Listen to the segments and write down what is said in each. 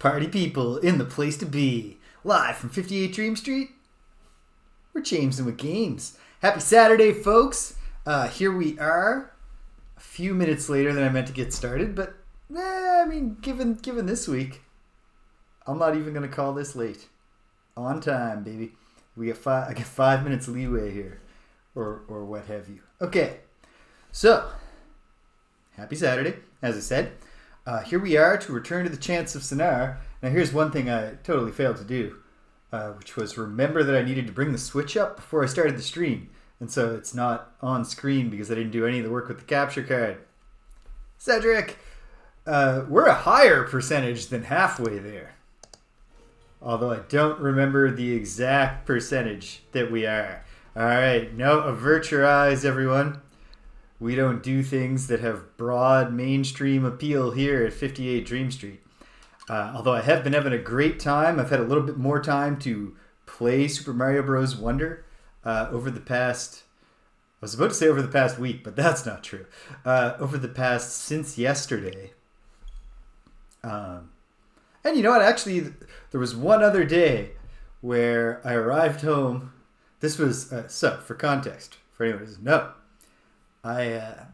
Party people in the place to be. Live from 58 Dream Street. We're Jameson with Games. Happy Saturday, folks. Here we are. A few minutes later than I meant to get started, but given this week, I'm not even going to call this late. On time, baby. I get 5 minutes leeway here, or what have you. Okay, so happy Saturday, as I said. Here we are to return to the Chants of Sennaar. Now here's one thing I totally failed to do, which was remember that I needed to bring the Switch up before I started the stream. And so it's not on screen because I didn't do any of the work with the capture card. Cedric, we're a higher percentage than halfway there. Although I don't remember the exact percentage that we are. Alright, no, avert your eyes, everyone. We don't do things that have broad mainstream appeal here at 58 Dream Street. Although I have been having a great time. I've had a little bit more time to play Super Mario Bros. Wonder over the past... I was about to say over the past week, but that's not true. Since yesterday. And you know what? Actually, there was one other day where I arrived home. This was... so, for context, for anyone who doesn't know, I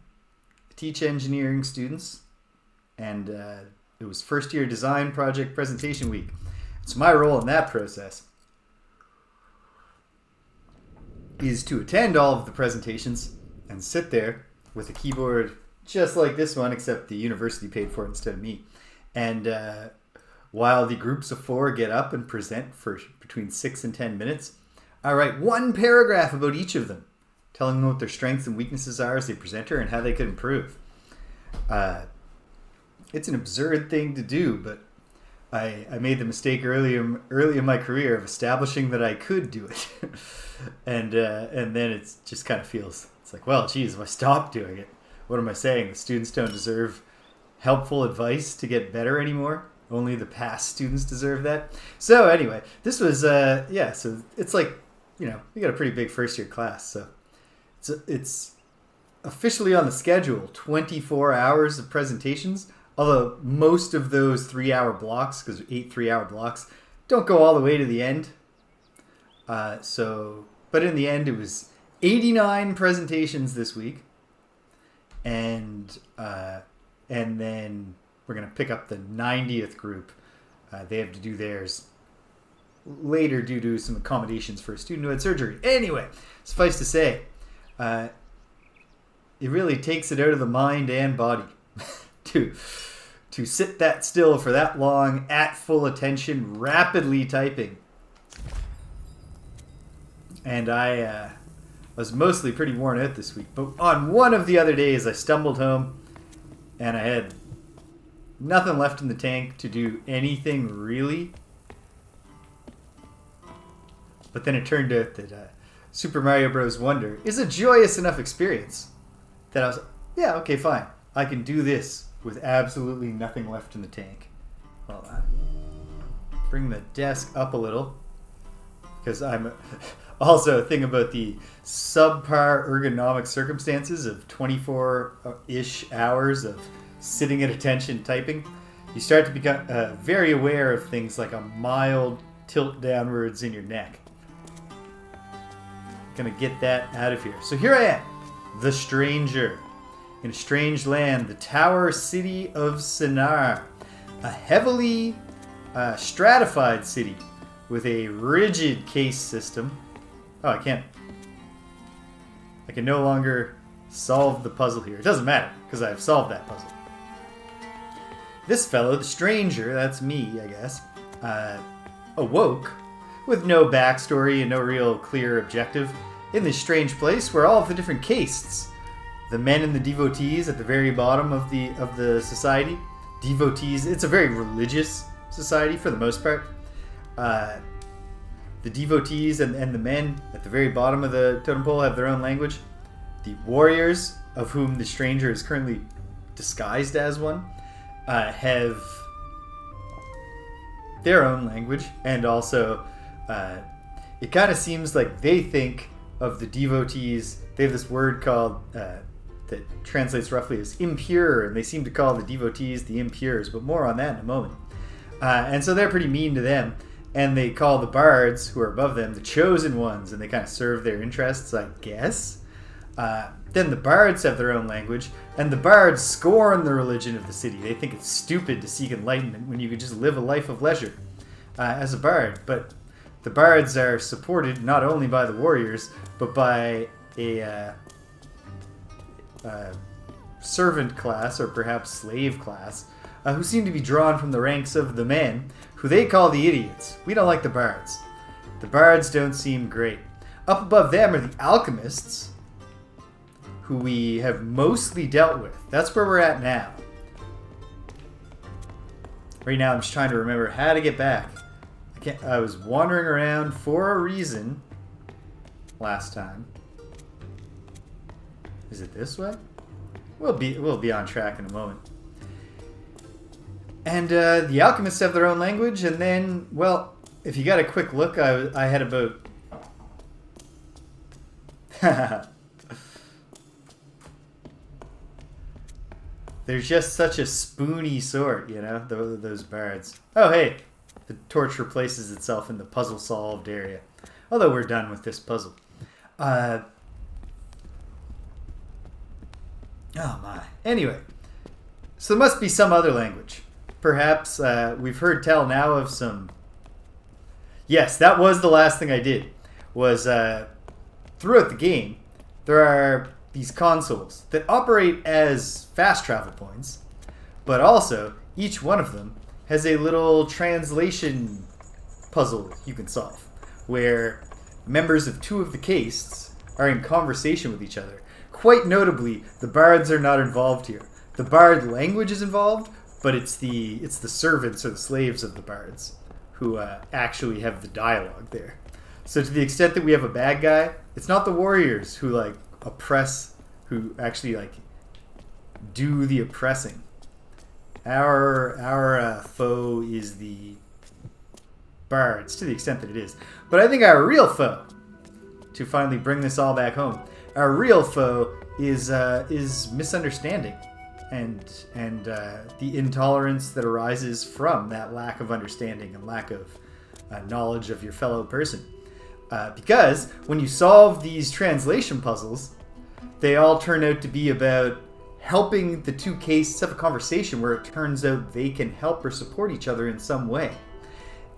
teach engineering students, and it was first year design project presentation week. So my role in that process is to attend all of the presentations and sit there with a keyboard just like this one, except the university paid for it instead of me. And while the groups of 4 get up and present for between 6 and 10 minutes, I write one paragraph about each of them, telling them what their strengths and weaknesses are as they present her and how they could improve. It's an absurd thing to do, but I made the mistake early in my career of establishing that I could do it. and then it just kind of feels, it's like, well, geez, if I stop doing it, what am I saying? The students don't deserve helpful advice to get better anymore? Only the past students deserve that? So anyway, this was, so it's like, we got a pretty big first year class, so it's officially on the schedule, 24 hours of presentations, although most of those 3-hour blocks, because 8 3-hour blocks, don't go all the way to the end. But in the end, it was 89 presentations this week, and then we're going to pick up the 90th group. They have to do theirs later due to some accommodations for a student who had surgery. Anyway, suffice to say, it really takes it out of the mind and body to sit that still for that long at full attention, rapidly typing. And I was mostly pretty worn out this week. But on one of the other days, I stumbled home and I had nothing left in the tank to do anything really. But then it turned out that Super Mario Bros. Wonder is a joyous enough experience that I was like, yeah, okay, fine. I can do this with absolutely nothing left in the tank. Hold on. Bring the desk up a little. Because I'm also a thing about the subpar ergonomic circumstances of 24-ish hours of sitting at attention typing. You start to become very aware of things like a mild tilt downwards in your neck. Gonna get that out of here. So here I am, the stranger, in a strange land, the Tower City of Sennaar, a heavily stratified city with a rigid case system. Oh, I can no longer solve the puzzle here. It doesn't matter, because I've solved that puzzle. This fellow, the stranger, that's me, I guess, awoke with no backstory and no real clear objective in this strange place where all of the different castes, the men and the devotees at the very bottom of the society, devotees, it's a very religious society for the most part. The devotees and the men at the very bottom of the totem pole have their own language. The warriors, of whom the stranger is currently disguised as one, have their own language, and also it kind of seems like they think of the devotees, they have this word called that translates roughly as impure, and they seem to call the devotees the impures, but more on that in a moment. And so they're pretty mean to them. And they call the bards, who are above them, the chosen ones, and they kind of serve their interests, I guess. Then the bards have their own language, and the bards scorn the religion of the city. They think it's stupid to seek enlightenment when you could just live a life of leisure as a bard. But the bards are supported not only by the warriors, but by a servant class, or perhaps slave class, who seem to be drawn from the ranks of the men, who they call the idiots. We don't like the bards. The bards don't seem great. Up above them are the alchemists, who we have mostly dealt with. That's where we're at now. Right now I'm just trying to remember how to get back. I was wandering around for a reason last time. Is it this way? We'll be on track in a moment. And the alchemists have their own language, and then, well, if you got a quick look, I had about... They're just such a spoony sort, you know, those bards. Oh, hey, the torch replaces itself in the puzzle solved area. Although we're done with this puzzle. Oh, my. Anyway, so there must be some other language. Perhaps we've heard tell now of some... Yes, that was the last thing I did. Was throughout the game, there are these consoles that operate as fast travel points, but also each one of them has a little translation puzzle you can solve, where members of two of the castes are in conversation with each other. Quite notably, the bards are not involved here. The bard language is involved, but it's the servants or the slaves of the bards who actually have the dialogue there. So to the extent that we have a bad guy, it's not the warriors who like oppress, who actually like do the oppressing. Our foe is the bards, to the extent that it is. But I think our real foe, to finally bring this all back home, our real foe is misunderstanding and the intolerance that arises from that lack of understanding and lack of knowledge of your fellow person. Because when you solve these translation puzzles, they all turn out to be about helping the two castes have a conversation where it turns out they can help or support each other in some way.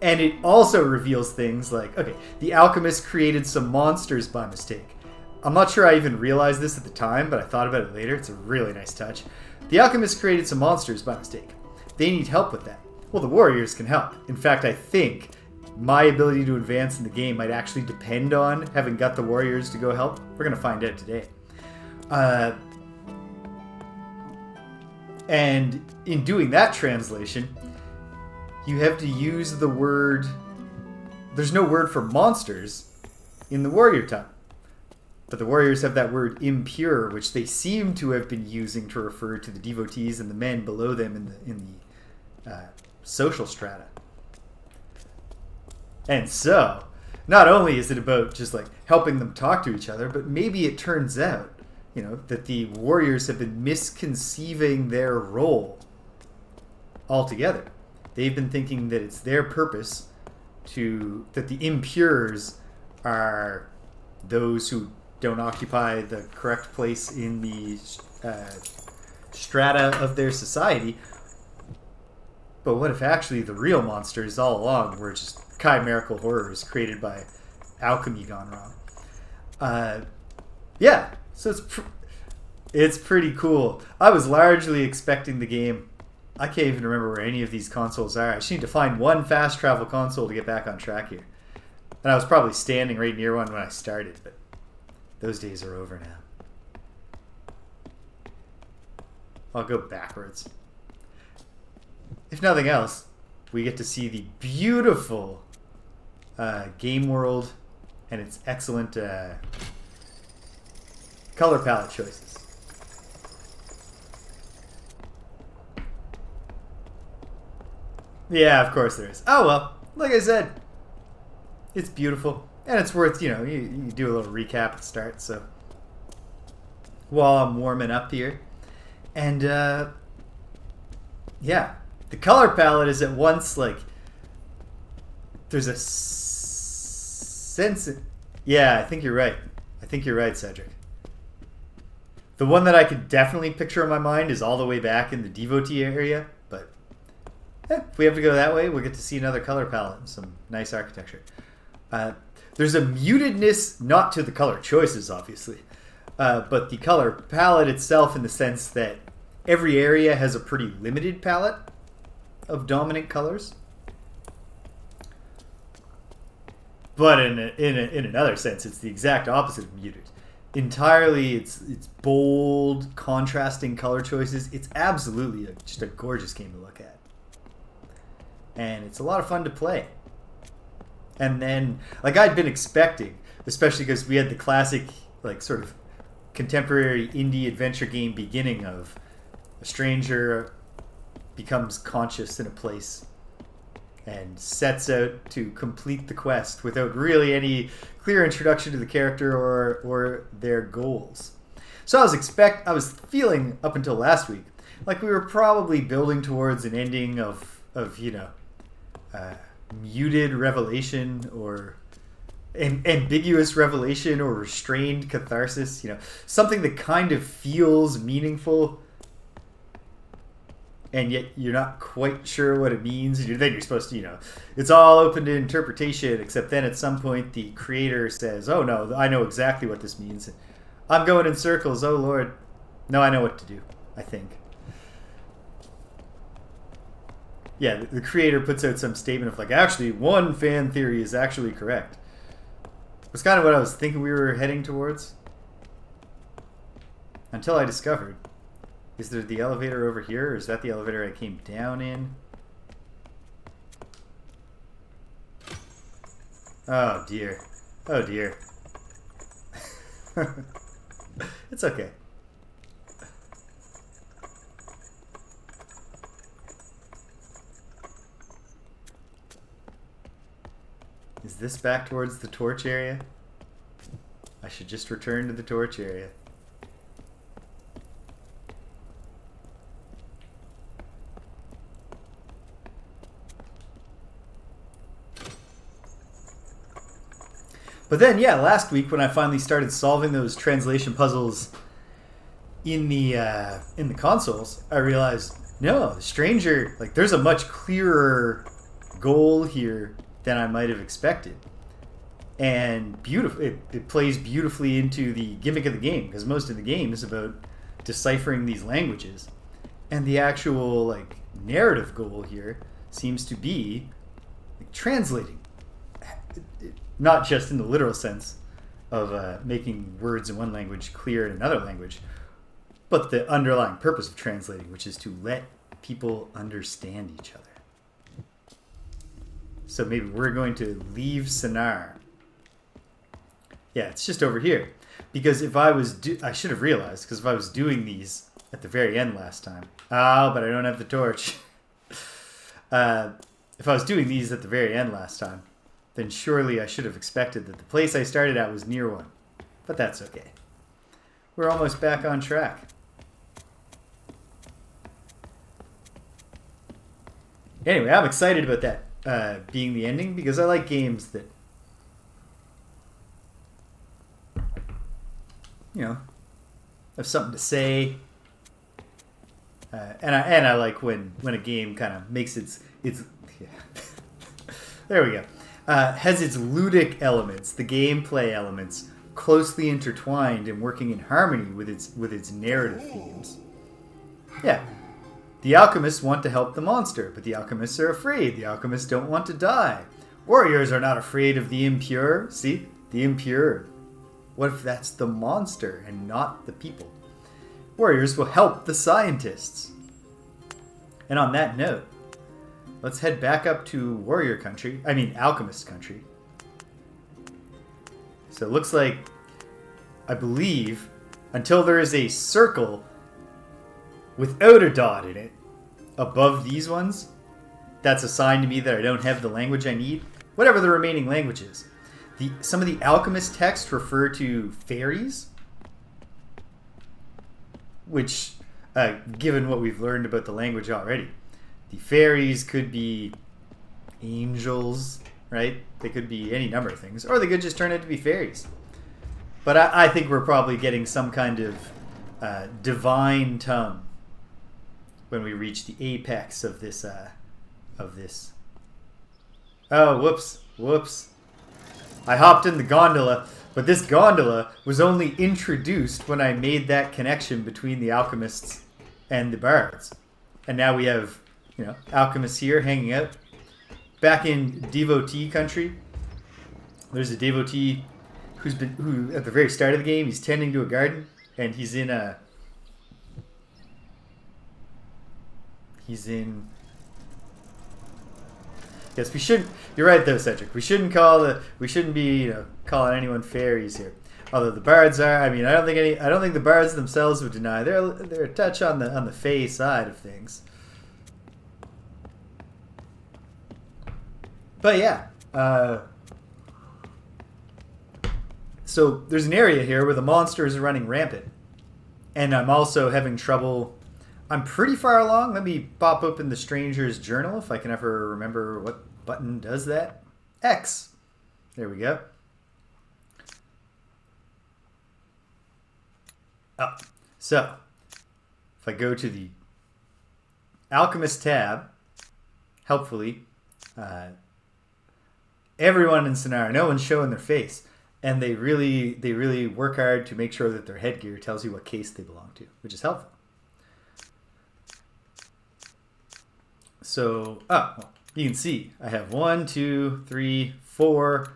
And it also reveals things like, okay, the alchemists created some monsters by mistake. I'm not sure I even realized this at the time, but I thought about it later. It's a really nice touch. The alchemists created some monsters by mistake. They need help with that. Well, the warriors can help. In fact, I think my ability to advance in the game might actually depend on having got the warriors to go help. We're going to find out today. And in doing that translation, you have to use the word... There's no word for monsters in the warrior tongue. But the warriors have that word impure, which they seem to have been using to refer to the devotees and the men below them in the social strata. And so, not only is it about just like helping them talk to each other, but maybe it turns out, you know, that the warriors have been misconceiving their role altogether. They've been thinking that it's their purpose that the impures are those who don't occupy the correct place in the strata of their society. But what if actually the real monsters all along were just chimerical horrors created by alchemy gone wrong? Yeah, so it's pretty cool. I was largely expecting the game. I can't even remember where any of these consoles are. I just need to find one fast travel console to get back on track here. And I was probably standing right near one when I started, but those days are over now. I'll go backwards. If nothing else, we get to see the beautiful game world and its excellent color palette choices. Yeah, of course there is. Oh well, like I said, it's beautiful. And it's worth, you do a little recap at the start, so while I'm warming up here. And, yeah, the color palette is at once like there's a sense. Yeah, I think you're right. I think you're right, Cedric. The one that I could definitely picture in my mind is all the way back in the devotee area, but if we have to go that way, we'll get to see another color palette and some nice architecture. There's a mutedness, not to the color choices, obviously, but the color palette itself in the sense that every area has a pretty limited palette of dominant colors. But in another sense, it's the exact opposite of muted. Entirely, it's bold, contrasting color choices. It's absolutely just a gorgeous game to look at. And it's a lot of fun to play. And then, like I'd been expecting, especially because we had the classic, like sort of contemporary indie adventure game beginning of a stranger becomes conscious in a place and sets out to complete the quest without really any clear introduction to the character or their goals. So I was feeling up until last week like we were probably building towards an ending of muted revelation or ambiguous revelation or restrained catharsis, something that kind of feels meaningful and yet you're not quite sure what it means. Then you're supposed to, it's all open to interpretation, except then at some point the creator says, oh no, I know exactly what this means. I'm going in circles, oh Lord. No, I know what to do, I think. Yeah, the creator puts out some statement of like, actually, one fan theory is actually correct. It's kind of what I was thinking we were heading towards. Until I discovered. Is there the elevator over here, or is that the elevator I came down in? Oh dear. Oh dear. It's okay. Is this back towards the torch area? I should just return to the torch area. But then, yeah, last week when I finally started solving those translation puzzles in the consoles, I realized, no, the stranger, like, there's a much clearer goal here than I might have expected. And beautiful, it plays beautifully into the gimmick of the game, because most of the game is about deciphering these languages. And the actual, like, narrative goal here seems to be like, translating. Not just in the literal sense of making words in one language clear in another language, but the underlying purpose of translating, which is to let people understand each other. So maybe we're going to leave Sennaar. Yeah, it's just over here. Because if I was... I should have realized, because if I was doing these at the very end last time... Oh, but I don't have the torch. If I was doing these at the very end last time, then surely I should have expected that the place I started at was near one. But that's okay. We're almost back on track. Anyway, I'm excited about that being the ending, because I like games that, have something to say. And I like when a game kind of makes its yeah. There we go. Has its ludic elements, the gameplay elements, closely intertwined and working in harmony with its narrative themes. Yeah. The alchemists want to help the monster, but the alchemists are afraid. The alchemists don't want to die. Warriors are not afraid of the impure. See? The impure. What if that's the monster and not the people? Warriors will help the scientists. And on that note, let's head back up to warrior country. I mean, alchemist country. So it looks like, I believe, until there is a circle without a dot in it above these ones, that's a sign to me that I don't have the language I need. Whatever the remaining language is. Some of the alchemist texts refer to fairies, which, given what we've learned about the language already, The fairies could be angels, right? They could be any number of things. Or they could just turn out to be fairies. But I think we're probably getting some kind of divine tongue when we reach the apex of this. Oh, whoops. I hopped in the gondola, but this gondola was only introduced when I made that connection between the alchemists and the bards. And now we have, alchemists here hanging out. Back in devotee country, there's a devotee who at the very start of the game, he's tending to a garden, and he's in yes, we shouldn't. You're right, though, Cedric. We shouldn't be calling anyone fairies here. Although the bards are. I mean, I don't think the bards themselves would deny. They're a touch on the fey side of things. But yeah. So there's an area here where the monsters are running rampant, and I'm also having trouble. I'm pretty far along. Let me pop open the Stranger's Journal if I can ever remember what button does that. X. There we go. Oh, so if I go to the Alchemist tab, helpfully, everyone in Sennaar, no one's showing their face, and they really work hard to make sure that their headgear tells you what case they belong to, which is helpful. So, you can see I have 1, 2, 3, 4,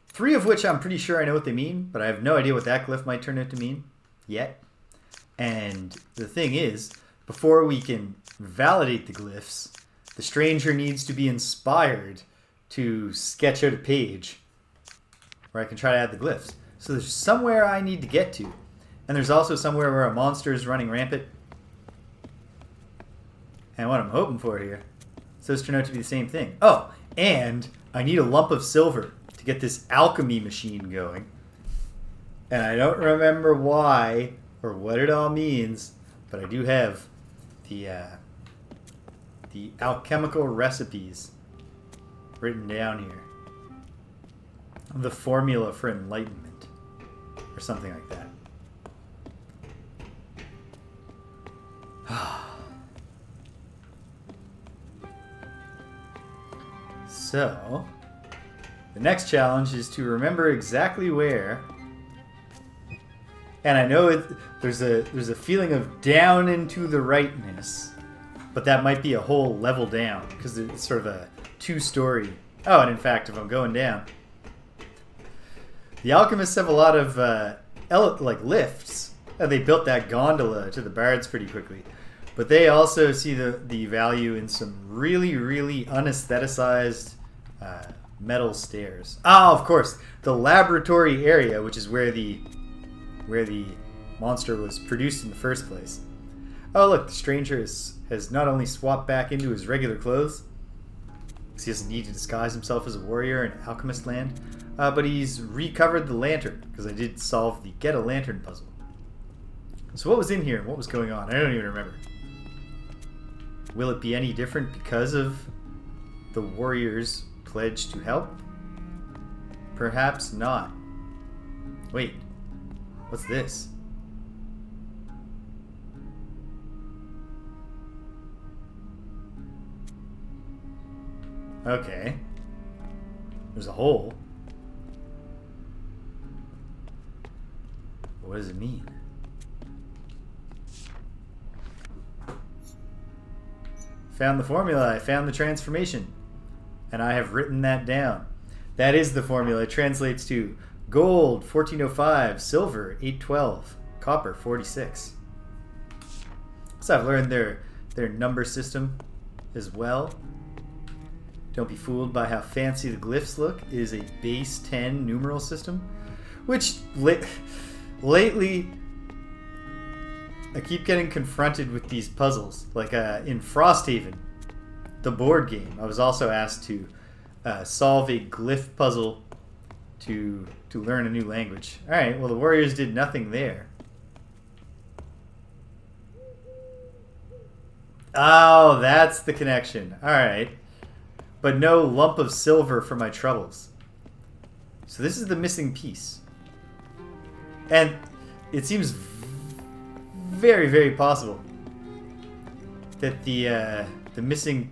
3 of which I'm pretty sure I know what they mean, but I have no idea what that glyph might turn out to mean yet. And the thing is, before we can validate the glyphs, the stranger needs to be inspired to sketch out a page where I can try to add the glyphs. So there's somewhere I need to get to. And there's also somewhere where a monster is running rampant. And what I'm hoping for here, so those turn out to be the same thing. Oh, and I need a lump of silver to get this alchemy machine going. And I don't remember why or what it all means, but I do have the alchemical recipes written down here. The formula for enlightenment, or something like that. So, the next challenge is to remember exactly where. And I know there's a feeling of down into the rightness, but that might be a whole level down because it's sort of a 2-story. Oh, and in fact, if I'm going down, the alchemists have a lot of lifts. They built that gondola to the bards pretty quickly, but they also see the value in some really, really unaestheticized metal stairs. Ah, of course, the laboratory area, which is where the monster was produced in the first place. Oh, look, the stranger has not only swapped back into his regular clothes, because he doesn't need to disguise himself as a warrior in alchemist land, but he's recovered the lantern, because I did solve the get a lantern puzzle. So what was in here and what was going on? I don't even remember. Will it be any different because of the warrior's pledge to help? Perhaps not. Wait, what's this? Okay. There's a hole. What does it mean? Found the formula. I found the transformation. And I have written that down. That is the formula. It translates to gold 1405, silver 812, copper 46. So I've learned their number system as well. Don't be fooled by how fancy the glyphs look. It is a base 10 numeral system, which lately I keep getting confronted with these puzzles. Like in Frosthaven, the board game, I was also asked to solve a glyph puzzle to learn a new language. All right, well, the warriors did nothing there. Oh, that's the connection. All right. But no lump of silver for my troubles. So this is the missing piece. And it seems very, very possible that the missing...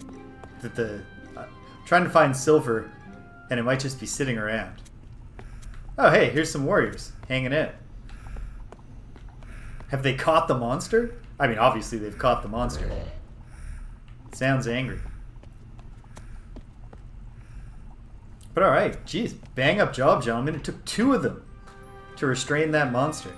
trying to find silver, and it might just be sitting around. Oh, hey, here's some warriors hanging out. Have they caught the monster? I mean, obviously they've caught the monster. Sounds angry. But alright, geez, bang up job, gentlemen. It took 2 of them to restrain that monster.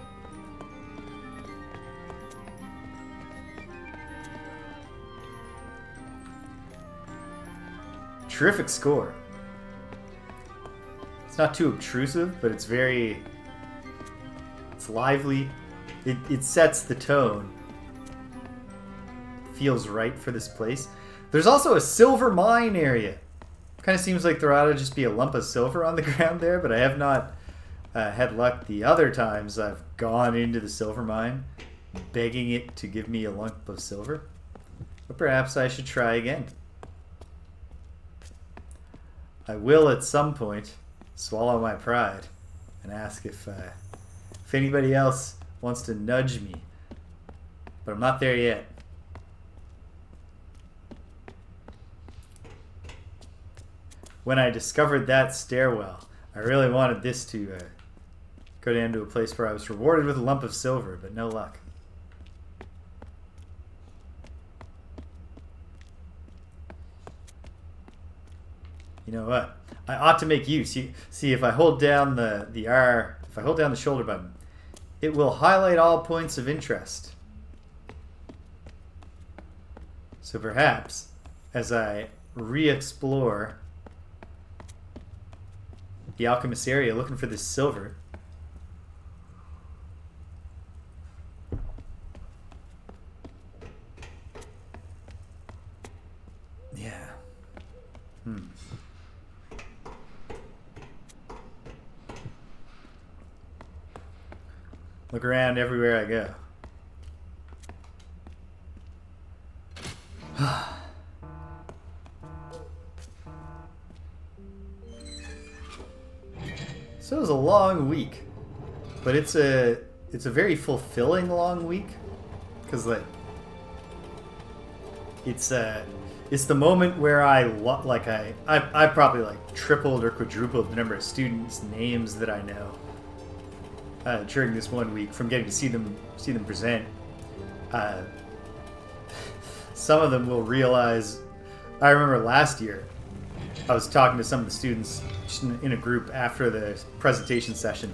Terrific score. It's not too obtrusive, but it's lively. It sets the tone. Feels right for this place. There's also a silver mine area. Kind of seems like there ought to just be a lump of silver on the ground there, but I have not had luck the other times I've gone into the silver mine begging it to give me a lump of silver. But perhaps I should try again. I will at some point swallow my pride and ask if anybody else wants to nudge me. But I'm not there yet. When I discovered that stairwell, I really wanted this to go down to a place where I was rewarded with a lump of silver, but no luck. You know what? I ought to make use. See, if I hold down the R, if I hold down the shoulder button, it will highlight all points of interest. So perhaps, as I re-explore the Alchemist area looking for this silver, yeah. Look around everywhere I go. So it was a long week, but it's a very fulfilling long week, because like it's the moment where I probably like tripled or quadrupled the number of students' names that I know during this one week from getting to see them present. Some of them will realize. I remember last year I was talking to some of the students in a group after the presentation session,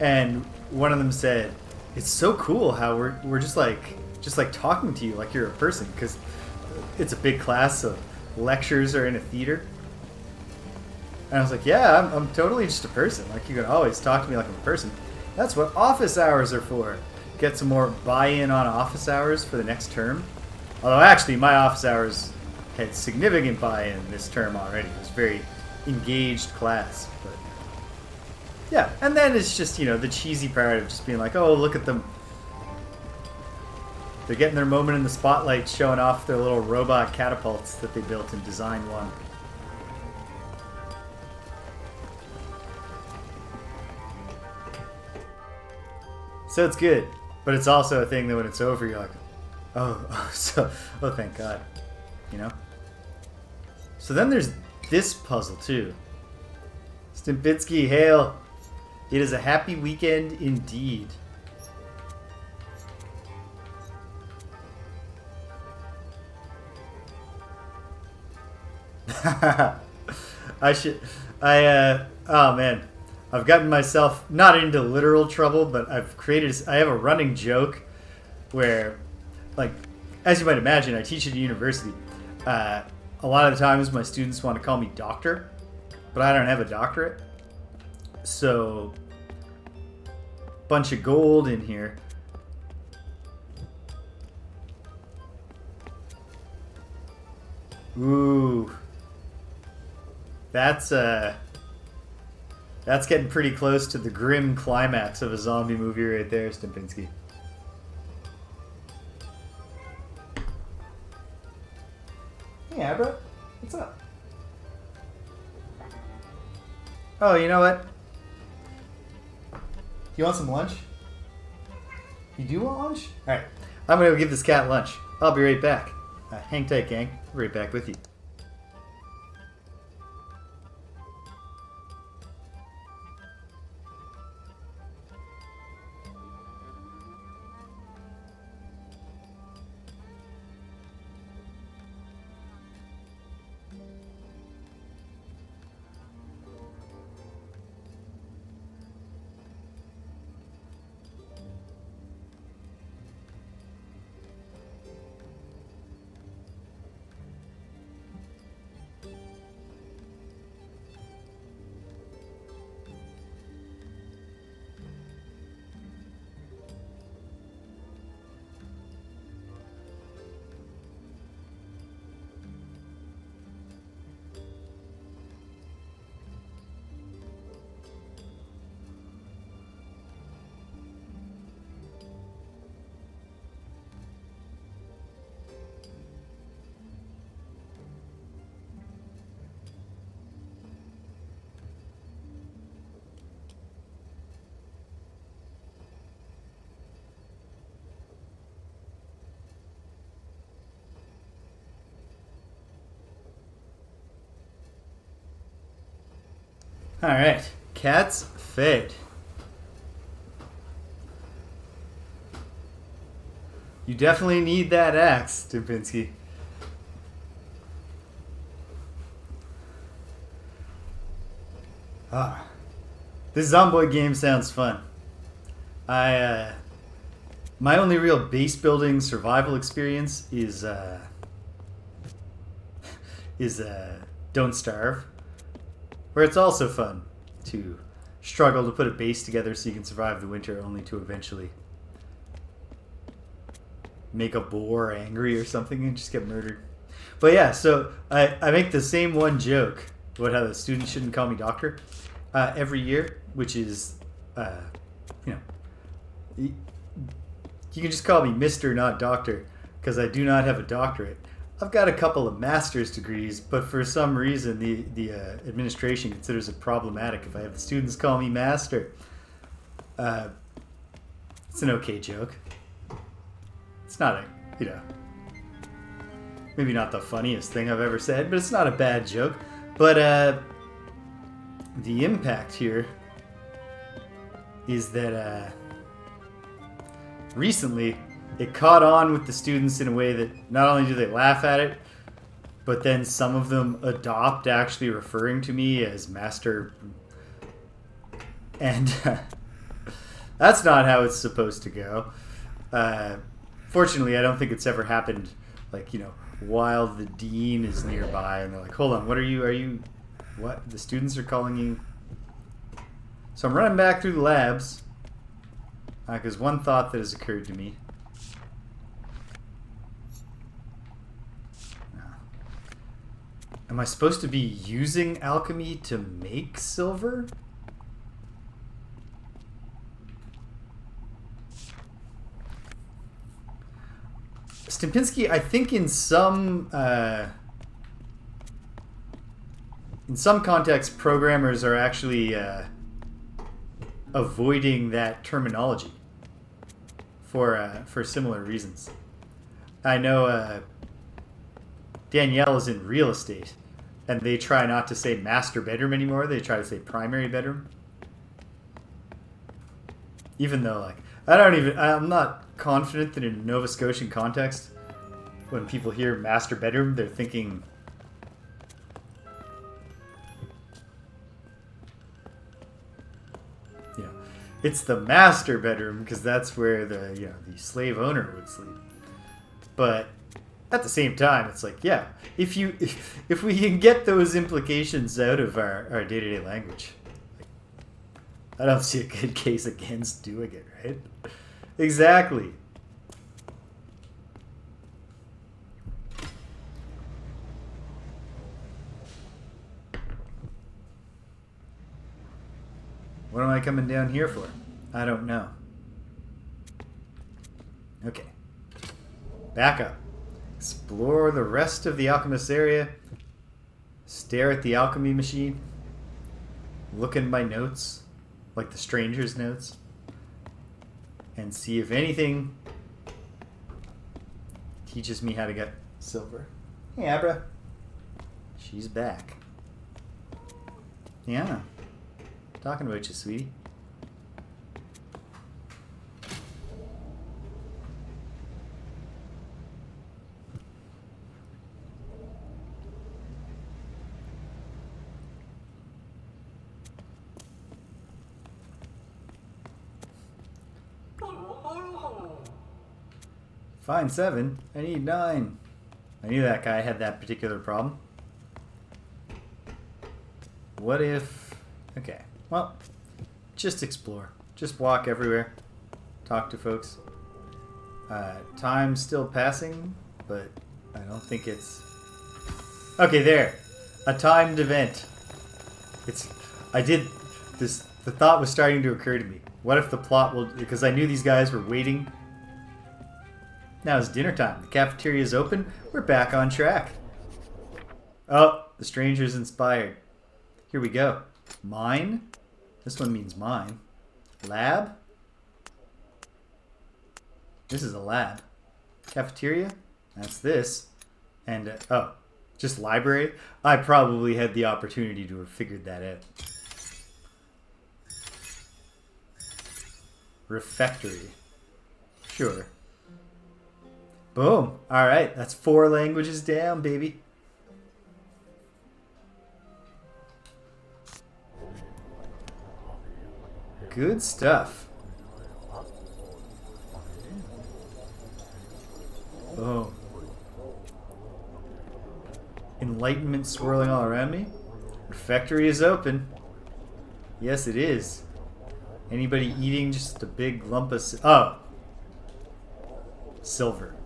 and one of them said, "It's so cool how we're just like talking to you like you're a person, because it's a big class, so lectures are in a theater." And I was like, "Yeah, I'm totally just a person. Like, you can always talk to me like I'm a person. That's what office hours are for. Get some more buy-in on office hours for the next term." Although actually, my office hours had significant buy-in this term already. It was a very engaged class, but yeah. And then it's just, the cheesy part of just being like, "Oh, look at them. They're getting their moment in the spotlight, showing off their little robot catapults that they built in Design 1. So it's good, but it's also a thing that when it's over, you're like, oh, thank God, So then there's this puzzle too. Stimpinski, hail! It is a happy weekend indeed. Oh man. I've gotten myself not into literal trouble, but I have a running joke where, like, as you might imagine, I teach at a university. A lot of the times my students want to call me doctor, but I don't have a doctorate. So, bunch of gold in here. Ooh. That's getting pretty close to the grim climax of a zombie movie right there, Stimpinski. Hey, Abra. What's up? Oh, you know what? You want some lunch? You do want lunch? Alright. I'm going to go give this cat lunch. I'll be right back. Hang tight, gang. I'll be right back with you. Alright, cat's fed. You definitely need that axe, Dubinsky. This Zomboid game sounds fun. My only real base building survival experience is Don't Starve, where it's also fun to struggle to put a base together so you can survive the winter, only to eventually make a boar angry or something and just get murdered. But yeah, so I make the same one joke about how the students shouldn't call me doctor every year, which is, you can just call me Mr., not doctor, because I do not have a doctorate. I've got a couple of master's degrees, but for some reason the administration considers it problematic if I have the students call me master. It's an okay joke. It's not maybe not the funniest thing I've ever said, but it's not a bad joke. But the impact here is that recently it caught on with the students in a way that not only do they laugh at it, but then some of them adopt actually referring to me as master. And that's not how it's supposed to go. Fortunately, I don't think it's ever happened, while the dean is nearby and they're like, hold on, what are you, what? The students are calling you? So I'm running back through the labs, because one thought that has occurred to me. Am I supposed to be using alchemy to make silver? Stempinski, I think in some contexts, programmers are actually avoiding that terminology for similar reasons. I know Danielle is in real estate, and they try not to say master bedroom anymore. They try to say primary bedroom. Even though, I'm not confident that in a Nova Scotian context, when people hear master bedroom, they're thinking it's the master bedroom because that's where the slave owner would sleep. But at the same time, it's like, yeah, if we can get those implications out of our day-to-day language, I don't see a good case against doing it, right? Exactly. What am I coming down here for? I don't know. Okay. Back up. explore the rest of the Alchemist area, stare at the alchemy machine, look in my notes, like the stranger's notes, and see if anything teaches me how to get silver. Hey, Abra. She's back. Yeah. Talking about you, sweetie. Fine, 7. I need 9. I knew that guy had that particular problem. What if... Okay, well, just explore. Just walk everywhere. Talk to folks. Time's still passing, but I don't think it's... Okay, there. A timed event. The thought was starting to occur to me. What if the plot will... Because I knew these guys were waiting. Now it's dinner time. The cafeteria is open. We're back on track. Oh, the stranger's inspired. Here we go. Mine. This one means mine. Lab. This is a lab. Cafeteria. That's this. And, oh, just library. I probably had the opportunity to have figured that out. Refectory. Sure. Boom. Alright, that's 4 languages down, baby. Good stuff. Boom. Enlightenment swirling all around me. Refectory is open. Yes, it is. Anybody eating just a big lump of... Oh. Silver.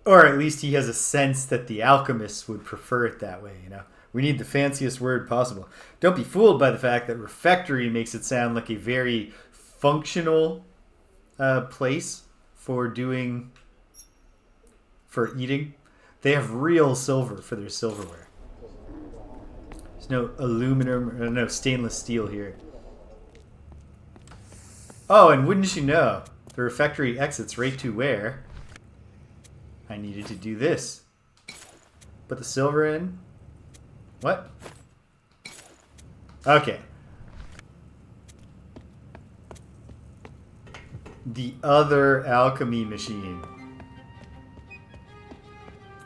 Or at least he has a sense that the alchemists would prefer it that way, you know. We need the fanciest word possible. Don't be fooled by the fact that refectory makes it sound like a very functional place for eating. They have real silver for their silverware. There's no aluminum, or no stainless steel here. Oh, and wouldn't you know, the refectory exits right to where I needed to do this. Put the silver in. What? Okay. The other alchemy machine,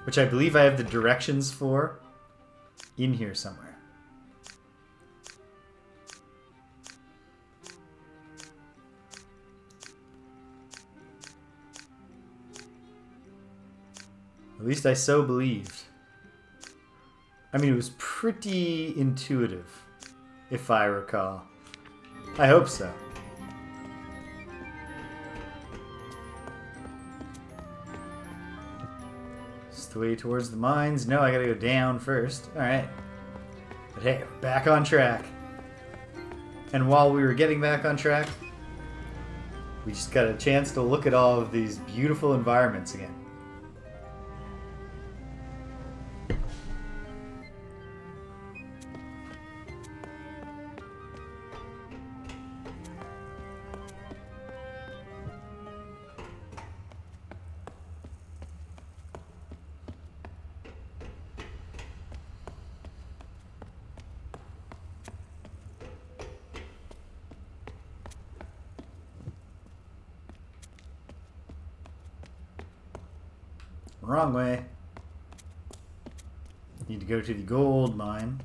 which I believe I have the directions for in here somewhere. At least I so believed. I mean, it was pretty intuitive, if I recall. I hope so. Just the way towards the mines. No, I gotta go down first. Alright. But hey, we're back on track. And while we were getting back on track, we just got a chance to look at all of these beautiful environments again. Wrong way. Need to go to the gold mine.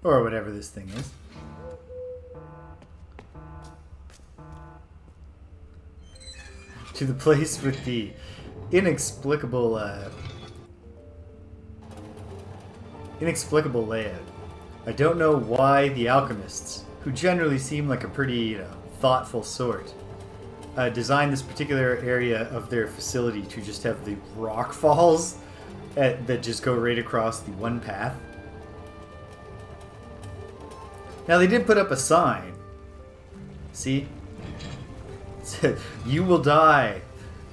Or whatever this thing is. To the place with the inexplicable layout. I don't know why the alchemists, who generally seem like a pretty thoughtful sort, designed this particular area of their facility to just have the rock falls that just go right across the one path. Now they did put up a sign. See? It said, "You will die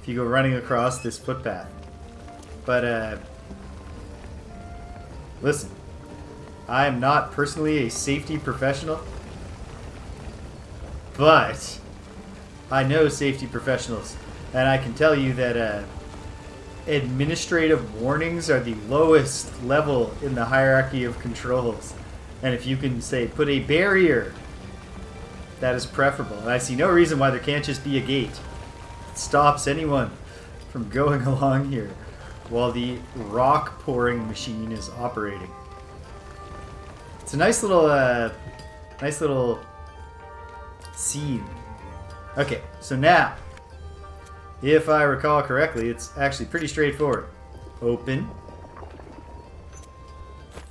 if you go running across this footpath." But, listen. I am not personally a safety professional. But I know safety professionals. And I can tell you that, administrative warnings are the lowest level in the hierarchy of controls. And if you can, say, put a barrier, that is preferable. And I see no reason why there can't just be a gate that stops anyone from going along here while the rock pouring machine is operating. It's a nice little scene. Okay, so now, if I recall correctly, it's actually pretty straightforward. Open.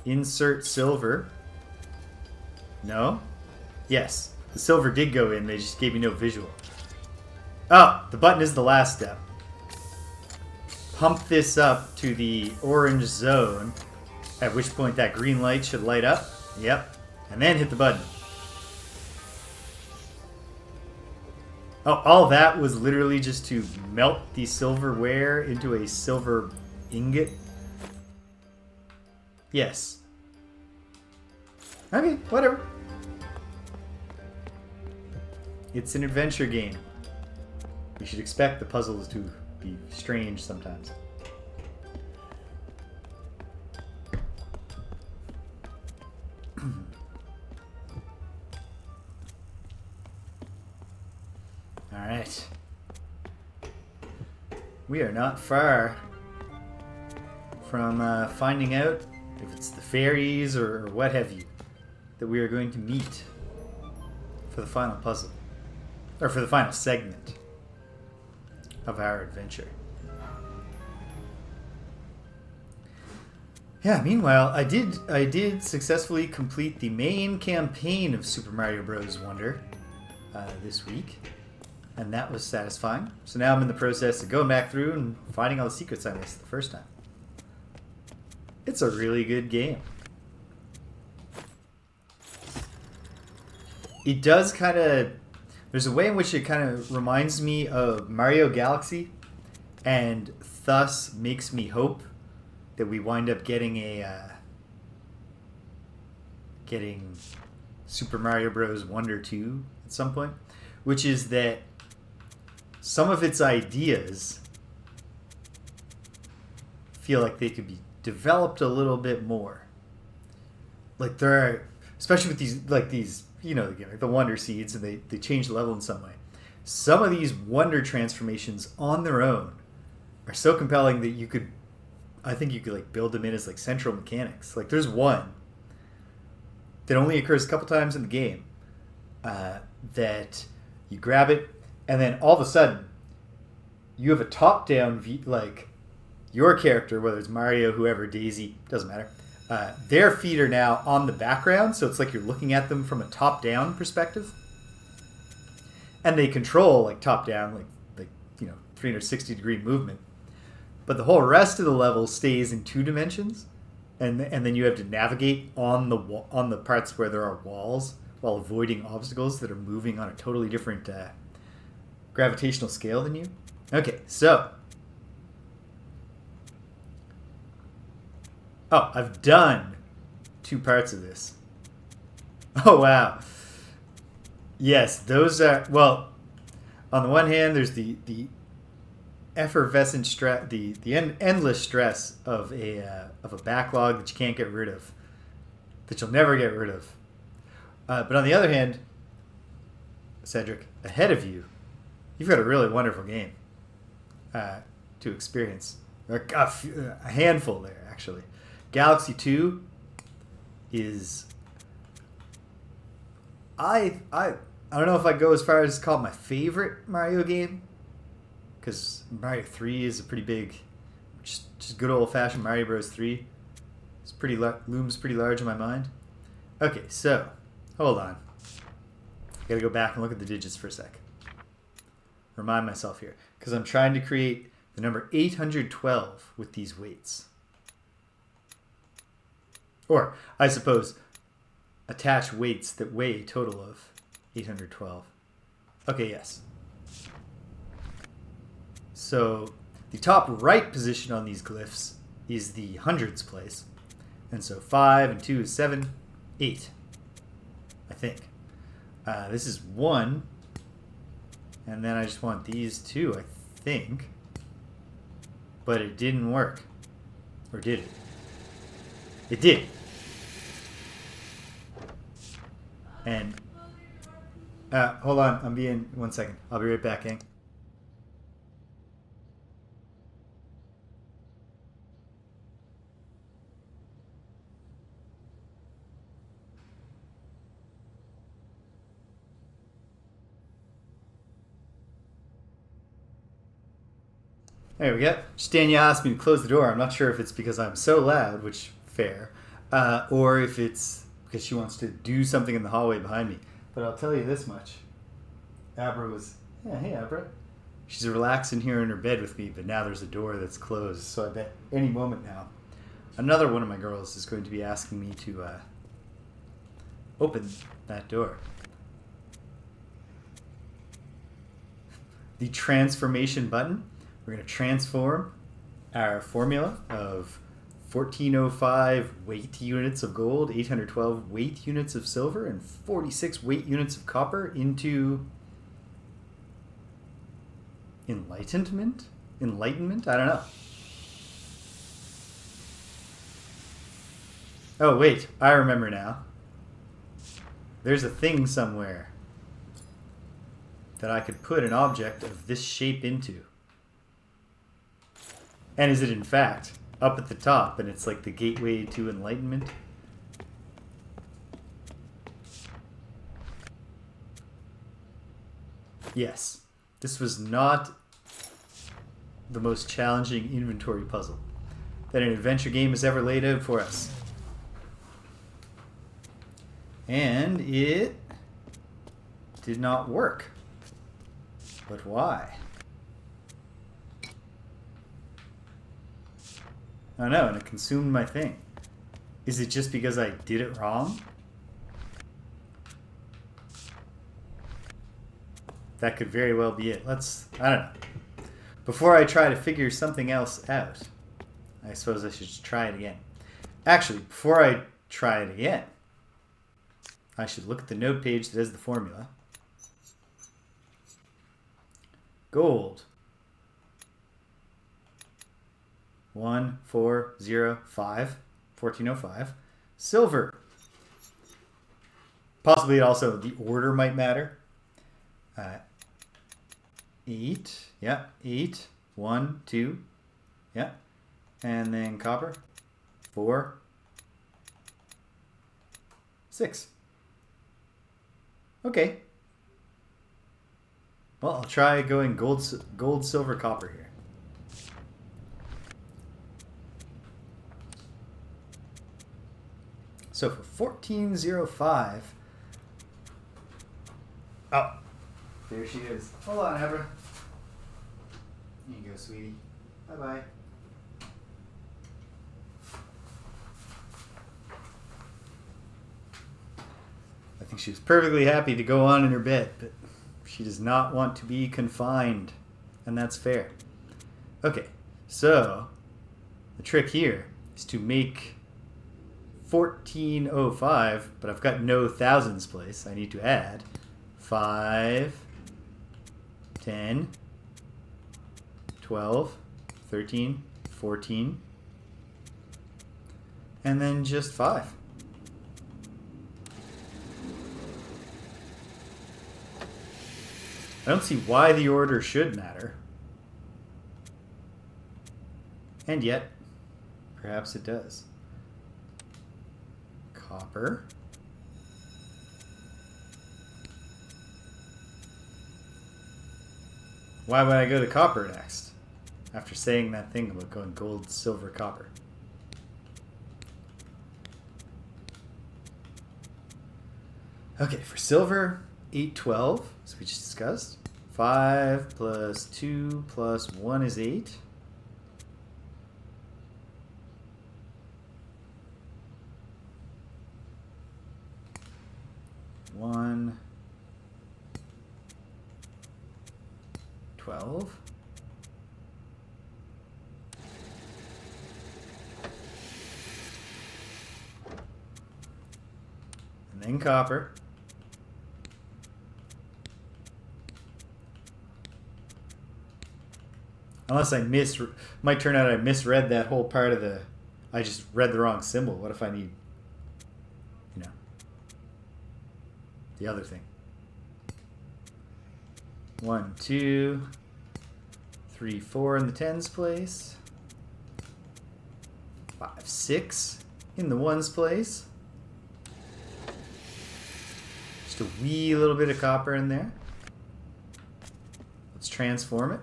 Insert silver. No? Yes. The silver did go in, they just gave me no visual. Oh, the button is the last step. Pump this up to the orange zone, at which point that green light should light up. Yep. And then hit the button. Oh, all that was literally just to melt the silverware into a silver ingot? Yes. Okay, whatever. It's an adventure game. You should expect the puzzles to be strange sometimes. Alright. We are not far from finding out if it's the fairies or what have you that we are going to meet for the final puzzle. Or for the final segment of our adventure. Yeah, meanwhile, I did successfully complete the main campaign of Super Mario Bros. Wonder this week. And that was satisfying. So now I'm in the process of going back through and finding all the secrets I missed the first time. It's a really good game. It does kind of... There's a way in which it kind of reminds me of Mario Galaxy, and thus makes me hope that we wind up getting getting Super Mario Bros. Wonder 2 at some point, which is that some of its ideas feel like they could be developed a little bit more. Like there are, especially with these, you know, like the Wonder Seeds, and they change the level in some way. Some of these Wonder transformations on their own are so compelling that I think you could like build them in as like central mechanics. Like there's one that only occurs a couple times in the game that you grab it, and then all of a sudden you have a top-down like your character, whether it's Mario, whoever, Daisy, doesn't matter. Their feet are now on the background, so it's like you're looking at them from a top-down perspective, and they control like top-down, like 360-degree movement. But the whole rest of the level stays in 2 dimensions, and then you have to navigate on the parts where there are walls while avoiding obstacles that are moving on a totally different gravitational scale than you. Okay, so I've done 2 parts of this. Oh wow! Yes, those are, well. On the one hand, there's the effervescent stress, the endless stress of a backlog that you can't get rid of, that you'll never get rid of. But on the other hand, Cedric, ahead of you, you've got a really wonderful game to experience. A handful there, actually. Galaxy 2 is... I don't know if I'd go as far as call it my favorite Mario game, because Mario 3 is a pretty big, just good old-fashioned Mario Bros. 3. It's looms pretty large in my mind. Okay, so, hold on. I gotta go back and look at the digits for a sec. Remind myself here, because I'm trying to create the number 812 with these weights. Or, I suppose, attach weights that weigh a total of 812. Okay, yes. So the top right position on these glyphs is the hundreds place. And so 5 and 2 is 7, 8, I think. This is 1. And then I just want these 2, I think. But it didn't work. Or did it? It did. And hold on, I'm being 1 second. I'll be right back, gang. There we go. Stanya asked me to close the door. I'm not sure if it's because I'm so loud, which fair, or if it's because she wants to do something in the hallway behind me. But I'll tell you this much. Abra was, yeah, hey Abra. She's relaxing here in her bed with me, but now there's a door that's closed, so I bet any moment now, another one of my girls is going to be asking me to open that door. The transformation button. We're going to transform our formula of 1405 weight units of gold, 812 weight units of silver, and 46 weight units of copper into enlightenment? Enlightenment? I don't know. Oh, wait. I remember now. There's a thing somewhere that I could put an object of this shape into. And is it in fact up at the top, and it's like the gateway to enlightenment? Yes. This was not the most challenging inventory puzzle that an adventure game has ever laid out for us. And it did not work. But why? I don't know, and it consumed my thing. Is it just because I did it wrong? That could very well be it. I don't know. Before I try to figure something else out, I suppose I should just try it again. Actually, before I try it again, I should look at the note page that has the formula. Gold. 1405. 1405. Silver. Possibly also the order might matter. 8. Yeah. 8. 1, 2. Yeah. And then copper. 4. 6. Okay. Well, I'll try going gold, silver, copper here. So for 1405, oh, there she is. Hold on, Abra. Here you go, sweetie. Bye-bye. I think she was perfectly happy to go on in her bed, but she does not want to be confined, and that's fair. Okay, so the trick here is to make 1405, but I've got no thousands place. I need to add 5, 10, 12, 13, 14, and then just 5. I don't see why the order should matter. And yet, perhaps it does. Copper. Why would I go to copper next? After saying that thing about going gold, silver, copper. Okay, for silver, 812, as we just discussed. 5 plus 2 plus 1 is 8. 1, 12. And then copper. Unless might turn out I misread that whole part of the, I just read the wrong symbol. What if I need, the other thing? 1, 2, 3, 4 in the tens place. 5, 6 in the ones place. Just a wee little bit of copper in there. Let's transform it.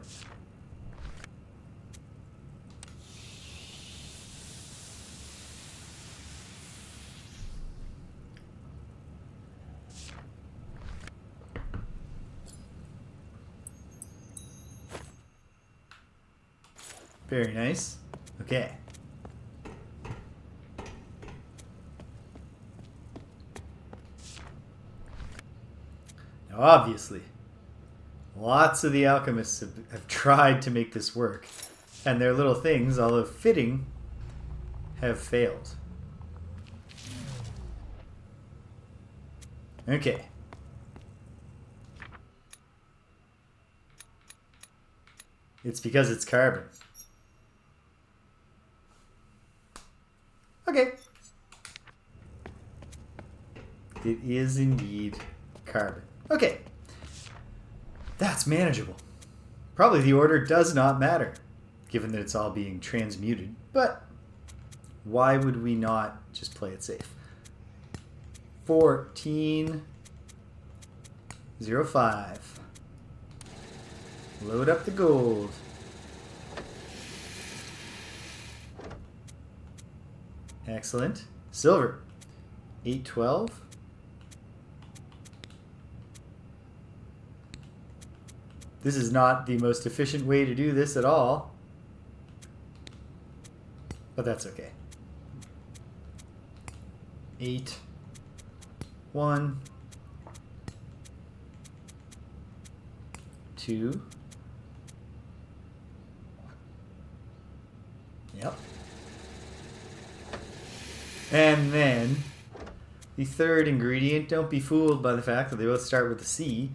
Very nice. Okay. Now, obviously, lots of the alchemists have tried to make this work, and their little things, although fitting, have failed. Okay. It's because it's carbon. Okay. It is indeed carbon. Okay. That's manageable. Probably the order does not matter, given that it's all being transmuted. But why would we not just play it safe? 1405. Load up the gold. Excellent. Silver. 812. This is not the most efficient way to do this at all, but that's okay. 8, 1, 2. Yep. And then the third ingredient, don't be fooled by the fact that they both start with a C.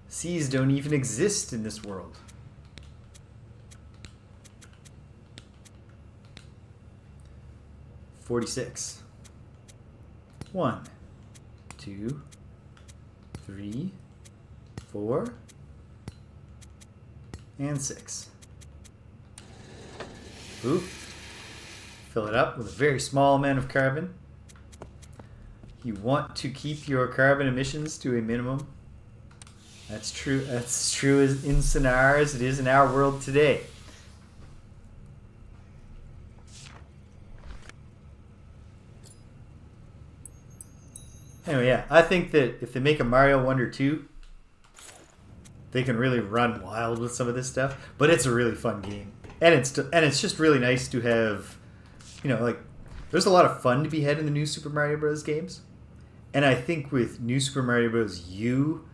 C's don't even exist in this world. $46. 1, 2, 3, 4, and 6. Oop. Fill it up with a very small amount of carbon. You want to keep your carbon emissions to a minimum. That's true. That's true as in Sennaar as it is in our world today. Anyway, yeah, I think that if they make a Mario Wonder 2, they can really run wild with some of this stuff. But it's a really fun game, and it's just really nice to have. There's a lot of fun to be had in the new Super Mario Bros. Games. And I think with New Super Mario Bros. U,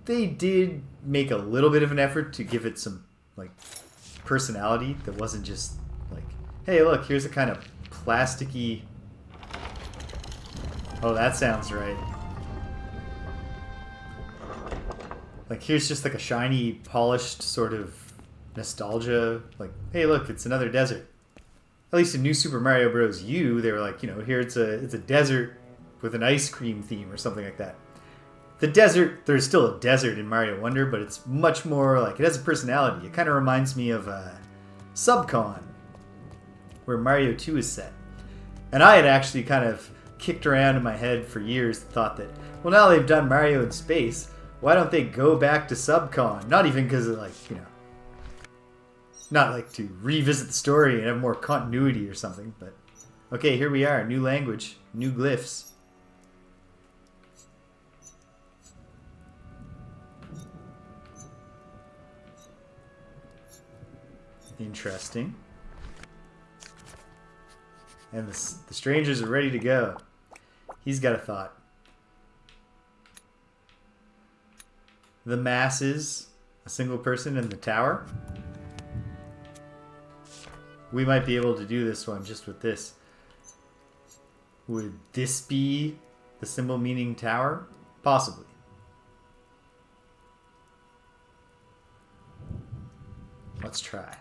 they did make a little bit of an effort to give it some, personality that wasn't just hey, look, here's a kind of plasticky... Oh, that sounds right. Here's just a shiny, polished sort of nostalgia. Hey, look, it's another desert. At least in New Super Mario Bros. U, they were here it's a desert with an ice cream theme or something like that. The desert, there's still a desert in Mario Wonder, but it's much more it has a personality. It kind of reminds me of Subcon, where Mario 2 is set. And I had actually kind of kicked around in my head for years, thought that, well, now they've done Mario in space, why don't they go back to Subcon? Not even because of not to revisit the story and have more continuity or something, but okay, here we are, new language, new glyphs. Interesting. And the strangers are ready to go. He's got a thought. The masses, a single person in the tower. We might be able to do this one just with this. Would this be the symbol meaning tower? Possibly. Let's try.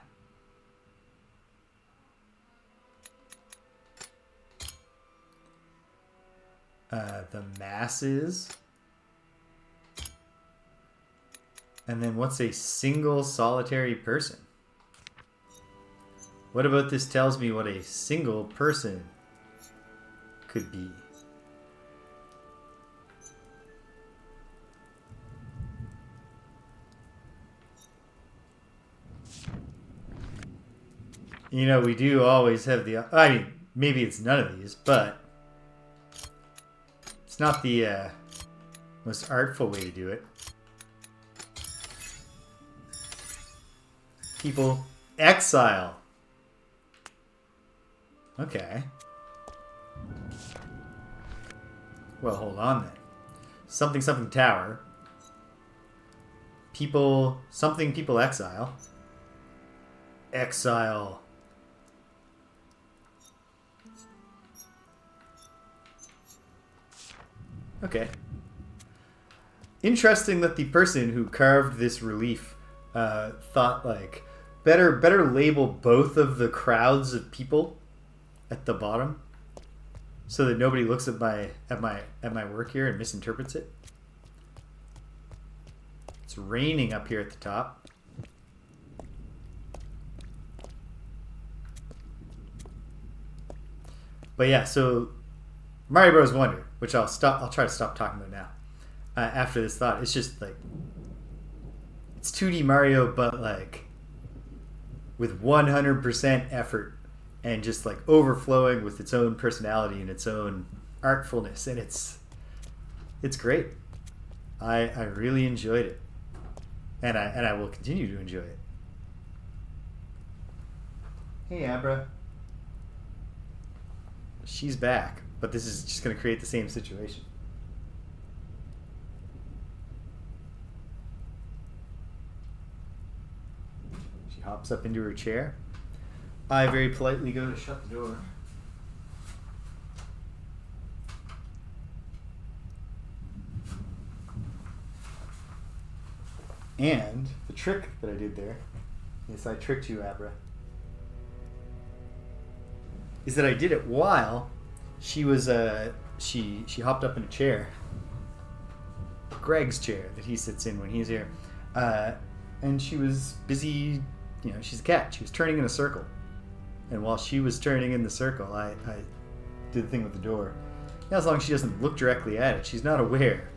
The masses. And then what's a single solitary person? What about this tells me what a single person could be? You know, we do always have the... I mean, maybe it's none of these, but... It's not the most artful way to do it. People... Exile. Okay. Well, hold on then. Something something tower. People... Something people exile. Exile. Okay. Interesting that the person who carved this relief thought like better label both of the crowds of people at the bottom so that nobody looks at my work here and misinterprets it. It's raining up here at the top. But yeah, so Mario Bros. Wonder, which I'll try to stop talking about now. After this thought, it's just like it's 2D Mario, but like with 100% effort and just like overflowing with its own personality and its own artfulness, and it's great. I really enjoyed it, and I will continue to enjoy it. Hey, Abra. She's back, but this is just going to create the same situation. She hops up into her chair. I very politely go to shut the door. And the trick that I did there, yes, I tricked you, Abra, is that I did it while she was she hopped up in a chair, Greg's chair that he sits in when he's here, and she was busy. You know, she's a cat. She was turning in a circle, and while she was turning in the circle, I did the thing with the door. Now, as long as she doesn't look directly at it, she's not aware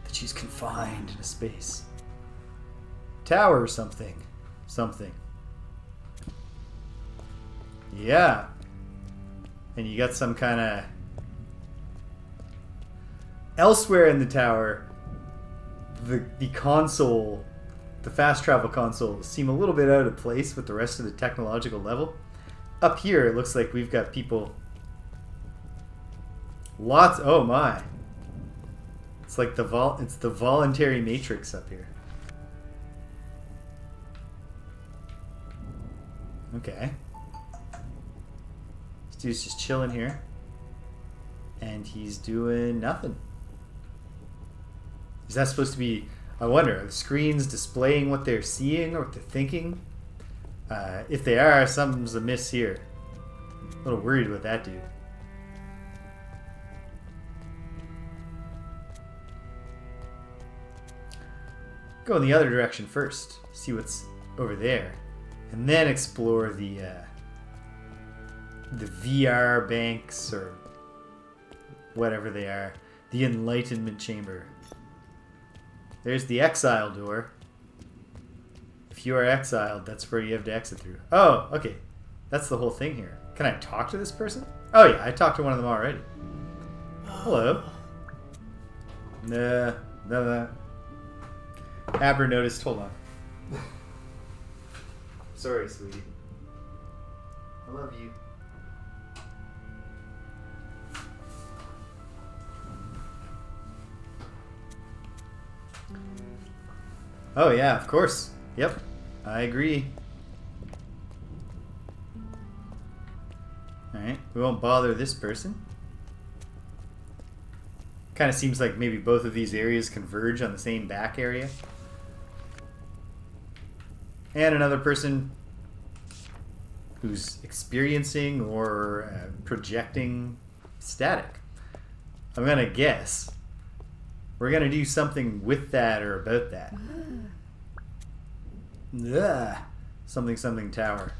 that she's confined in a space. Tower or something. Yeah. And you got some kind of... Elsewhere in the tower, the console, the fast travel consoles seem a little bit out of place with the rest of the technological level. Up here, it looks like we've got people... Lots... Oh my. It's like the voluntary matrix up here. Okay. This dude's just chilling here. And he's doing nothing. Is that supposed to be... I wonder, are the screens displaying what they're seeing or what they're thinking? If they are, something's amiss here. A little worried about that dude. Go in the other direction first. See what's over there. And then explore the VR banks or whatever they are. The Enlightenment Chamber. There's the Exile door. If you are exiled, that's where you have to exit through. Oh, okay. That's the whole thing here. Can I talk to this person? Oh yeah, I talked to one of them already. Hello. No. Abra noticed. Hold on. Sorry, sweetie. I love you. Oh yeah, of course. Yep, I agree. Alright, we won't bother this person. Kind of seems like maybe both of these areas converge on the same back area. And another person who's experiencing or projecting static. I'm going to guess we're going to do something with that or about that. Ugh. Something something tower.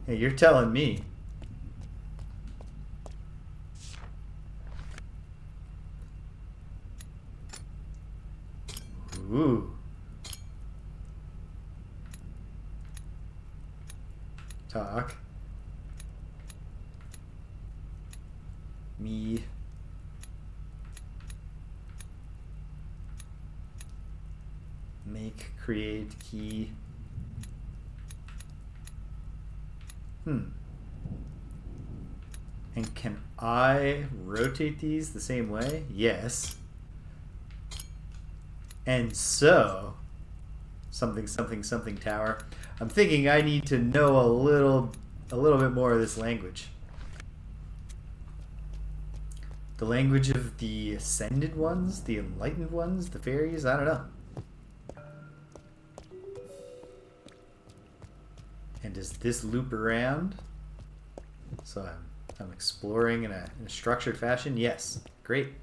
Hey, you're telling me. Ooh. Talk. Me. Make, create, key. And can I rotate these the same way? Yes. And so, something, something, something tower. I'm thinking I need to know a little bit more of this language. The language of the ascended ones, the enlightened ones, the fairies, I don't know. And does this loop around? So I'm exploring in a structured fashion? Yes. Great.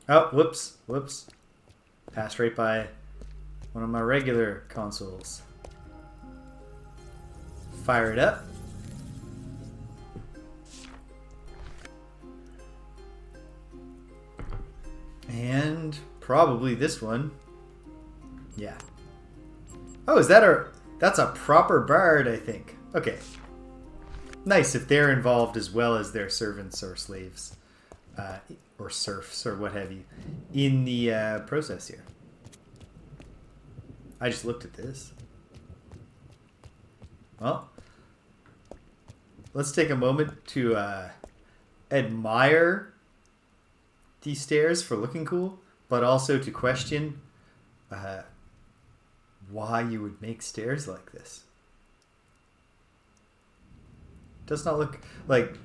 Oh, whoops. Whoops. Passed right by one of my regular consoles. Fire it up. And probably this one. Yeah. Oh, is that that's a proper bard, I think. Okay. Nice if they're involved as well as their servants or slaves. Or serfs or what have you. In the process here. I just looked at this. Well, let's take a moment to admire these stairs for looking cool, but also to question why you would make stairs like this. Does not look like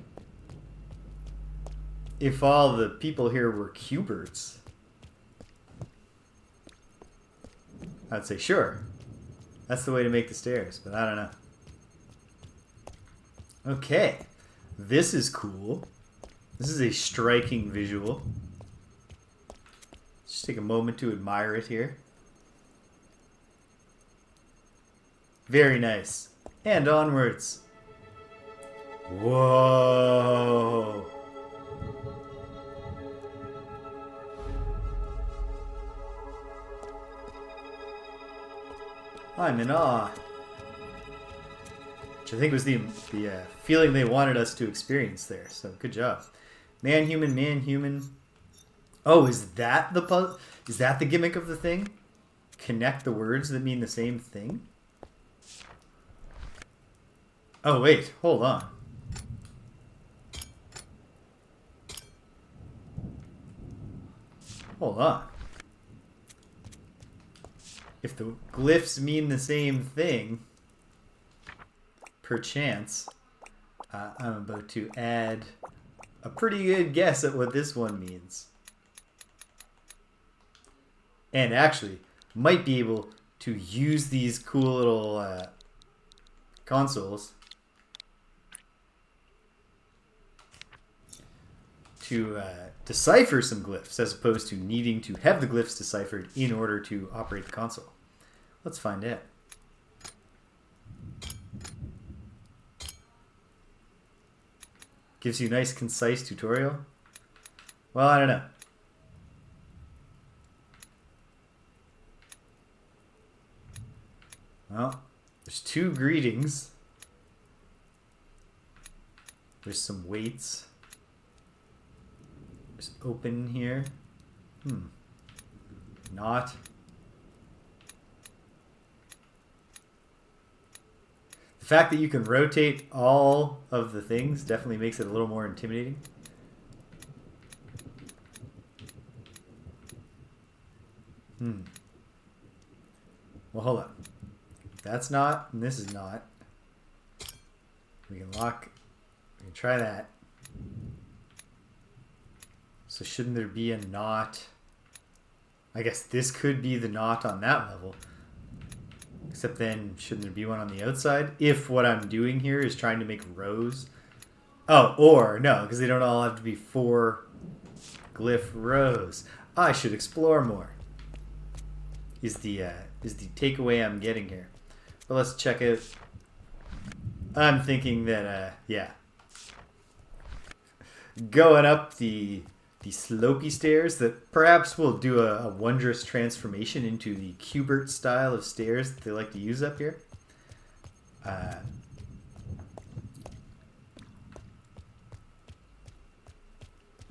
if all the people here were Cuberts. I'd say sure, that's the way to make the stairs, but I don't know. Okay, this is cool. This is a striking visual. Just take a moment to admire it here. Very nice. And onwards. Whoa. I'm in awe. Which I think was the feeling they wanted us to experience there. So good job. Man, human, man, human. Oh, is that the puzzle? Is that the gimmick of the thing? Connect the words that mean the same thing? Oh, wait. Hold on. Hold on. If the glyphs mean the same thing, perchance, I'm about to add a pretty good guess at what this one means. And actually, might be able to use these cool little consoles to decipher some glyphs, as opposed to needing to have the glyphs deciphered in order to operate the console. Let's find out. Gives you a nice, concise tutorial. Well, I don't know. Well, there's 2 greetings. There's some weights. There's open here. Not. The The fact that you can rotate all of the things definitely makes it a little more intimidating. Well, hold on. That's not, and this is not. We can lock. We can try that. So shouldn't there be a knot? I guess this could be the knot on that level. Except then, shouldn't there be one on the outside? If what I'm doing here is trying to make rows. Oh, or no, because they don't all have to be 4 glyph rows. I should explore more. Is the takeaway I'm getting here. But let's check it. I'm thinking that yeah, going up the slopey stairs that perhaps will do a wondrous transformation into the Cubert style of stairs that they like to use up here.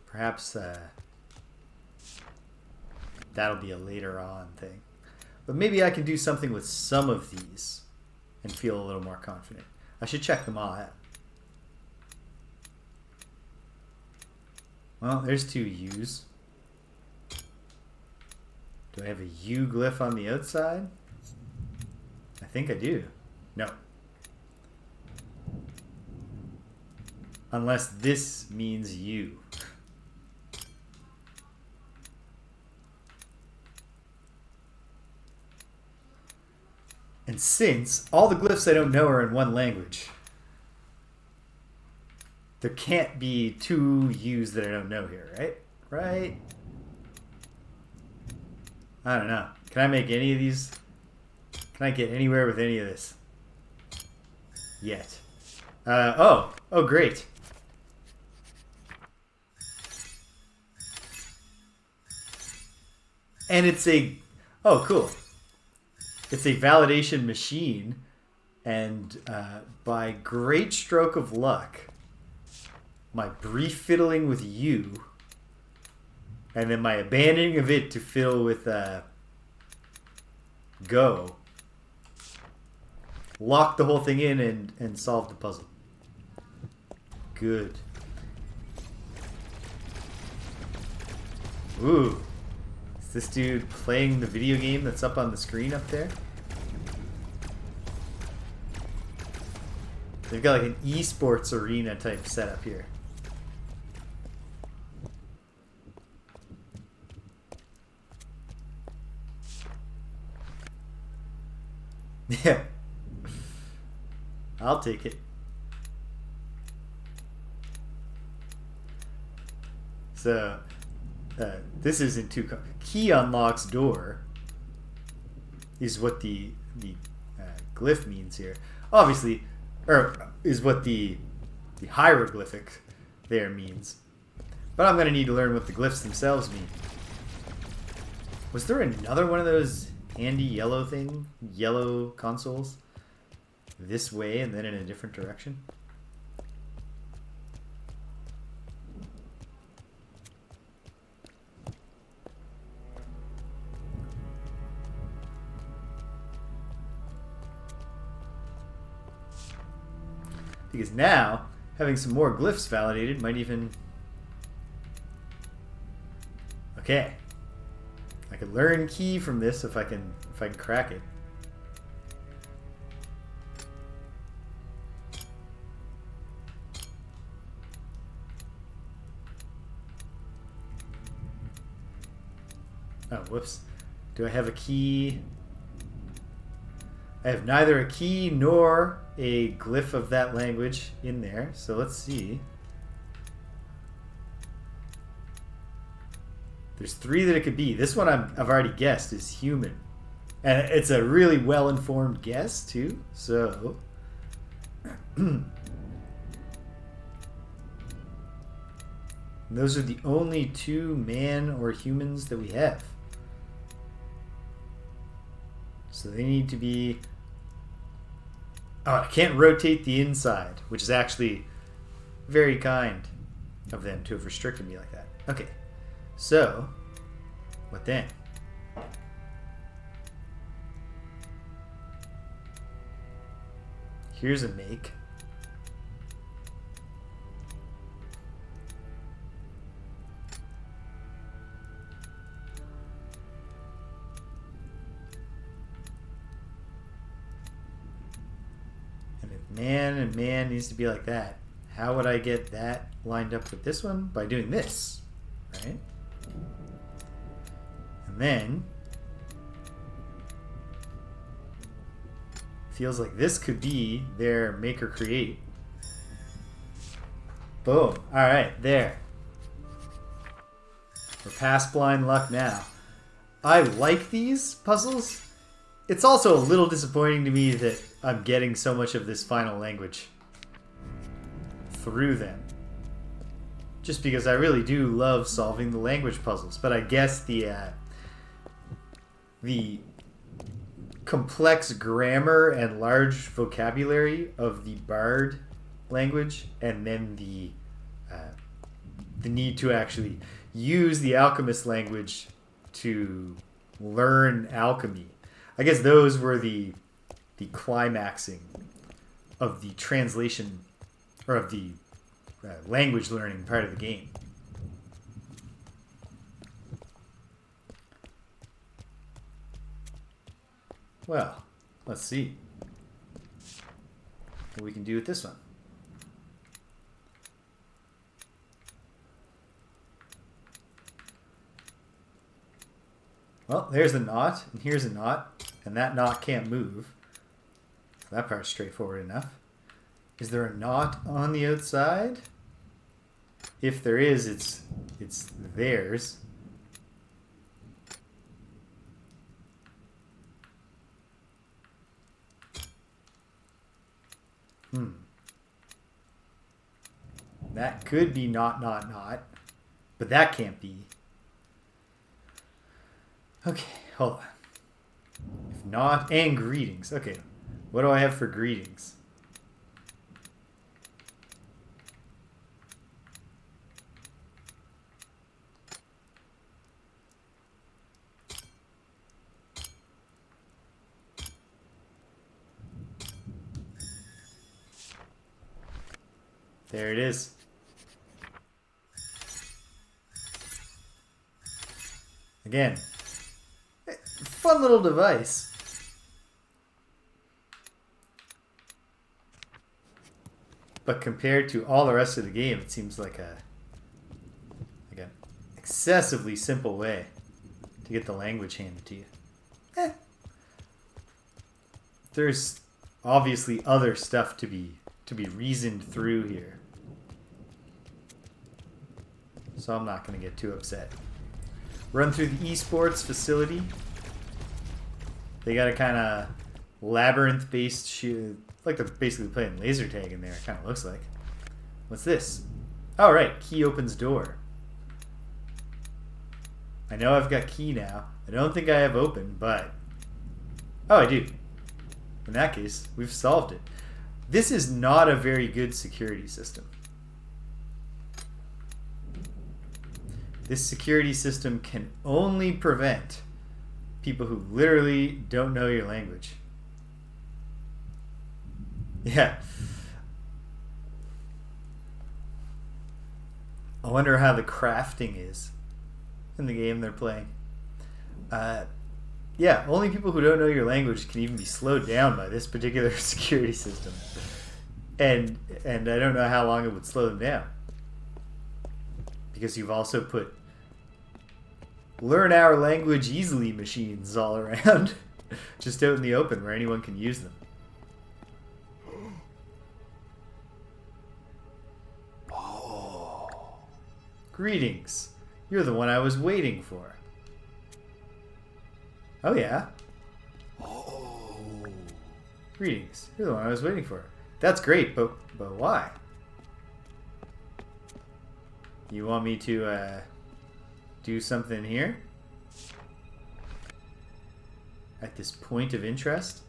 Perhaps that'll be a later on thing. But maybe I can do something with some of these and feel a little more confident. I should check them all out. Well, there's 2 U's. Do I have a U glyph on the outside? I think I do. No. Unless this means U. And since all the glyphs I don't know are in one language, there can't be 2 U's that I don't know here, right? Right? I don't know. Can I make any of these? Can I get anywhere with any of this? Yet. Oh, great. And it's a, cool. It's a validation machine, and by great stroke of luck, my brief fiddling with you, and then my abandoning of it to fiddle with Go, locked the whole thing in and solved the puzzle. Good. Ooh. Is this dude playing the video game that's up on the screen up there? They've got like an esports arena type setup here. Yeah. I'll take it. So, this isn't too... Key unlocks door is what the glyph means here. Obviously, or is what the hieroglyphic there means. But I'm going to need to learn what the glyphs themselves mean. Was there another one of those handy yellow consoles this way and then in a different direction? Because now, having some more glyphs validated might even... Okay. I could learn key from this if I can crack it. Oh, whoops. Do I have a key? I have neither a key nor a glyph of that language in there. So let's see. There's 3 that it could be. This one I've already guessed is human. And it's a really well-informed guess, too. So... those are the only 2 man or humans that we have. So they need to be... Oh, I can't rotate the inside, which is actually very kind of them to have restricted me like that. Okay. So, what then? Here's a make. And if man and man needs to be like that, how would I get that lined up with this one? By doing this, right? And then feels like this could be their make or create. Boom. All right, there. We're past blind luck now. I like these puzzles. It's also a little disappointing to me that I'm getting so much of this final language through them. Just because I really do love solving the language puzzles. But I guess the complex grammar and large vocabulary of the Bard language, and then the need to actually use the Alchemist language to learn alchemy. I guess those were the climaxing of the translation, or of the language learning part of the game. Well, let's see what we can do with this one. Well, there's a knot, and here's a knot, and that knot can't move. So that part's straightforward enough. Is there a knot on the outside? If there is, it's theirs. That could be not, but that can't be. Okay, hold on. If not, and greetings. Okay, what do I have for greetings? There it is. Again, fun little device. But compared to all the rest of the game, it seems like an excessively simple way to get the language handed to you. There's obviously other stuff to be reasoned through here. So I'm not going to get too upset. Run through the esports facility. They got a kind of labyrinth-based shoot, like they're basically playing laser tag in there. It kind of looks like. What's this? Oh, right. Key opens door. I know I've got key now. I don't think I have open, but... Oh, I do. In that case, we've solved it. This is not a very good security system. This security system can only prevent people who literally don't know your language. Yeah. I wonder how the crafting is in the game they're playing. Yeah, only people who don't know your language can even be slowed down by this particular security system. And I don't know how long it would slow them down. Because you've also put learn our language easily machines all around. Just out in the open where anyone can use them. Oh. Greetings. You're the one I was waiting for. Oh, yeah. Oh. Greetings. You're the one I was waiting for. That's great, but why? You want me to do something here? At this point of interest?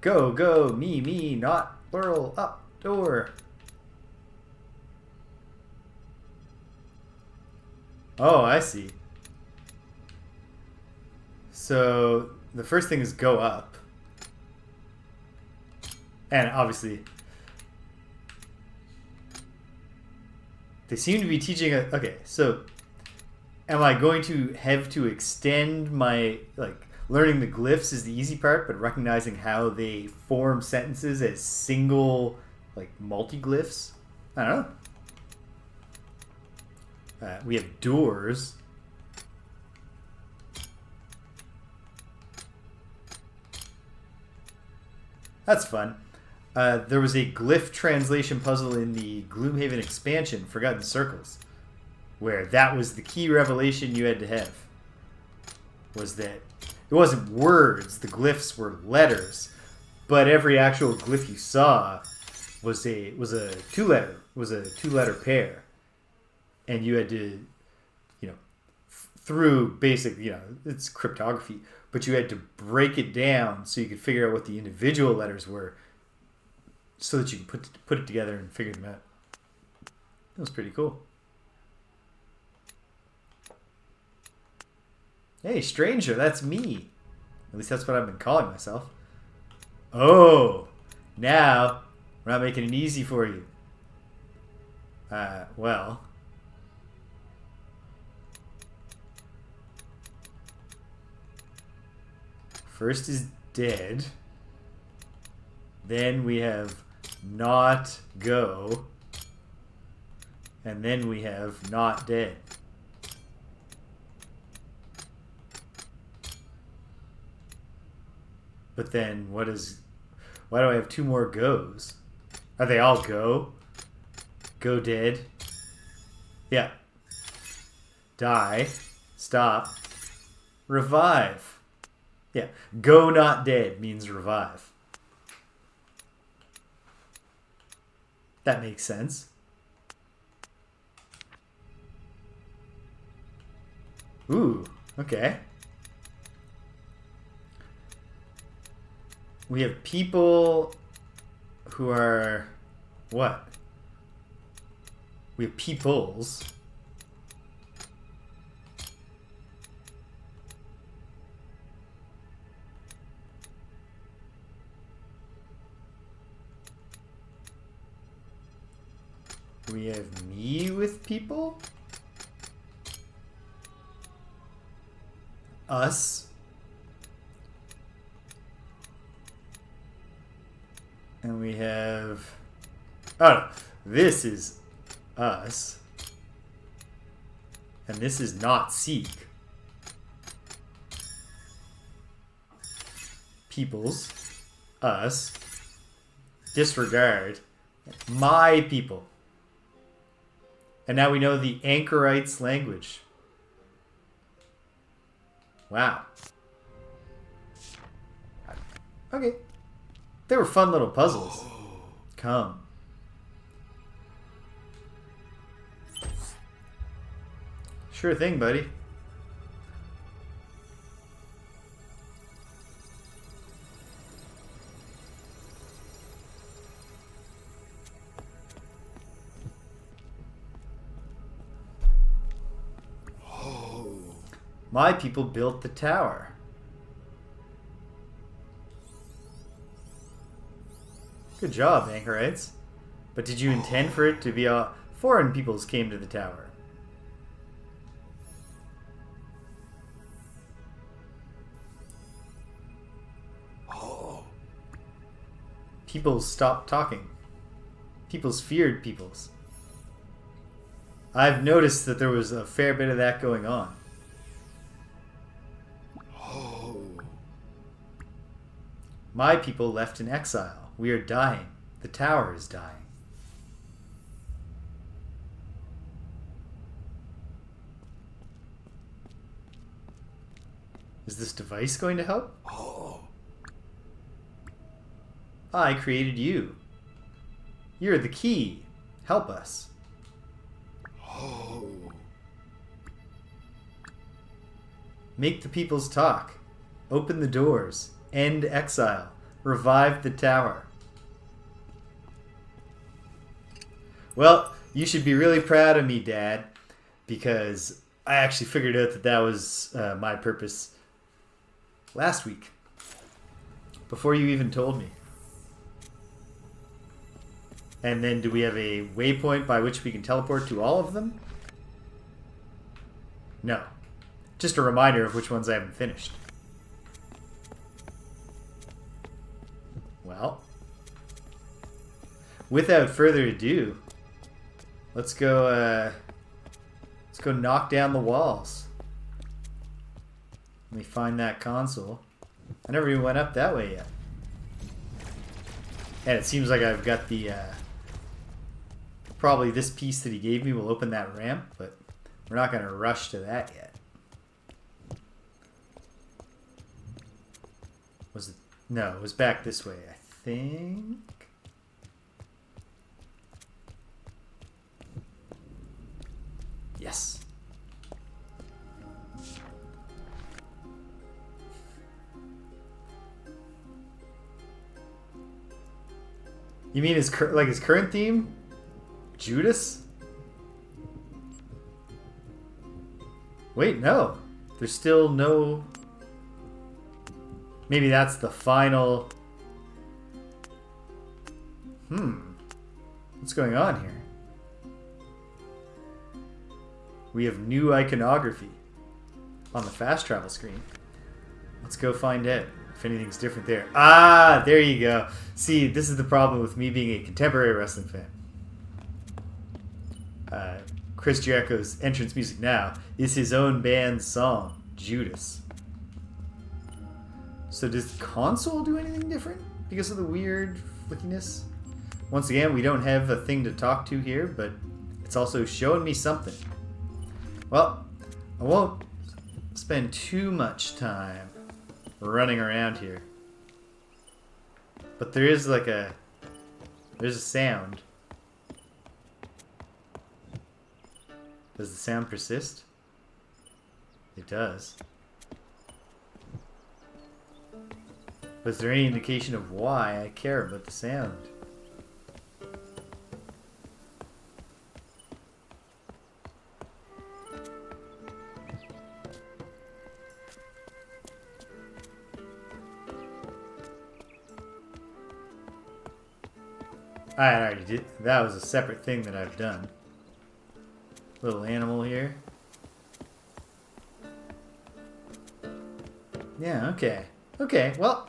Go, go, me, not, plural, up, door. Oh, I see. So, the first thing is go up. And obviously, they seem to be teaching us. Okay, so am I going to have to extend my, like, learning the glyphs is the easy part, but recognizing how they form sentences as single, like, multi-glyphs? I don't know. We have doors. That's fun. There was a glyph translation puzzle in the Gloomhaven expansion, Forgotten Circles, where that was the key revelation you had to have. Was that it wasn't words, the glyphs were letters, but every actual glyph you saw was a two-letter pair, and you had to, through basic, it's cryptography, but you had to break it down so you could figure out what the individual letters were, so that you could put it together and figure them out. That was pretty cool. Hey, stranger, that's me. At least that's what I've been calling myself. Oh, now we're not making it easy for you. Well. First is dead. Then we have not go. And then we have not dead. But then why do I have two more goes? Are they all go? Go dead? Yeah. Die. Stop. Revive. Yeah. Go not dead means revive. That makes sense. Ooh, okay. We have people who are what? We have peoples. We have me with people. Us. And we have... Oh, this is us. And this is not seek. Peoples. Us. Disregard. My people. And now we know the Anchorites language. Wow. Okay. They were fun little puzzles. Come. Sure thing, buddy. My people built the tower. Good job, Anchorites. But did you intend for it to be all foreign peoples came to the tower? Peoples stopped talking. Peoples feared peoples. I've noticed that there was a fair bit of that going on. My people left in exile. We are dying. The tower is dying. Is this device going to help? I created you. You're the key. Help us. Make the peoples talk. Open the doors. End exile. Revive the tower. Well, you should be really proud of me, Dad, because I actually figured out that that was my purpose last week, before you even told me. And then do we have a waypoint by which we can teleport to all of them? No. Just a reminder of which ones I haven't finished. Well, without further ado, let's go knock down the walls. Let me find that console. I never even went up that way yet. And it seems like I've got the probably this piece that he gave me will open that ramp, but we're not going to rush to that yet. Was it? No, it was back this way, I think. Yes. You mean his current theme? Judas? Wait, no. There's still no... Maybe that's the final... What's going on here? We have new iconography on the fast travel screen. Let's go find out if anything's different there. Ah, there you go. See, this is the problem with me being a contemporary wrestling fan. Chris Jericho's entrance music now is his own band's song, Judas. So does the console do anything different because of the weird flickiness? Once again, we don't have a thing to talk to here, but it's also showing me something. Well, I won't spend too much time running around here. But there's a sound. Does the sound persist? It does. But is there any indication of why I care about the sound? I already did. That was a separate thing that I've done. Little animal here. Yeah, okay. Okay, well.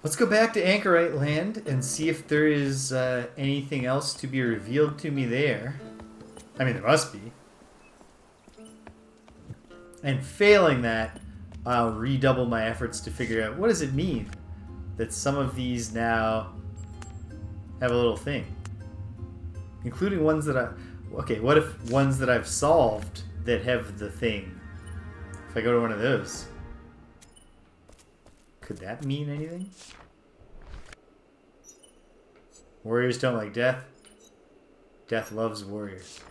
Let's go back to Anchorite land and see if there is anything else to be revealed to me there. I mean, there must be. And failing that, I'll redouble my efforts to figure out what does it mean that some of these now have a little thing. Including ones that okay, what if ones that I've solved that have the thing? If I go to one of those, could that mean anything? Warriors don't like death. Death loves warriors.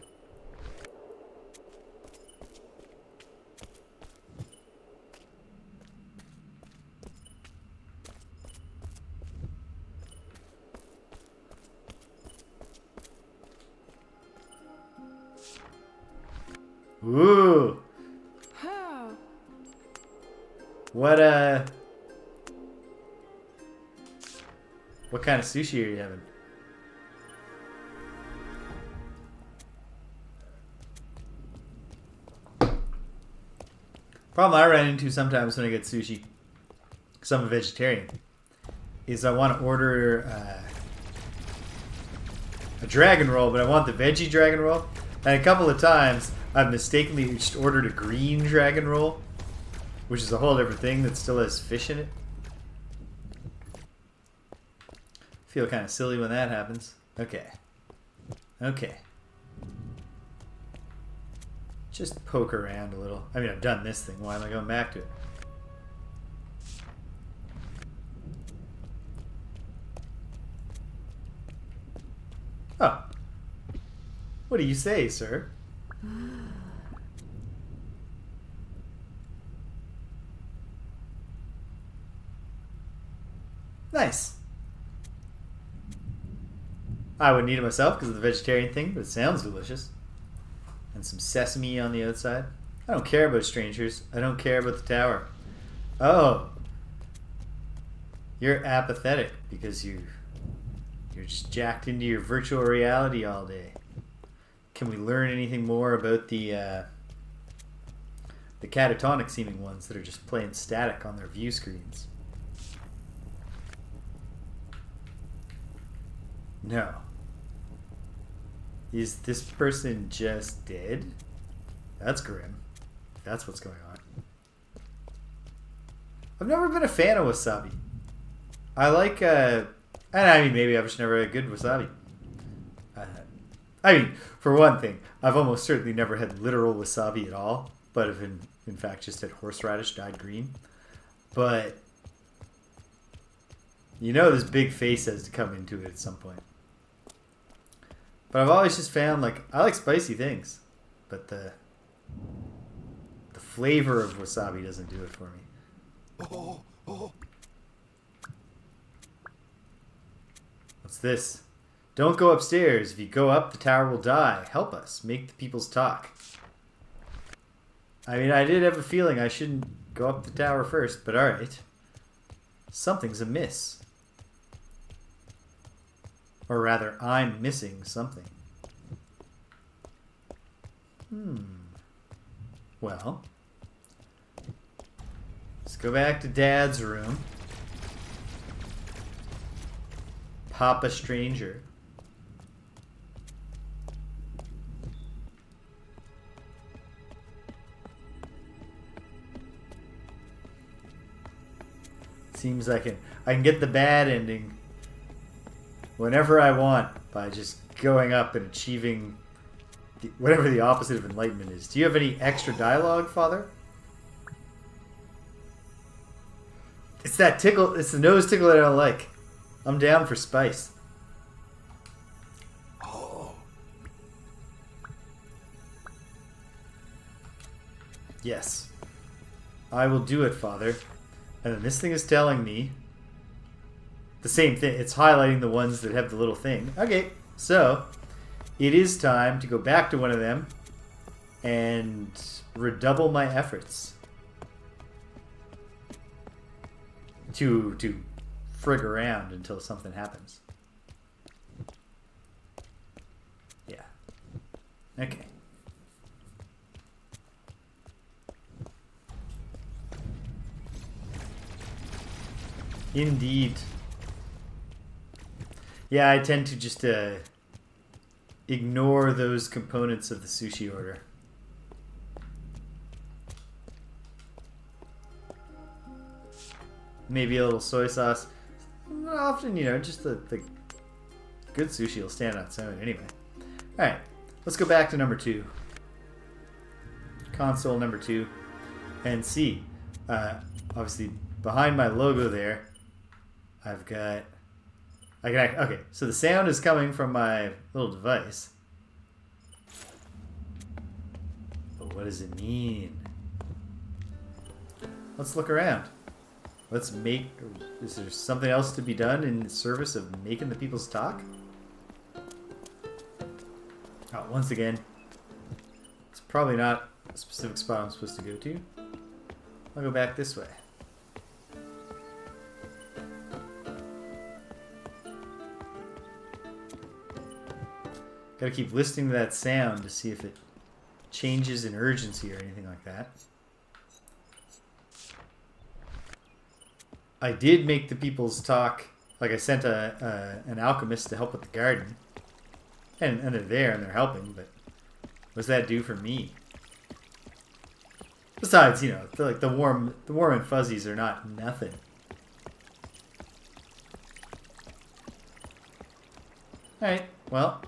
Ooh. What kind of sushi are you having? Problem I run into sometimes when I get sushi, because I'm a vegetarian, is I want to order a dragon roll, but I want the veggie dragon roll. And a couple of times, I've mistakenly just ordered a green dragon roll, which is a whole different thing that still has fish in it. Feel kind of silly when that happens. Okay. Okay. Just poke around a little. I mean, I've done this thing. Why am I going back to it? Oh. What do you say, sir? Nice. I wouldn't eat it myself because of the vegetarian thing, but it sounds delicious. And some sesame on the outside. I don't care about strangers. I don't care about the tower. Oh. You're apathetic because you're just jacked into your virtual reality all day. Can we learn anything more about the catatonic seeming ones that are just playing static on their view screens? No. Is this person just dead? That's grim. That's what's going on. I've never been a fan of wasabi. I like, and I mean, maybe I've just never had good wasabi. I mean, for one thing, I've almost certainly never had literal wasabi at all, but have in fact just had horseradish dyed green. But, you know this big face has to come into it at some point. But I've always just found, like, I like spicy things, but the flavor of wasabi doesn't do it for me. What's this? Don't go upstairs. If you go up, the tower will die. Help us. Make the peoples talk. I mean, I did have a feeling I shouldn't go up the tower first, but alright. Something's amiss. Or rather, I'm missing something. Well, let's go back to Dad's room. Papa Stranger. Seems like I can get the bad ending whenever I want by just going up and achieving whatever the opposite of enlightenment is. Do you have any extra dialogue, Father? It's that tickle. It's the nose tickle that I don't like. I'm down for spice. Oh. Yes. I will do it, Father. And then this thing is telling me the same thing. It's highlighting the ones that have the little thing. Okay, so it is time to go back to one of them and redouble my efforts to frig around until something happens. Yeah. Okay. Indeed. Yeah, I tend to just ignore those components of the sushi order. Maybe a little soy sauce. Often, you know, just the good sushi will stand on its own anyway. Alright, let's go back to number 2. Console number 2. And see, obviously behind my logo there, I've got... okay, so the sound is coming from my little device. But what does it mean? Let's look around. Let's make... Is there something else to be done in service of making the peoples talk? Oh, once again, it's probably not a specific spot I'm supposed to go to. I'll go back this way. Gotta keep listening to that sound to see if it changes in urgency or anything like that. I did make the peoples talk. Like, I sent an alchemist to help with the garden. And they're there and they're helping, but what does that do for me? Besides, you know, like the warm and fuzzies are not nothing. Alright, well.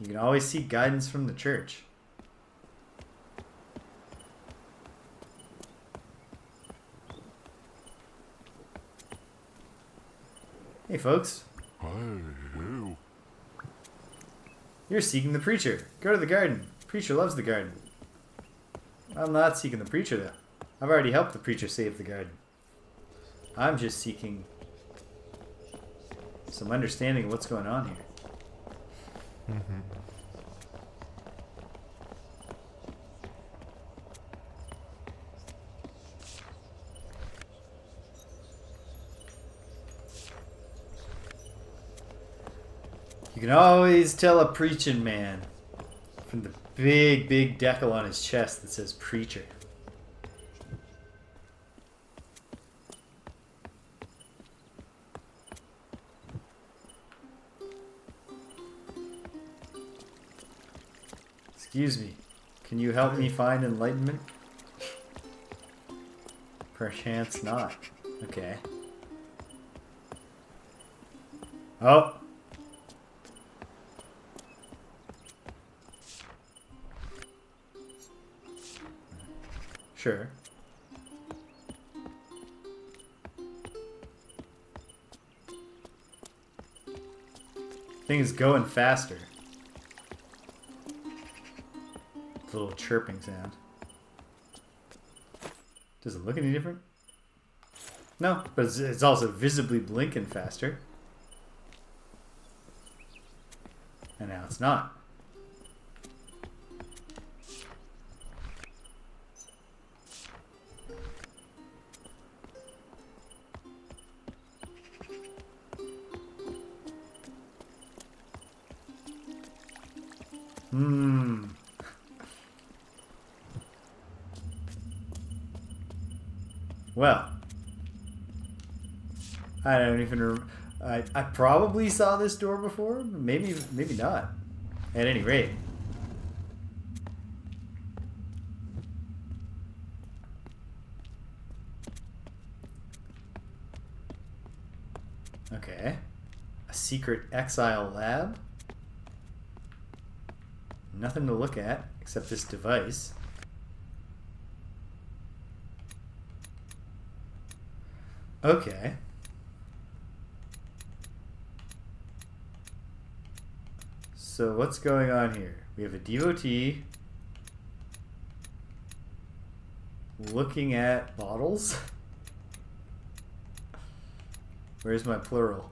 You can always seek guidance from the church. Hey, folks. Hi, you. You're seeking the preacher. Go to the garden. Preacher loves the garden. I'm not seeking the preacher, though. I've already helped the preacher save the garden. I'm just seeking some understanding of what's going on here. You can always tell a preaching man from the big, big decal on his chest that says preacher. Excuse me, can you help me find enlightenment? Perchance not. Okay. Oh! Sure. Thing is going faster. It's a little chirping sound. Does it look any different? No, but it's also visibly blinking faster. And now it's not. Well, I don't even remember. I probably saw this door before. Maybe not. At any rate. Okay. A secret Exile lab. Nothing to look at except this device. Okay. So what's going on here? We have a devotee looking at bottles. Where's my plural?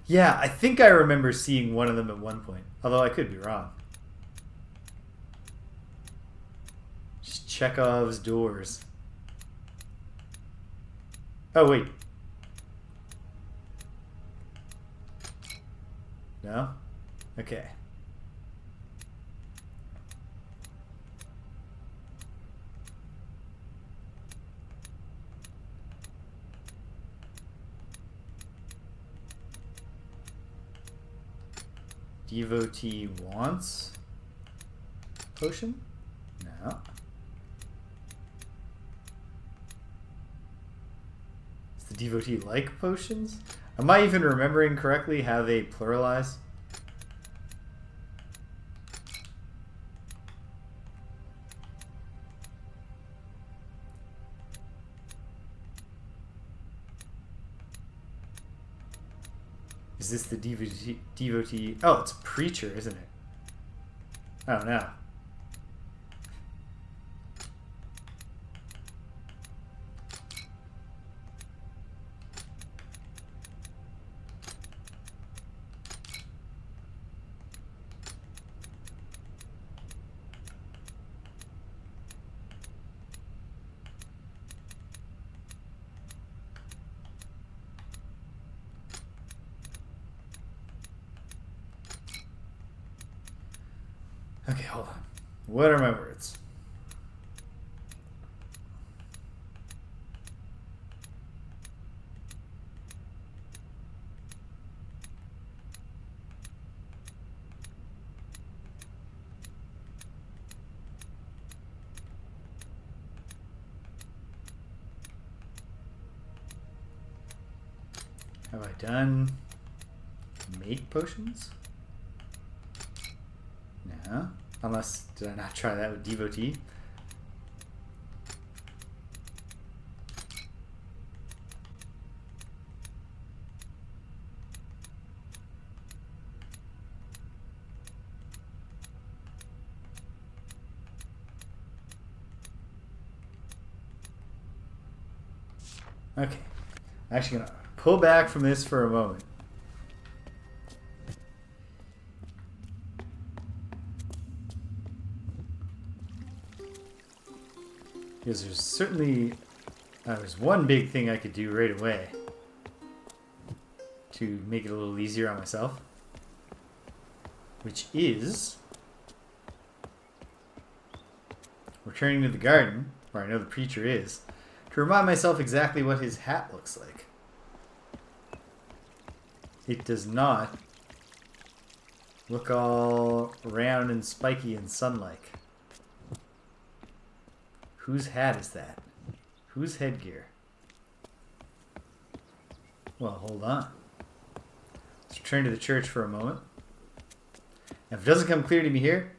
Yeah, I think I remember seeing one of them at one point, although I could be wrong. Just Chekhov's doors. Oh, wait. No? Okay. Devotee wants potion? No. Does the devotee like potions? Am I even remembering correctly how they pluralize? Is this the devotee? Oh, it's preacher, isn't it? Oh, no. Okay, hold on. What are my words? Have I done make potions? No. Unless, did I not try that with devotee? Okay. I'm actually going to pull back from this for a moment. Because there's certainly... there's one big thing I could do right away to make it a little easier on myself. Which is... returning to the garden, where I know the preacher is, to remind myself exactly what his hat looks like. It does not look all round and spiky and sun-like. Whose hat is that? Whose headgear? Well, hold on. Let's return to the church for a moment. And if it doesn't come clear to me here,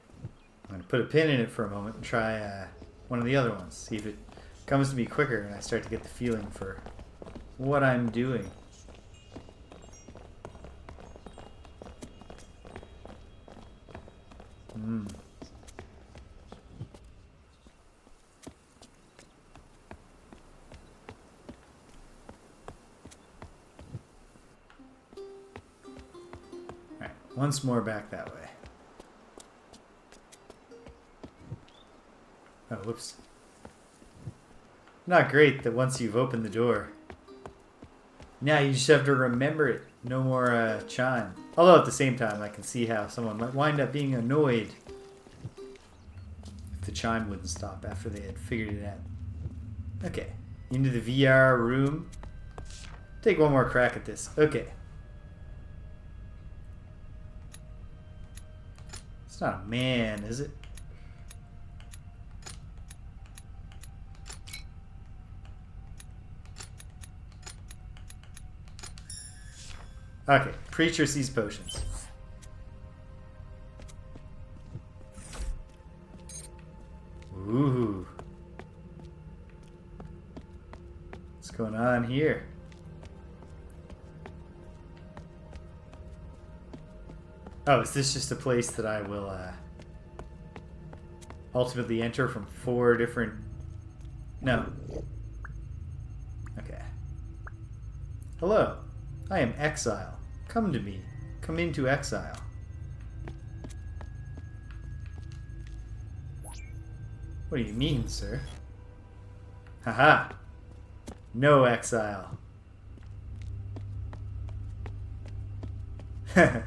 I'm going to put a pin in it for a moment and try one of the other ones. See if it comes to me quicker and I start to get the feeling for what I'm doing. Alright, once more back that way. Oh, whoops. Not great that once you've opened the door, now you just have to remember it. No more chime. Although at the same time, I can see how someone might wind up being annoyed if the chime wouldn't stop after they had figured it out. Okay, into the VR room. Take one more crack at this. Okay. It's not a man, is it? Okay, preacher sees potions. Ooh. What's going on here? Oh, is this just a place that I will ultimately enter from 4 different... No. Okay. Hello. I am Exile. Come to me. Come into Exile. What do you mean, sir? Haha. No Exile. I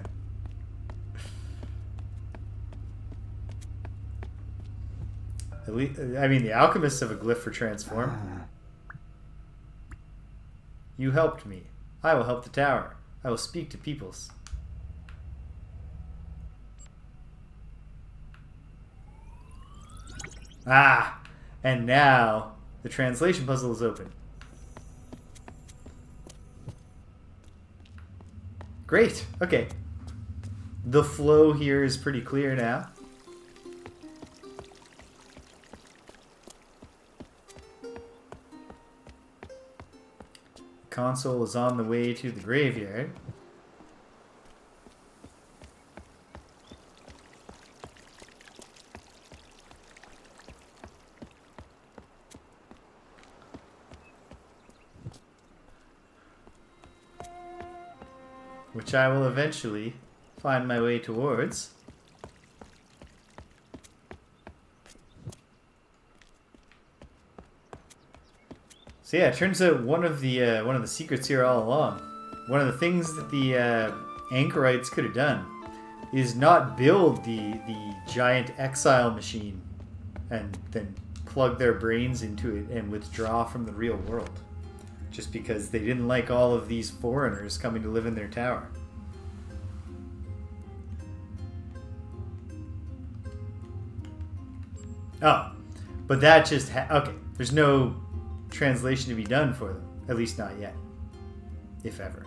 mean, the Alchemists have a glyph for transform. You helped me. I will help the tower. I will speak to peoples. Ah! And now the translation puzzle is open. Great. Okay. The flow here is pretty clear now. Console is on the way to the graveyard. Which I will eventually find my way towards. So yeah, it turns out one of the secrets here all along, one of the things that the Anchorites could have done, is not build the giant exile machine and then plug their brains into it and withdraw from the real world, just because they didn't like all of these foreigners coming to live in their tower. Oh, but that just okay. There's no translation to be done for them, at least not yet, if ever.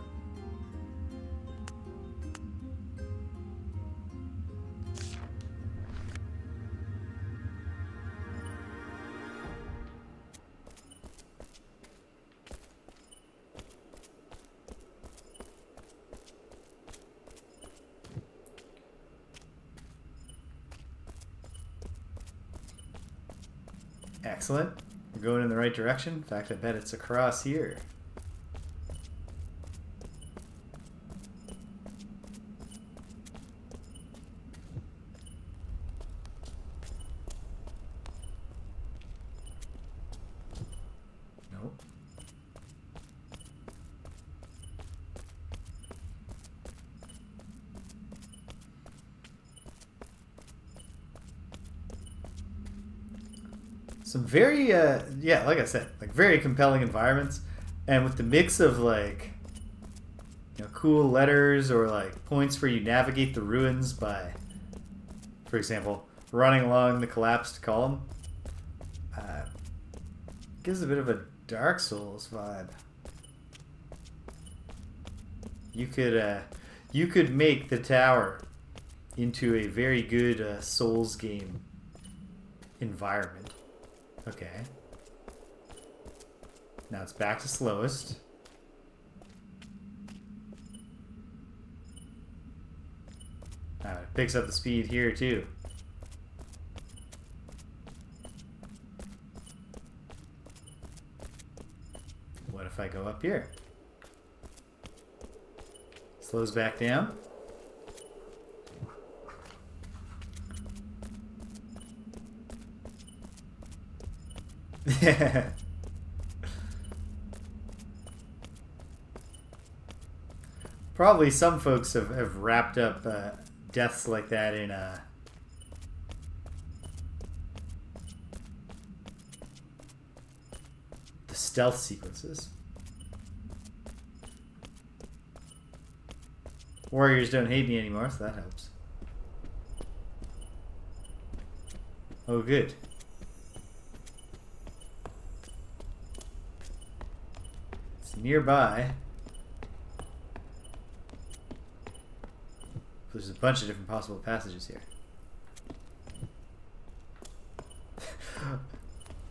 Excellent. We're going in the right direction. In fact, I bet it's across here. Some very, yeah, like I said, like very compelling environments. And with the mix of like, you know, cool letters or like points where you navigate the ruins by, for example, running along the collapsed column, gives a bit of a Dark Souls vibe. You could make the tower into a very good Souls game environment. Okay. Now it's back to slowest. It picks up the speed here too. What if I go up here? Slows back down. Probably some folks have wrapped up deaths like that in the stealth sequences. Warriors don't hate me anymore, so that helps. Oh, good. It's nearby. There's a bunch of different possible passages here.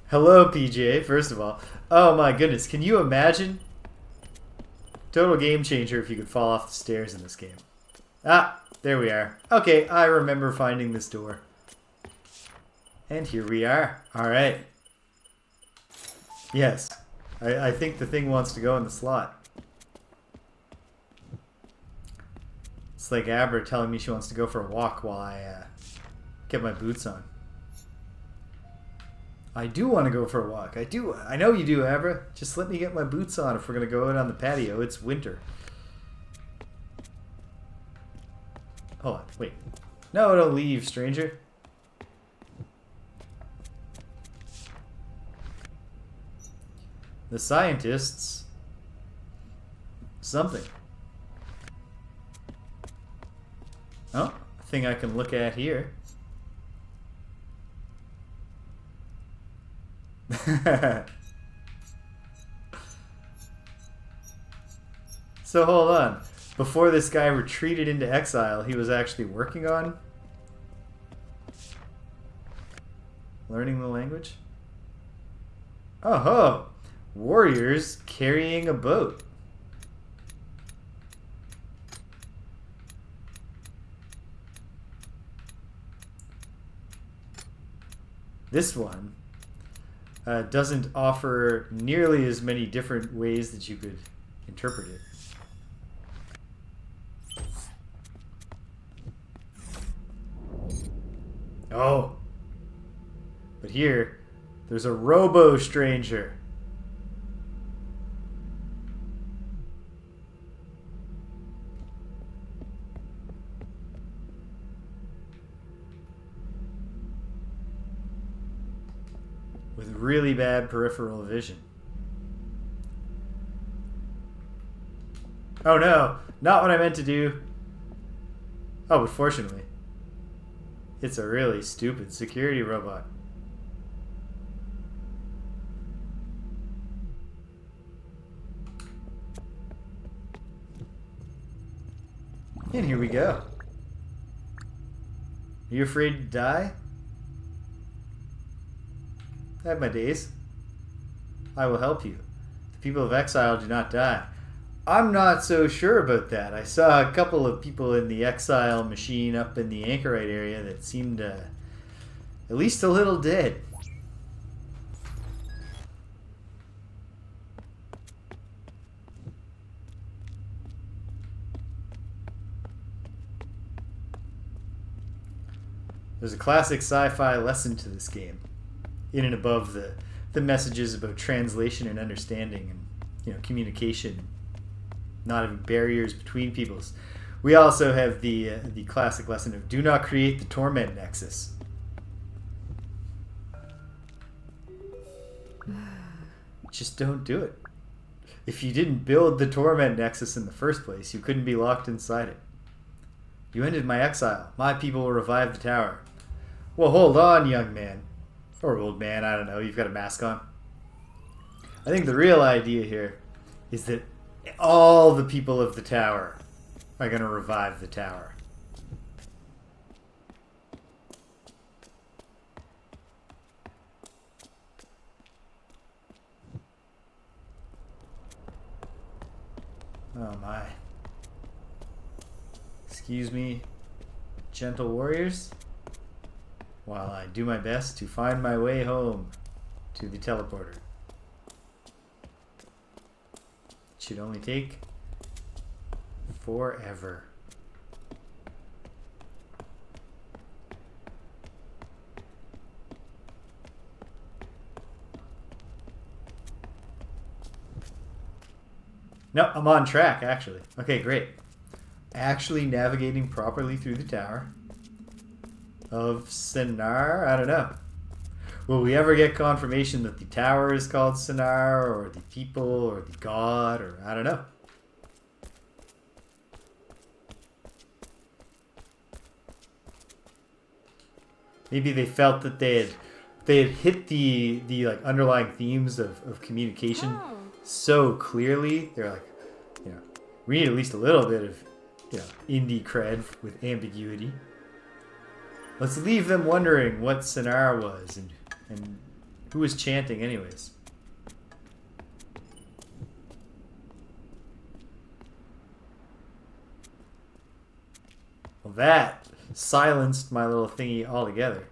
Hello, PJ, first of all. Oh my goodness, can you imagine? Total game changer if you could fall off the stairs in this game. Ah, there we are. Okay, I remember finding this door. And here we are. Alright. Yes. I think the thing wants to go in the slot. It's like Abra telling me she wants to go for a walk while I get my boots on. I do want to go for a walk. I do. I know you do, Abra. Just let me get my boots on if we're going to go out on the patio. It's winter. Hold on. Wait. No, don't leave, stranger. The scientists... Something. Oh, a thing I can look at here. So hold on. Before this guy retreated into exile, he was actually working on learning the language? Oh ho! Warriors carrying a boat. This one doesn't offer nearly as many different ways that you could interpret it. Oh. But here, there's a robo-stranger. With really bad peripheral vision. Oh no, not what I meant to do. Oh, but fortunately, it's a really stupid security robot. And here we go. Are you afraid to die? I have my days. I will help you. The people of Exile do not die. I'm not so sure about that. I saw a couple of people in the Exile machine up in the Anchorite area that seemed at least a little dead. There's a classic sci-fi lesson to this game, in and above the messages about translation and understanding and, you know, communication, not having barriers between peoples. We also have the classic lesson of do not create the torment nexus. Just don't do it. If you didn't build the Torment Nexus in the first place, you couldn't be locked inside it. You ended my exile. My people will revive the tower. Well, hold on, young man. Or old man, I don't know. You've got a mask on. I think the real idea here is that all the people of the tower are going to revive the tower. Oh my. Excuse me, gentle warriors, while I do my best to find my way home to the teleporter. It should only take forever. No, I'm on track, actually. Okay, great. Actually navigating properly through the tower of Sennaar. I don't know. Will we ever get confirmation that the tower is called Sennaar, or the people, or the god, or I don't know. Maybe they felt that they had hit the like underlying themes of communication so clearly. They're like, you know, we need at least a little bit of, you know, indie cred with ambiguity. Let's leave them wondering what Sennaar was and who was chanting anyways. Well, that silenced my little thingy altogether.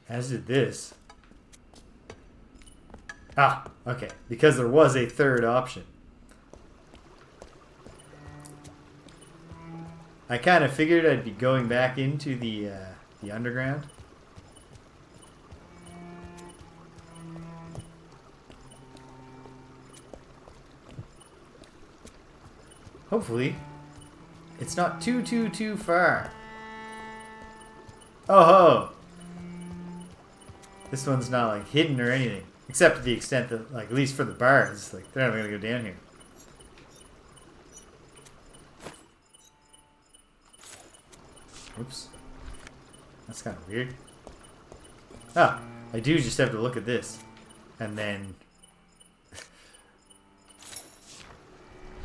As did this. Ah, okay. Because there was a third option. I kind of figured I'd be going back into the underground. Hopefully, it's not too far. Oh ho! This one's not like hidden or anything, except to the extent that, like, at least for the bards, like, they're not gonna go down here. Oops, that's kind of weird. Ah, I do just have to look at this, and then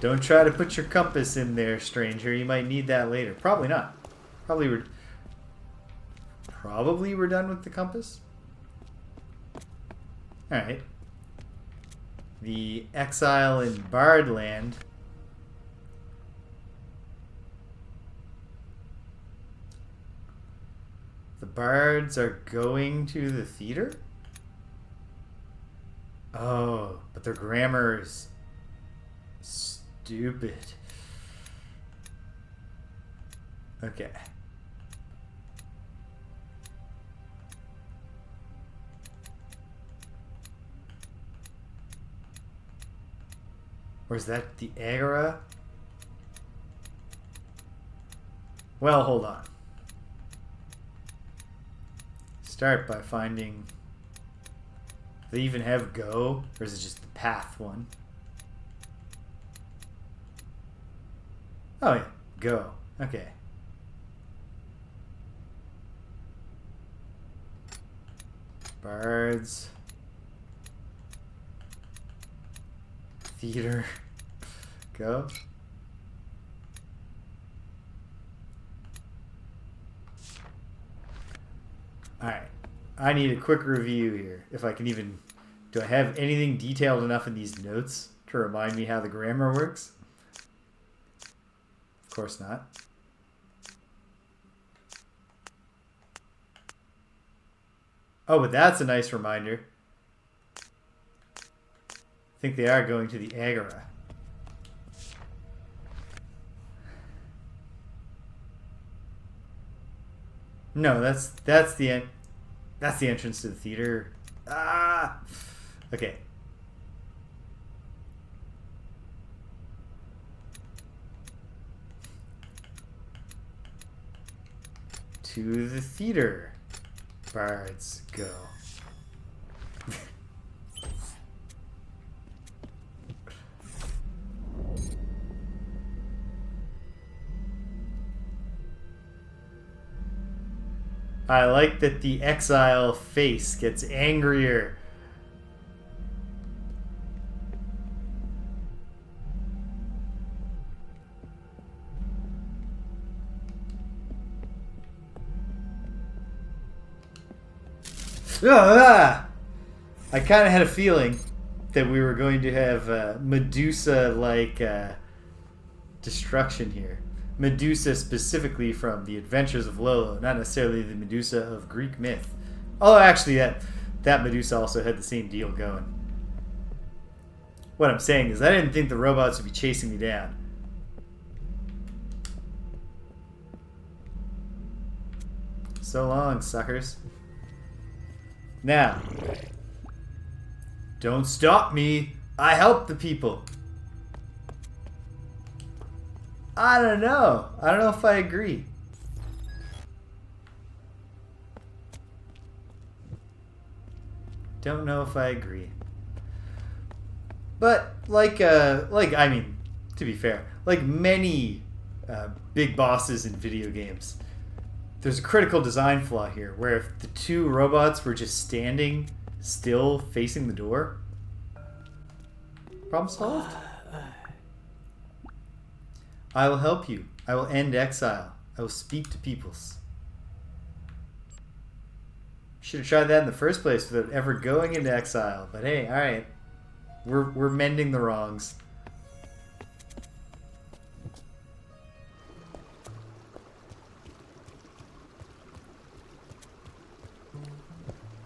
don't try to put your compass in there, stranger. You might need that later. Probably not. Probably we're done with the compass. Alright. The Exile in Bardland. The bards are going to the theater? Oh, but their grammar is stupid. Okay. Or is that the Agora? Well, hold on. Start by finding... Do they even have Go? Or is it just the Path one? Oh yeah, Go. Okay. Bards. Theater. Go. Alright. I need a quick review here. If I can even... Do I have anything detailed enough in these notes to remind me how the grammar works? Of course not. Oh, but that's a nice reminder. I think they are going to the Agora. No, that's the entrance to the theater. Ah, okay. To the theater. Bards go. I like that the Exile face gets angrier. I kind of had a feeling that we were going to have Medusa-like destruction here. Medusa specifically from the Adventures of Lolo, not necessarily the Medusa of Greek myth. Although actually that Medusa also had the same deal going. What I'm saying is I didn't think the robots would be chasing me down. So long, suckers. Now, don't stop me. I help the people. I don't know. I don't know if I agree. Don't know if I agree. But I mean, to be fair, like many big bosses in video games, there's a critical design flaw here where if the two robots were just standing still facing the door, problem solved. I will help you. I will end exile. I will speak to peoples. Should have tried that in the first place without ever going into exile. But hey, alright. We're mending the wrongs.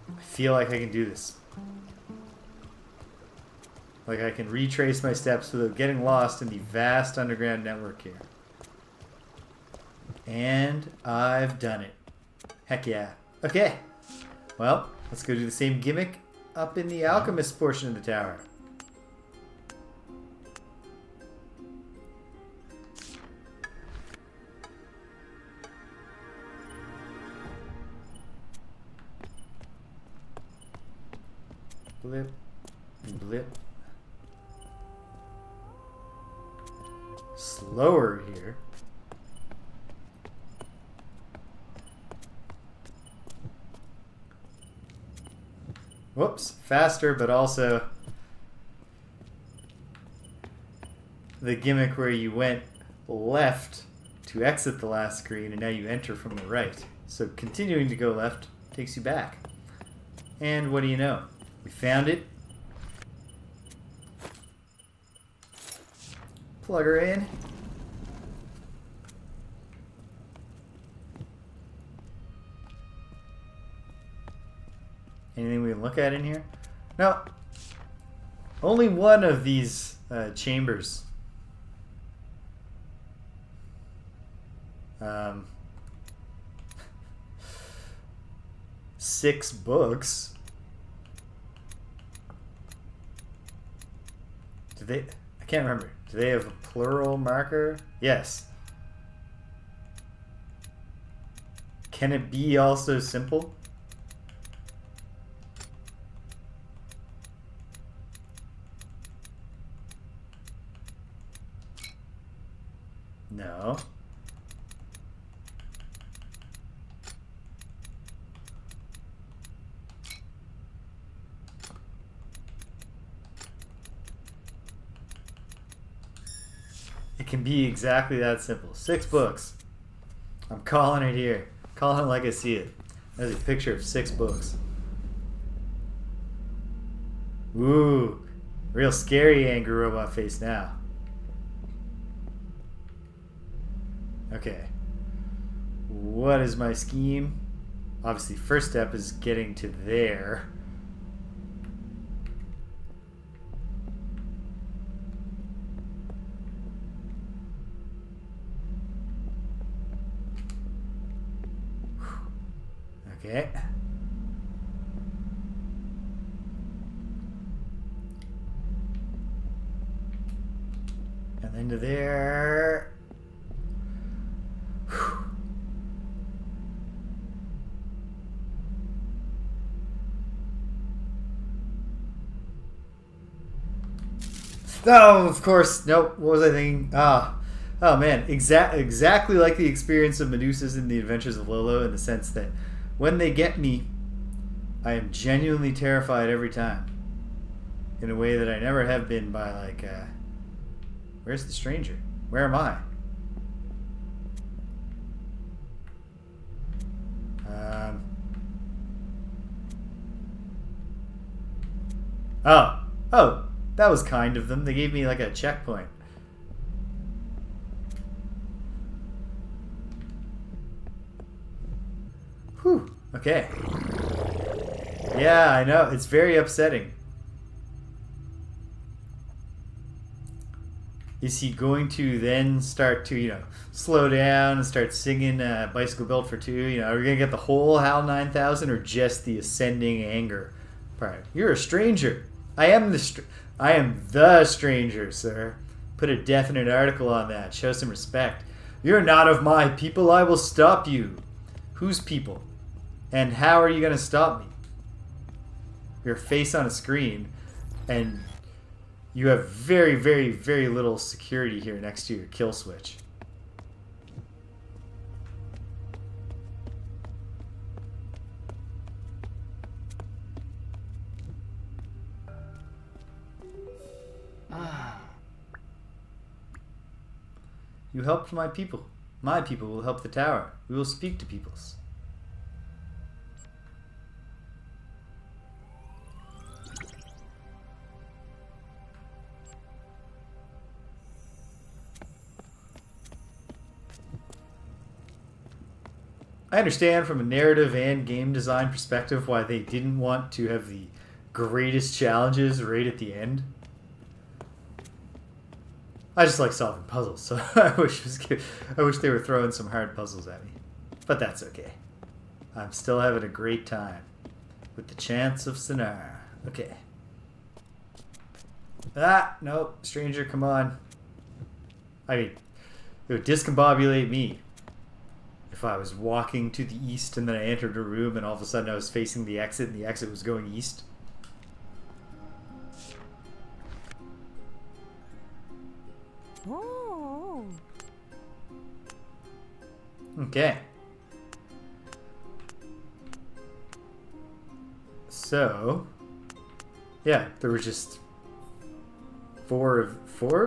I feel like I can do this. Like I can retrace my steps without getting lost in the vast underground network here. And I've done it. Heck yeah. Okay. Well, let's go do the same gimmick up in the Alchemist portion of the tower. Blip. Blip. Slower here. Whoops. Faster, but also the gimmick where you went left to exit the last screen and now you enter from the right. So continuing to go left takes you back. And what do you know? We found it. Plug her in. Anything we can look at in here? No. Only one of these chambers. 6 books. Do they? I can't remember. Do they have a plural marker? Yes. Can it be also simple? No. It can be exactly that simple. 6 books. I'm calling it here. Calling it like I see it. There's a picture of 6 books. Ooh. Real scary angry robot face now. Okay. What is my scheme? Obviously, first step is getting to there. Okay. And then to there. Oh, of course. Nope. What was I thinking? Oh man. Exactly like the experience of Medusas in the Adventures of Lolo, in the sense that when they get me, I am genuinely terrified every time. In a way that I never have been by, like, where's the stranger? Where am I? Oh, that was kind of them. They gave me like a checkpoint. Whew, okay. Yeah, I know. It's very upsetting. Is he going to then start to, slow down and start singing Bicycle Built for Two? Are we going to get the whole HAL 9000 or just the ascending anger part? You're a stranger. I am the stranger, sir. Put a definite article on that. Show some respect. You're not of my people. I will stop you. Whose people? And how are you going to stop me? Your face on a screen, and you have very, very, very little security here next to your kill switch. You helped my people. My people will help the tower. We will speak to peoples. I understand from a narrative and game design perspective why they didn't want to have the greatest challenges right at the end. I just like solving puzzles, so I wish they were throwing some hard puzzles at me. But that's okay. I'm still having a great time with the Chants of Sennaar. Okay. Nope. Stranger, come on. I mean, it would discombobulate me if I was walking to the east and then I entered a room and all of a sudden I was facing the exit and the exit was going east. Oh. Okay. So, yeah, there were just four?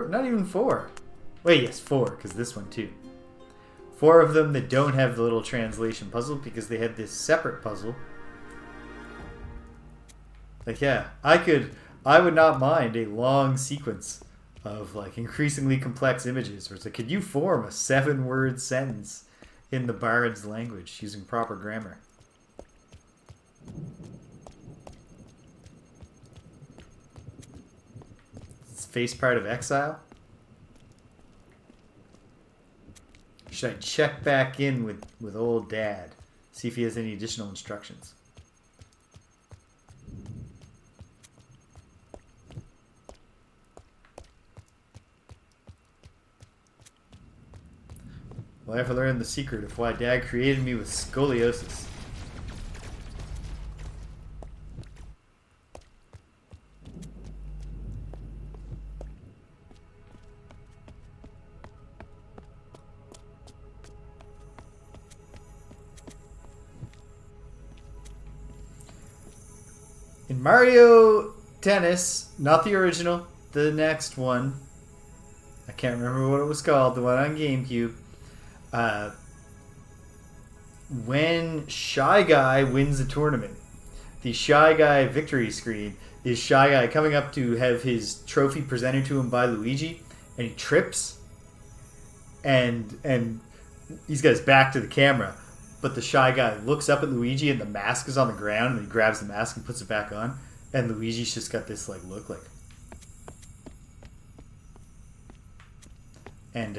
Not even four. Wait, yes, four, because this one too. 4 of them that don't have the little translation puzzle because they had this separate puzzle. Like, yeah, I would not mind a long sequence of like increasingly complex images where it's like, could you form a 7-word sentence in the Bard's language using proper grammar? It's face part of Exile. Should I check back in with old Dad? See if he has any additional instructions. Will I ever learn the secret of why Dad created me with scoliosis? In Mario Tennis, not the original, the next one, I can't remember what it was called, the one on GameCube, when Shy Guy wins a tournament, the Shy Guy victory screen is Shy Guy coming up to have his trophy presented to him by Luigi, and he trips, and he's got his back to the camera, but the Shy Guy looks up at Luigi and the mask is on the ground, and he grabs the mask and puts it back on, and Luigi's just got this like look like. And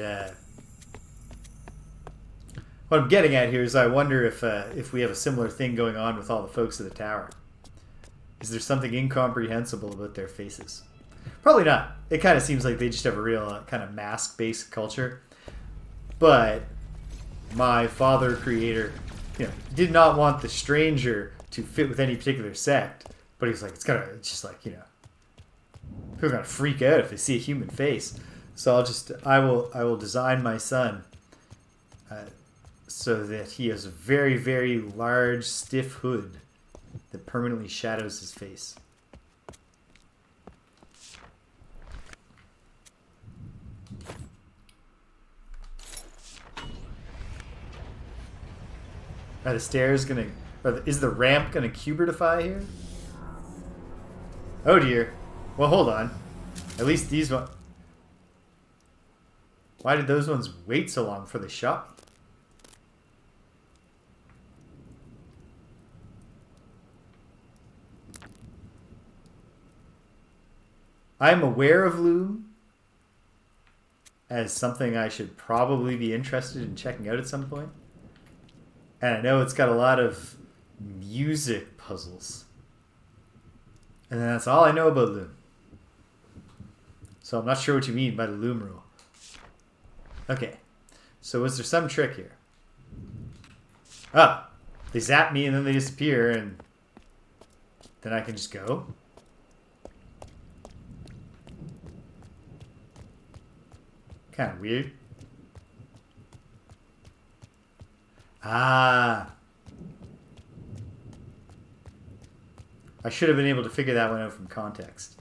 what I'm getting at here is I wonder if we have a similar thing going on with all the folks of the tower. Is there something incomprehensible about their faces? Probably not. It kind of seems like they just have a real kind of mask-based culture. But my father creator, did not want the stranger to fit with any particular sect. But he was like, it's just like, People are gonna freak out if they see a human face. So I will design my son so that he has a very, very large, stiff hood that permanently shadows his face. Are the stairs gonna... is the ramp gonna cubertify here? Oh dear. Well, hold on. At least these ones... Why did those ones wait so long before they shot me? I'm aware of Loom as something I should probably be interested in checking out at some point. And I know it's got a lot of music puzzles. And that's all I know about Loom. So I'm not sure what you mean by the Loom rule. Okay. So was there some trick here? Oh. They zap me and then they disappear and then I can just go? Kind of weird. Ah. I should have been able to figure that one out from context.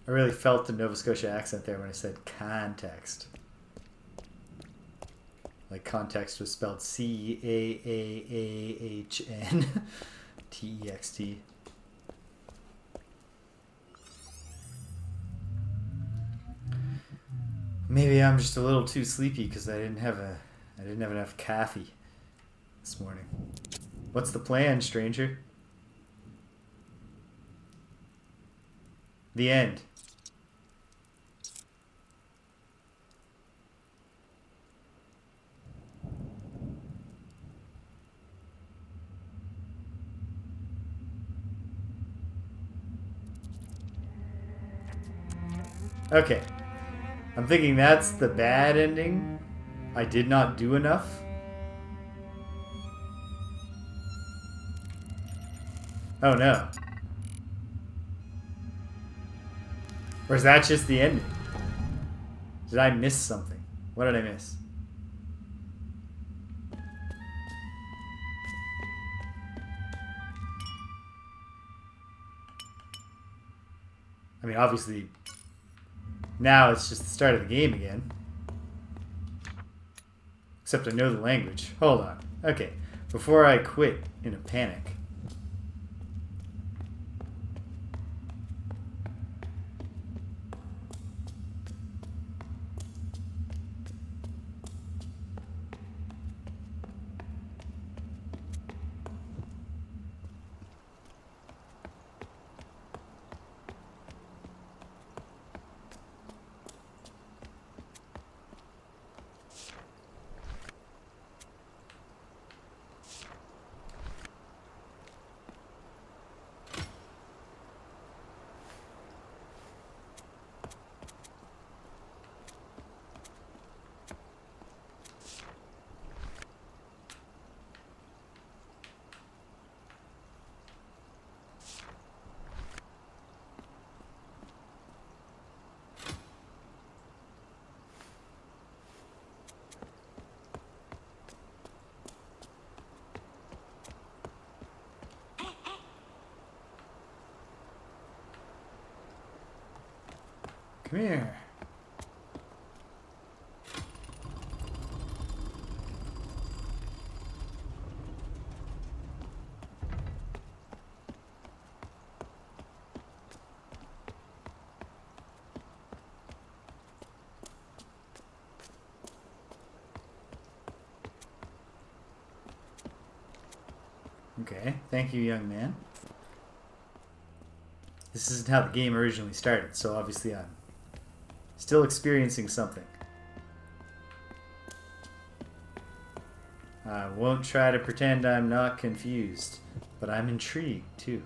I really felt the Nova Scotia accent there when I said context. Like context was spelled C-A-A-A-H-N T-E-X-T. Maybe I'm just a little too sleepy because I didn't have enough coffee this morning. What's the plan, stranger? The end. Okay. I'm thinking that's the bad ending. I did not do enough. Oh no. Or is that just the ending? Did I miss something? What did I miss? I mean, obviously, now it's just the start of the game again. Except I know the language. Hold on. Okay. Before I quit in a panic. Come here. Okay, thank you, young man. This isn't how the game originally started, so obviously I'm still experiencing something. I won't try to pretend I'm not confused, but I'm intrigued too.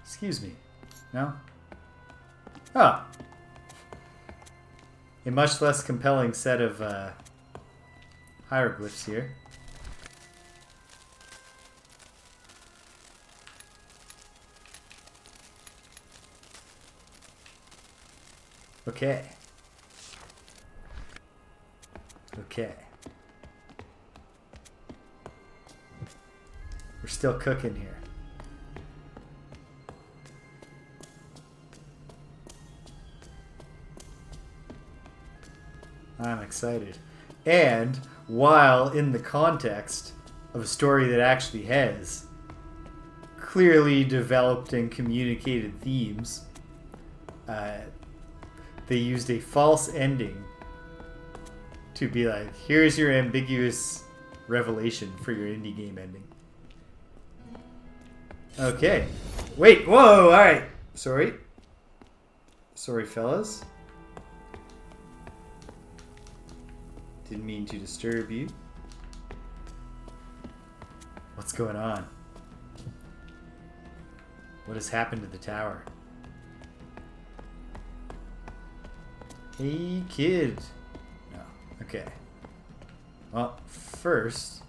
Excuse me. No? Oh. A much less compelling set of hieroglyphs here. Okay. Okay. We're still cooking here. I'm excited. And while in the context of a story that actually has clearly developed and communicated themes, they used a false ending to be like, here's your ambiguous revelation for your indie game ending. Okay. Wait, whoa, alright. Sorry, fellas. Didn't mean to disturb you. What's going on? What has happened to the tower? Hey, kid. No. Okay. Well, first,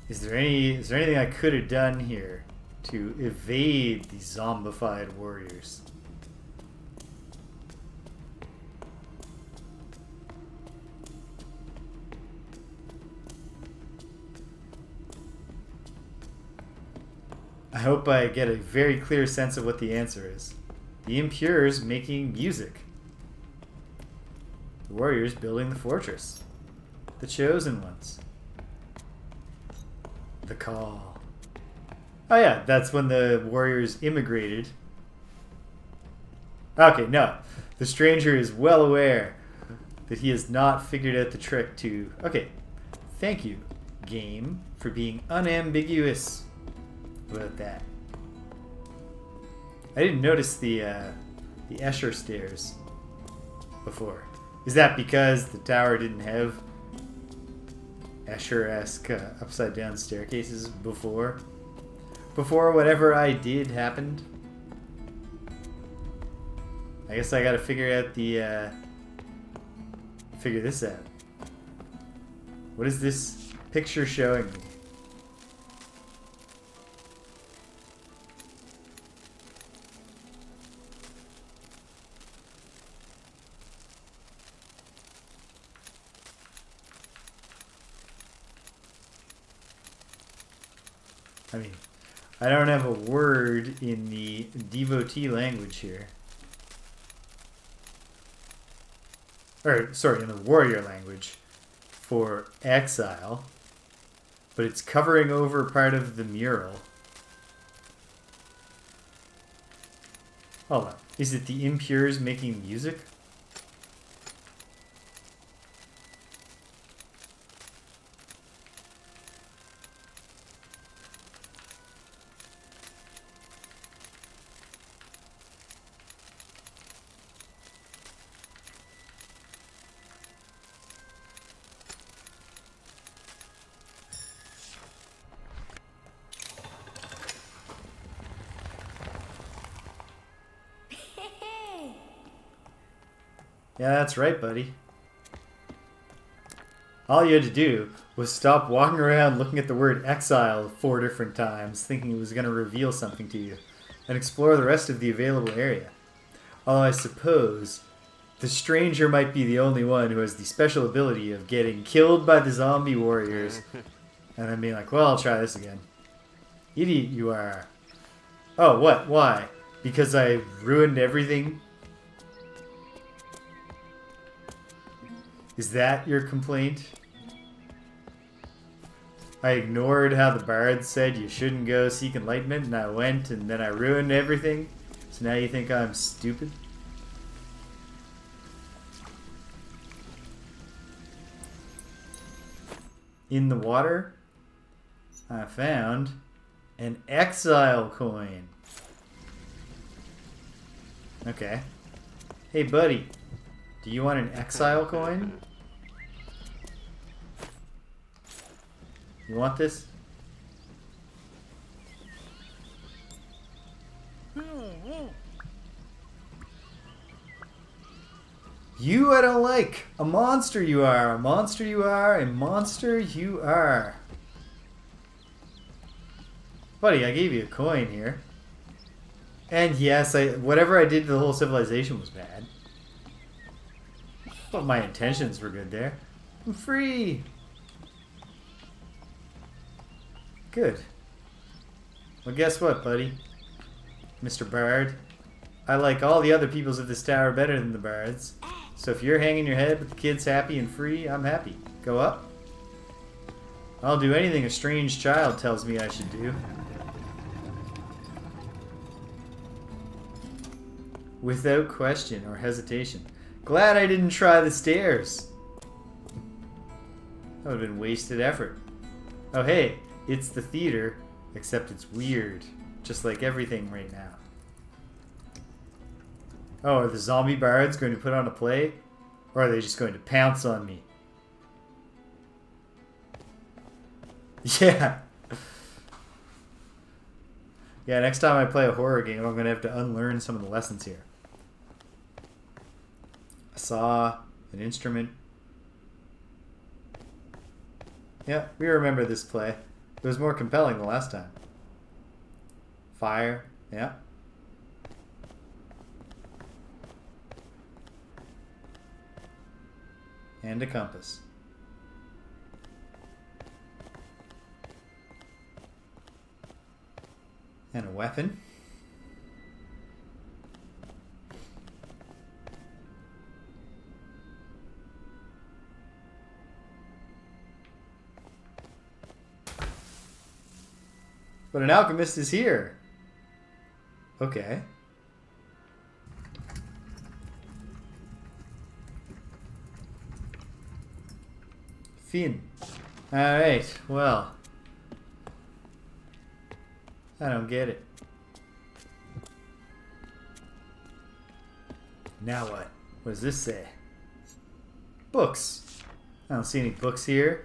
is there anything I could have done here to evade these zombified warriors? I hope I get a very clear sense of what the answer is. The impures making music. The warriors building the fortress. The chosen ones. The call. Oh yeah, that's when the warriors immigrated. Okay, no. The stranger is well aware that he has not figured out the trick to... Okay, thank you, game, for being unambiguous about that. I didn't notice the Escher stairs before. Is that because the tower didn't have Escher-esque upside down staircases before whatever I did happened? I guess I gotta figure this out. What is this picture showing me? I mean, I don't have a word in the devotee language here. Or, sorry, in the warrior language for exile. But it's covering over part of the mural. Hold on. Is it the impures making music? Yeah, that's right, buddy. All you had to do was stop walking around looking at the word exile 4 different times, thinking it was going to reveal something to you, and explore the rest of the available area. Although I suppose the stranger might be the only one who has the special ability of getting killed by the zombie warriors, and then being like, well, I'll try this again. Idiot you are. Oh, what? Why? Because I ruined everything? Is that your complaint? I ignored how the bard said you shouldn't go seek enlightenment, and I went, and then I ruined everything? So now you think I'm stupid? In the water, I found an exile coin. Okay. Hey, buddy. Do you want an Exile coin? You want this? You I don't like. A monster you are. A monster you are. A monster you are. Buddy, I gave you a coin here. And yes, whatever I did to the whole civilization was bad. But my intentions were good there. I'm free. Good. Well, guess what, buddy? Mr. Bard. I like all the other peoples of this tower better than the bards. So if you're hanging your head but the kid's happy and free, I'm happy. Go up. I'll do anything a strange child tells me I should do. Without question or hesitation. Glad I didn't try the stairs. That would have been wasted effort. Oh hey, it's the theater, except it's weird. Just like everything right now. Oh, are the zombie bards going to put on a play? Or are they just going to pounce on me? Yeah. Yeah, next time I play a horror game, I'm going to have to unlearn some of the lessons here. A saw, an instrument. Yeah, we remember this play. It was more compelling the last time. Fire, yeah. And a compass. And a weapon. But an alchemist is here. Okay. Finn. Alright, well. I don't get it. Now what? What does this say? Books. I don't see any books here.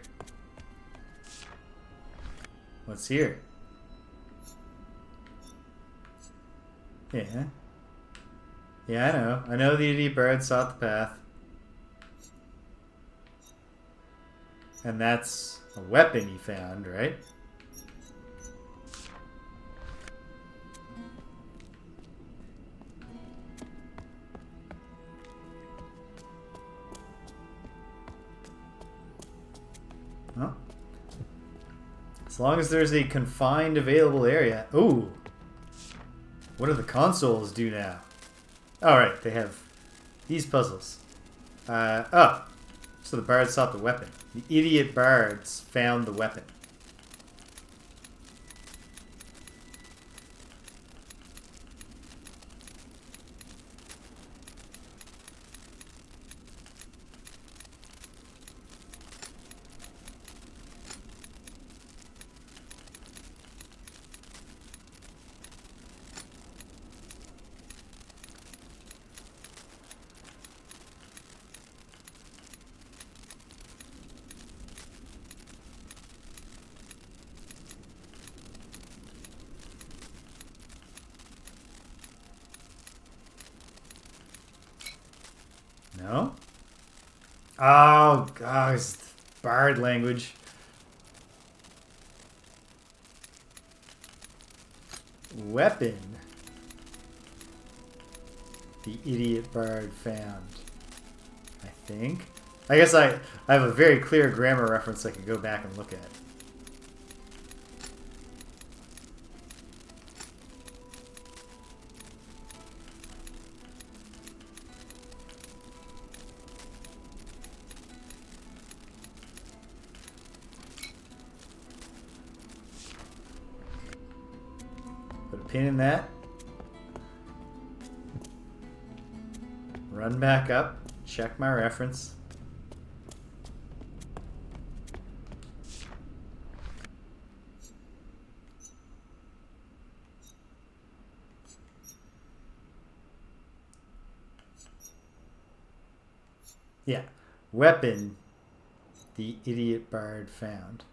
What's here? Yeah. Yeah, I know. I know the idiot bird sought the path. And that's a weapon he found, right? Well, as long as there's a confined available area. Ooh. What do the consoles do now? Alright, they have these puzzles. Oh. So the bards sought the weapon. The idiot bards found the weapon. No? Oh, God, it's bard language. Weapon. The idiot bard found. I think. I guess I have a very clear grammar reference I can go back and look at. Put a pin in that. Run back up. Check my reference. Yeah. Weapon the idiot bard found.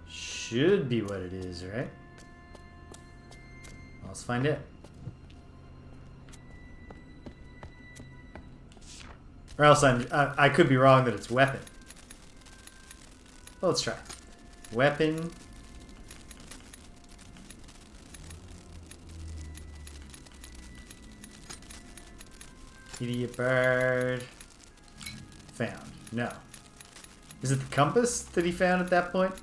Should be what it is, right? Well, let's find it. Or else I could be wrong that it's weapon. Well, let's try. Weapon. Idiot bird. Found. No. Is it the compass that he found at that point?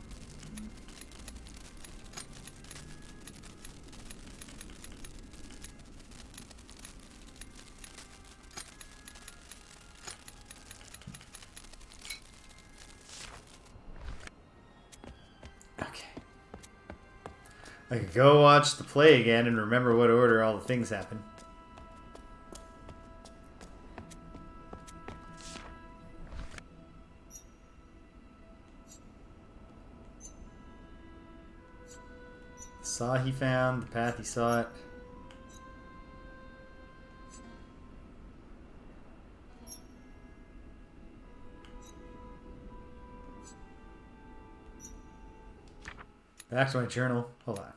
I could go watch the play again and remember what order all the things happen. The saw he found, the path he saw it. Back to my journal. Hold on.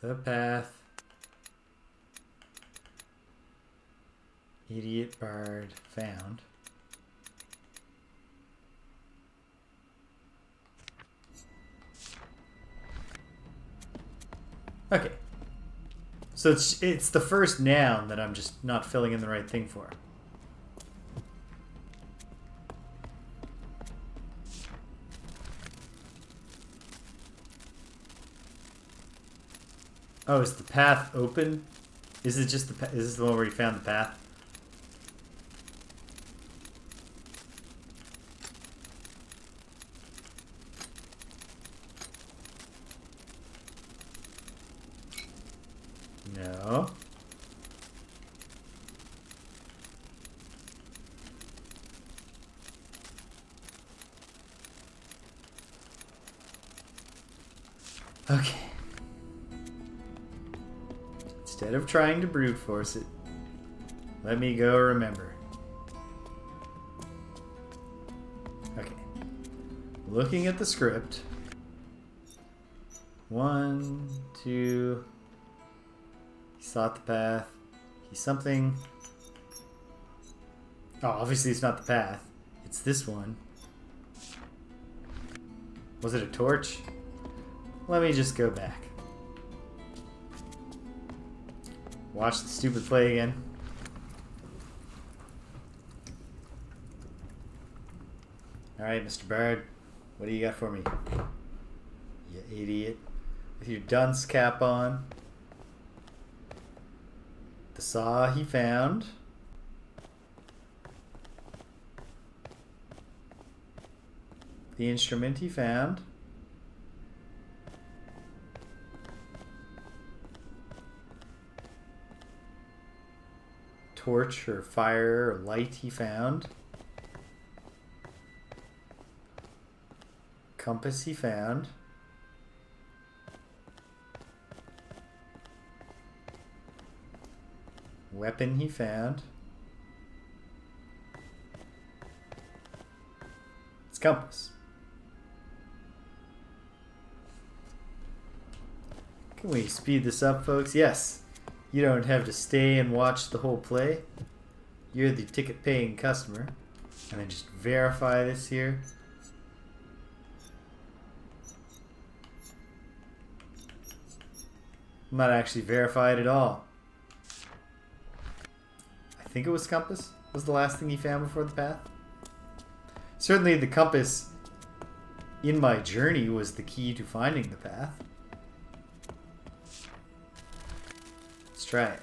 The path. Idiot bard found. Okay. So it's the first noun that I'm just not filling in the right thing for. Oh, is the path open? Is it just the? Is this the one where you found the path? No. Okay. Instead of trying to brute force it, let me go remember. Okay. Looking at the script. 1, 2. He sought the path. He's something. Oh, obviously it's not the path. It's this one. Was it a torch? Let me just go back. Watch the stupid play again. Alright, Mr. Bard. What do you got for me? You idiot. With your dunce cap on. The saw he found. The instrument he found. Torch or fire or light he found. Compass he found. Weapon he found. It's compass. Can we speed this up, folks? Yes. You don't have to stay and watch the whole play. You're the ticket-paying customer. And then just verify this here. I'm not actually verified at all. I think it was compass. Was the last thing he found before the path? Certainly the compass in my journey was the key to finding the path. Let's try it.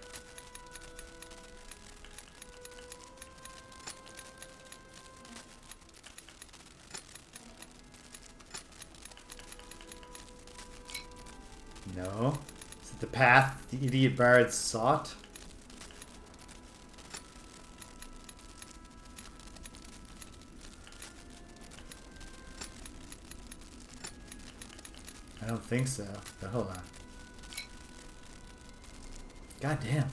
No. Is it the path the idiot bard sought? I don't think so. But hold on. God damn.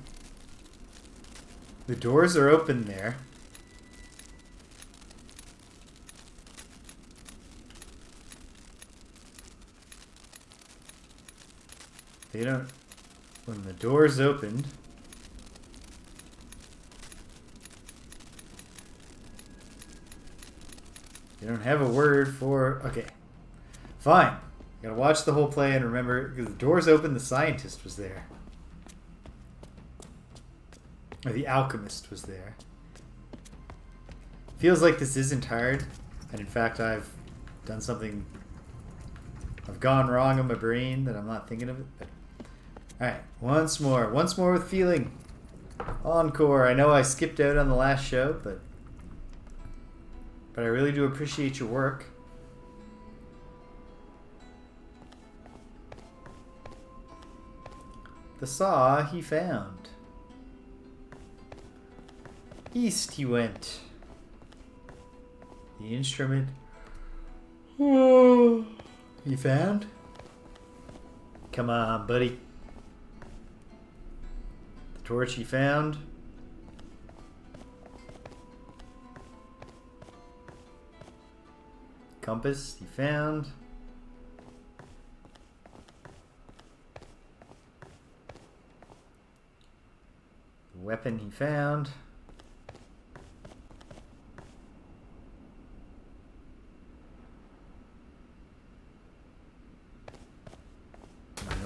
The doors are open there. They don't... When the doors opened... They don't have a word for... Okay. Fine. Gotta watch the whole play and remember, because the doors open, the scientist was there. Or the alchemist was there. Feels like this isn't hard. And in fact, I've done something... I've gone wrong in my brain that I'm not thinking of it. But alright, once more. Once more with feeling. Encore. I know I skipped out on the last show, but I really do appreciate your work. The saw he found. East he went. The instrument he found. Come on, buddy. The torch he found. Compass he found. The weapon he found.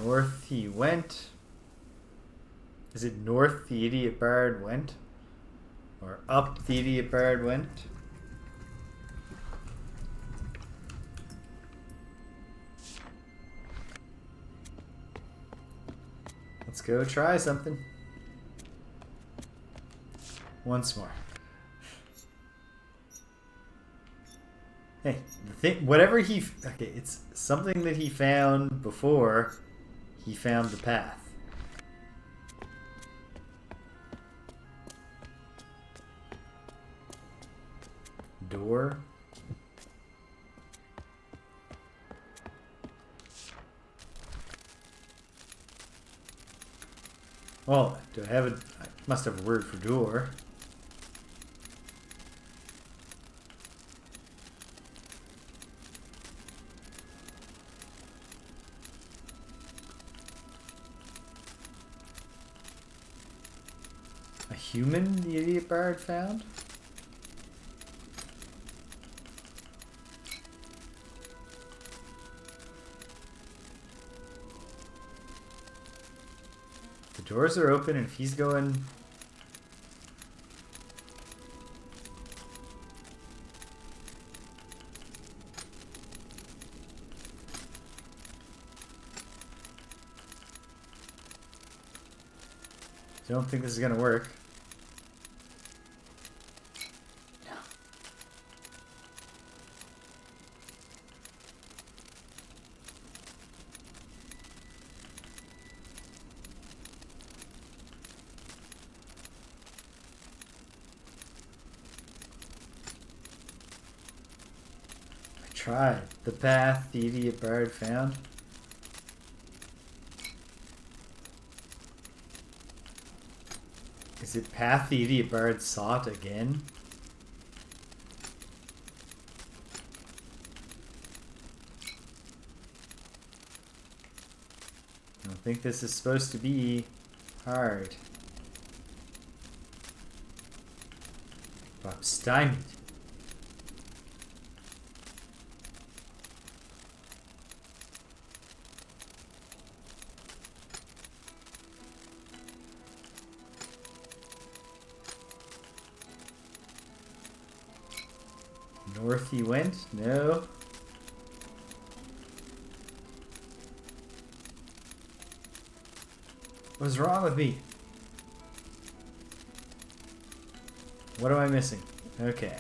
North he went. Is it north the idiot bard went? Or up the idiot bard went? Let's go try something. Once more. Hey, the thing, whatever he... Okay, it's something that he found before he found the path. Door. Well, do I have a... I must have a word for door. A human the idiot bard found? The doors are open and if he's going... I don't think this is going to work. No. I tried. The path the idiot bard found. Is it path the idiot bard sought again? I don't think this is supposed to be hard. But I'm stymied. North he went? No. What's wrong with me? What am I missing? Okay.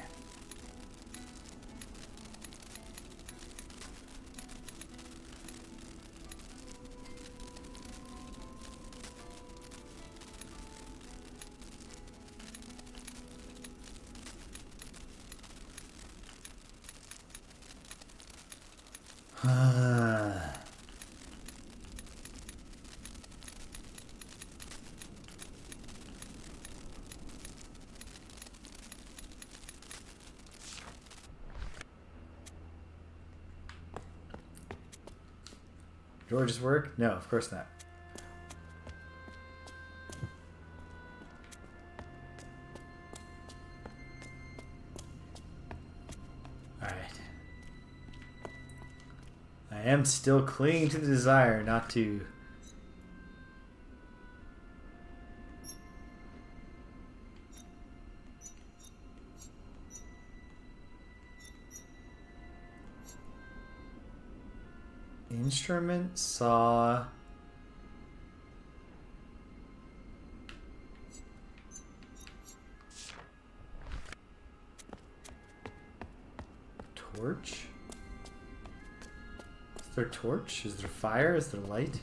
Door just work? No, of course not. Alright. I am still clinging to the desire not to... Instrument, saw... Torch? Is there torch? Is there fire? Is there light?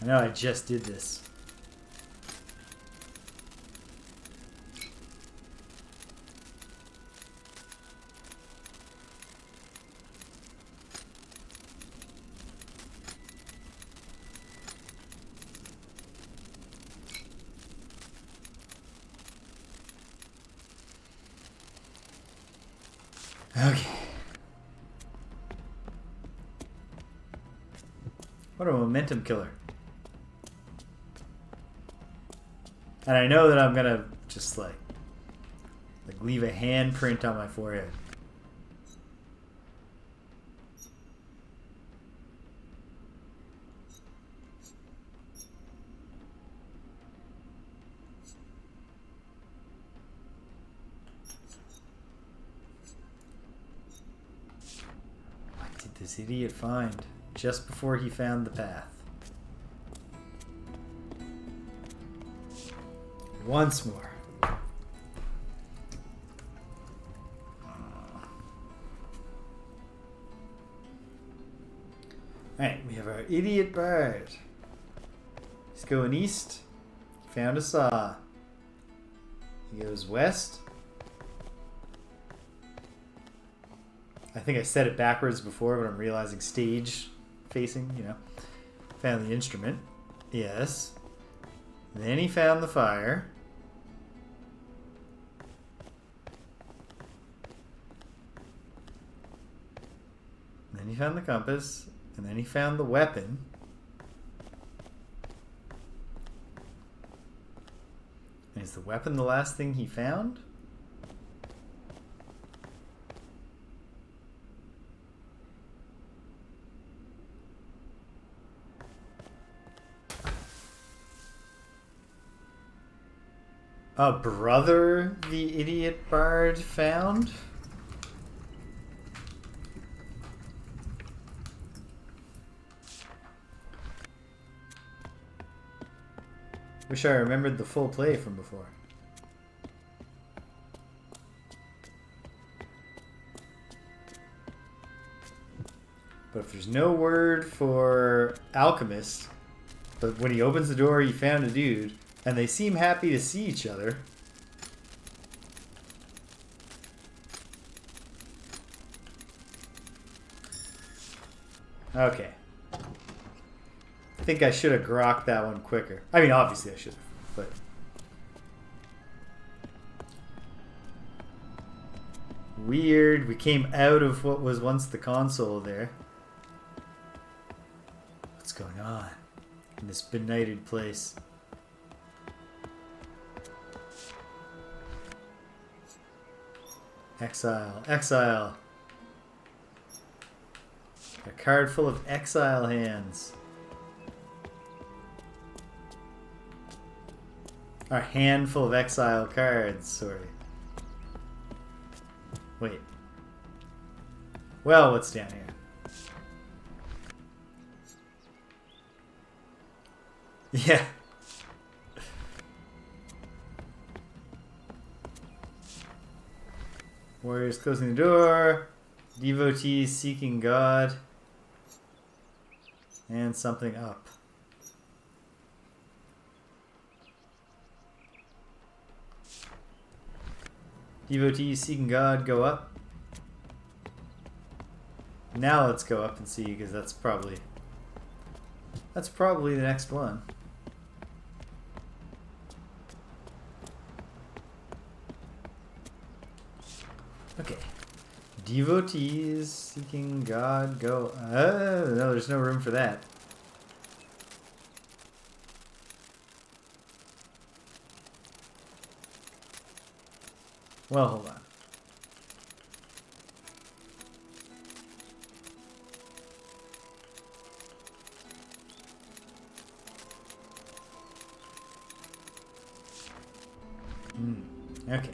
I know I just did this. Okay. What a momentum killer. And I know that I'm gonna just like leave a handprint on my forehead. What did this idiot find just before he found the path? Once more. Alright, we have our idiot bard. He's going east. Found a saw. He goes west. I think I said it backwards before, but I'm realizing stage facing, you know. Found the instrument. Yes. Then he found the fire. Then he found the compass, and then he found the weapon. And is the weapon the last thing he found? A brother the idiot bard found? Wish I remembered the full play from before. But if there's no word for alchemist, but when he opens the door he found a dude, and they seem happy to see each other. Okay. I think I should have grokked that one quicker. I mean, obviously I should have, but... Weird. We came out of what was once the console there. What's going on in this benighted place? Exile. Exile. A card full of exile hands. A handful of exile cards, sorry. Wait. Well, what's down here? Yeah. Warriors closing the door. Devotees seeking God. And something up. Devotees seeking God, go up. Now let's go up and see, because that's probably the next one. Okay. Devotees seeking God, go. No, there's no room for that. Well, hold on. Okay.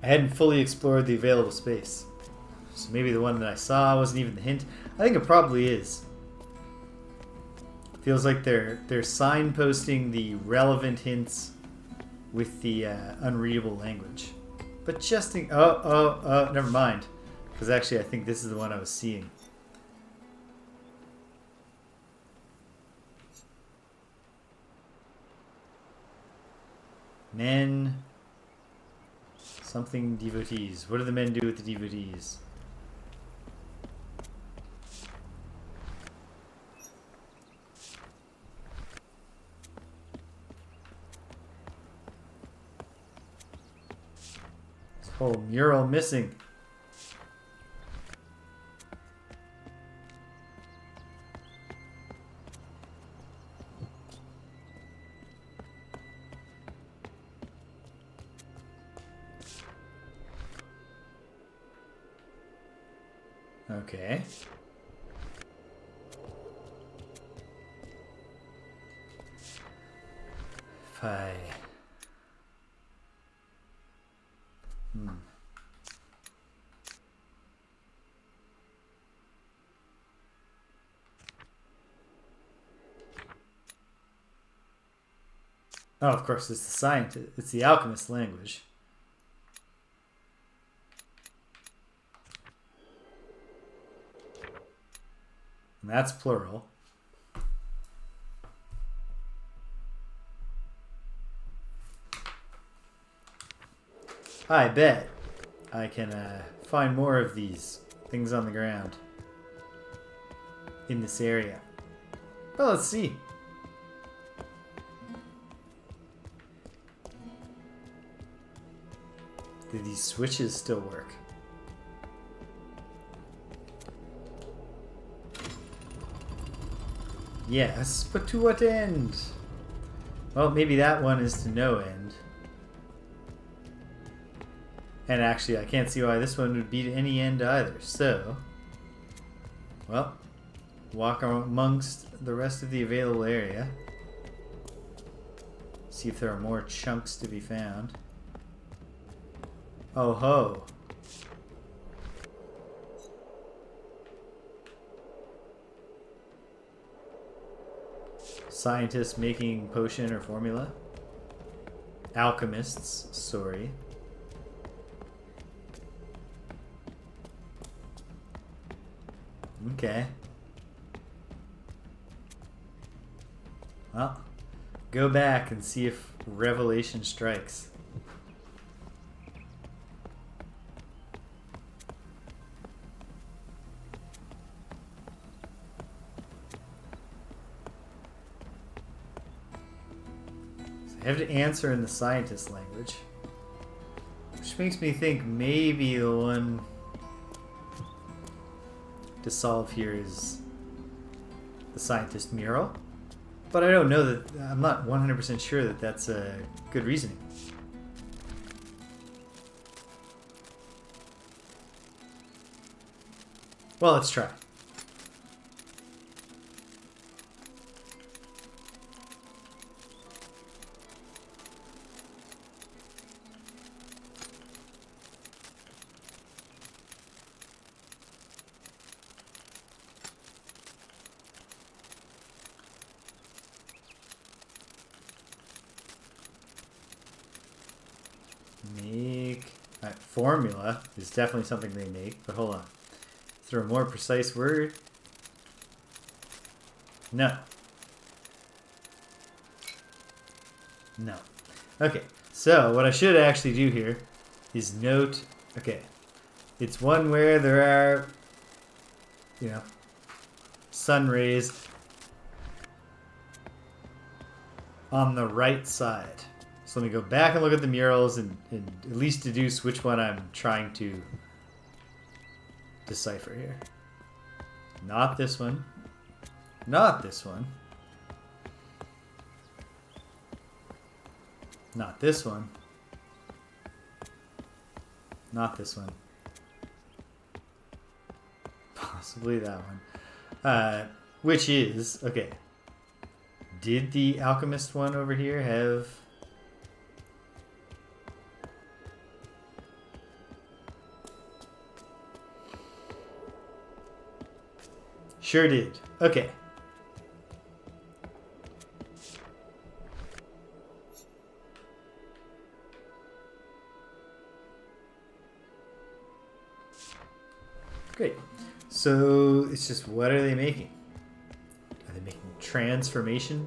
I hadn't fully explored the available space. So maybe the one that I saw wasn't even the hint. I think it probably is. Feels like they're signposting the relevant hints with the unreadable language. But just in... Oh, never mind. Because actually I think this is the one I was seeing. Men... Something devotees. What do the men do with the devotees? This whole mural missing. Okay. Phi. Oh, of course, it's the scientist. It's the alchemist language. And that's plural. I bet I can find more of these things on the ground in this area. Well, let's see. Do these switches still work? Yes, but to what end? Well, maybe that one is to no end. And actually, I can't see why this one would be to any end either. So, well, walk amongst the rest of the available area. See if there are more chunks to be found. Oh ho! Scientists making potion or formula. Alchemists, sorry. Okay. Well, go back and see if revelation strikes. I have to answer in the scientist language, which makes me think maybe the one to solve here is the scientist mural, but I don't know that. I'm not 100% sure that that's a good reasoning. Well, let's try. Make Alright, formula is definitely something they make, but hold on. Is there a more precise word? No. No. Okay, so what I should actually do here is note, okay, it's one where there are, sun rays on the right side. So let me go back and look at the murals and at least deduce which one I'm trying to decipher here. Not this one. Not this one. Not this one. Not this one. Possibly that one. Which is, okay. Did the Alchemist one over here have... Sure did. Okay. Great. So it's just, what are they making? Are they making transformation?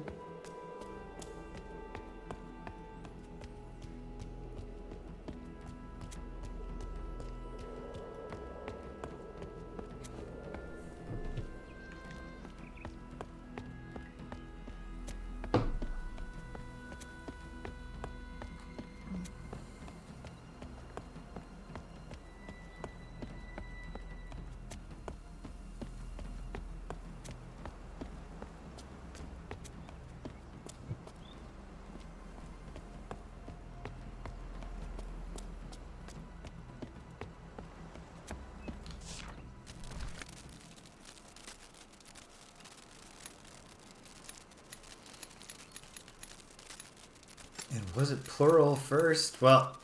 And was it plural first? Well,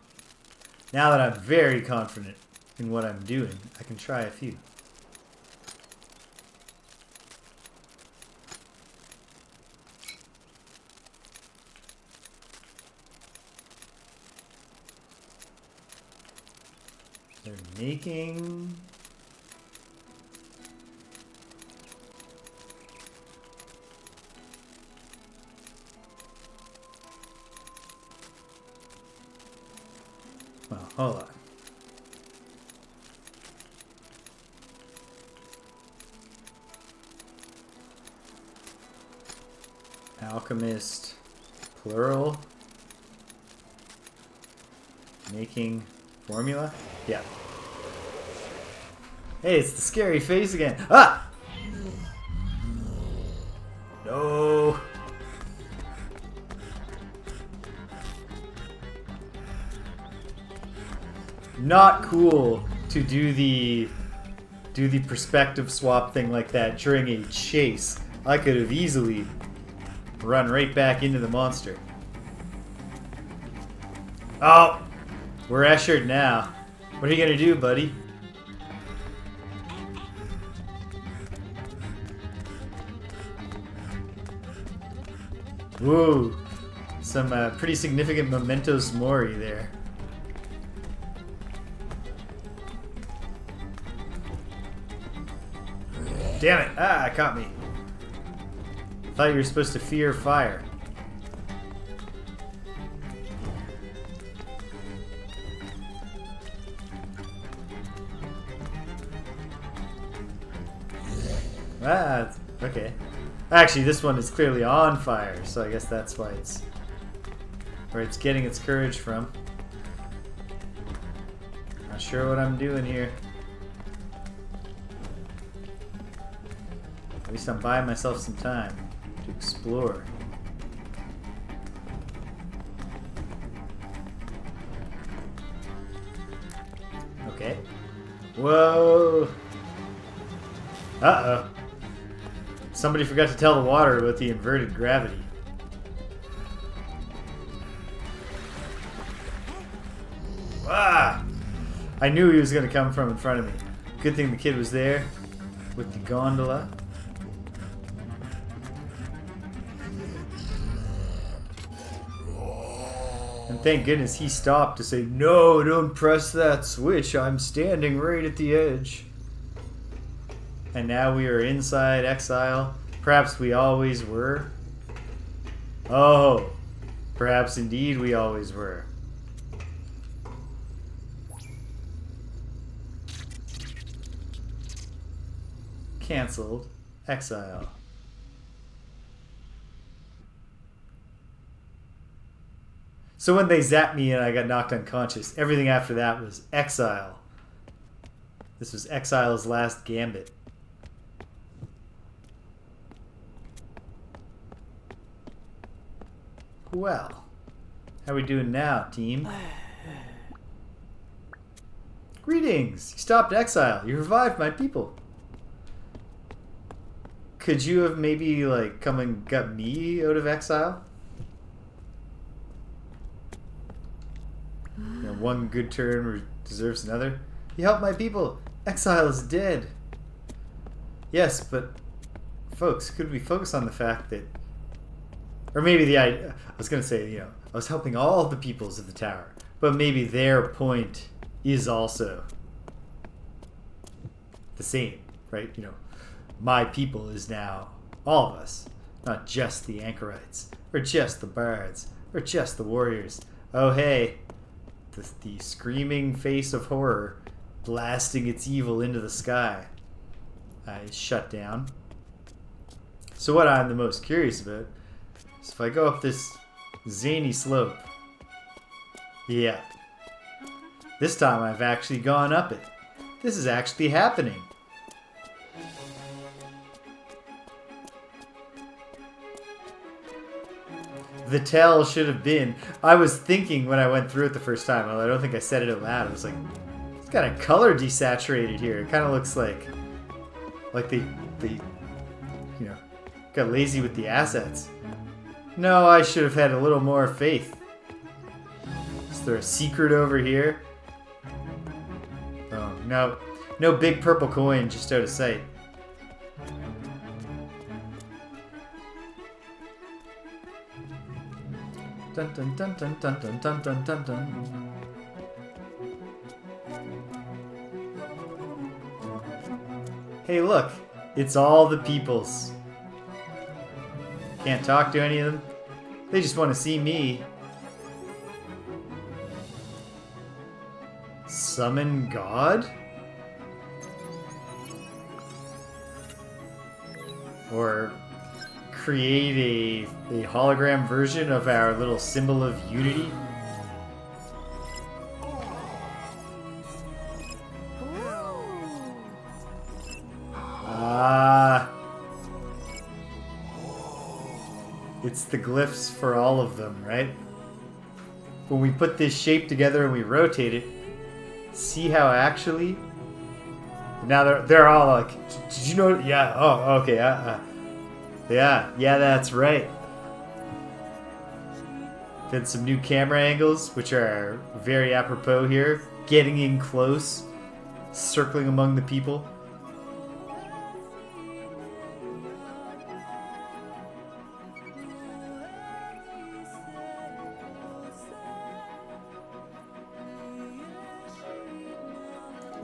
now that I'm very confident in what I'm doing, I can try a few. They're making... Well, hold on. Alchemist, plural, making formula? Yeah. Hey, it's the scary face again. Ah! No. Not cool to do the perspective swap thing like that during a chase. I could have easily run right back into the monster. Oh, we're ushered now. What are you gonna do, buddy? Whoa, some pretty significant mementos mori there. Damn it! Ah, it caught me. Thought you were supposed to fear fire. Ah, okay. Actually, this one is clearly on fire, so I guess that's why it's where it's getting its courage from. Not sure what I'm doing here. At least I'm buying myself some time to explore. Okay. Whoa! Uh-oh. Somebody forgot to tell the water about the inverted gravity. Ah! I knew he was going to come from in front of me. Good thing the kid was there with the gondola. And And thank goodness he stopped to say, "No, don't press that switch. I'm standing right at the edge." And now we are inside Exile. Perhaps we always were. Oh, perhaps indeed we always were. Cancelled. Exile. So when they zapped me and I got knocked unconscious, everything after that was Exile. This was Exile's last gambit. Well, how we doing now, team? Greetings! You stopped Exile. You revived my people. Could you have maybe, like, come and got me out of Exile? You know, one good turn deserves another. You helped my people. Exile is dead. Yes, but, folks, could we focus on the fact that... Or maybe I was going to say, you know, I was helping all the peoples of the tower. But maybe their point is also the same, right? You know, my people is now all of us. Not just the Anchorites, or just the bards, or just the warriors. Oh, hey, the screaming face of horror blasting its evil into the sky is shut down. So what I'm the most curious about is if I go up this zany slope. Yeah. This time I've actually gone up it. This is actually happening. The tell should have been... I was thinking when I went through it the first time, although I don't think I said it out loud, I was like, it's kind of color desaturated here. It kind of looks like they, you know, got lazy with the assets. No, I should have had a little more faith. Is there a secret over here? Oh, no. No big purple coin just out of sight. Dun dun dun dun dun dun dun dun dun dun. Hey, look. It's all the peoples. Can't talk to any of them. They just want to see me. Summon God? Or create a hologram version of our little symbol of unity? It's the glyphs for all of them, right? When we put this shape together and we rotate it, see how actually... Now they're all like, did you know? Yeah, oh, okay, yeah, that's right. Then some new camera angles, which are very apropos here. Getting in close, circling among the people.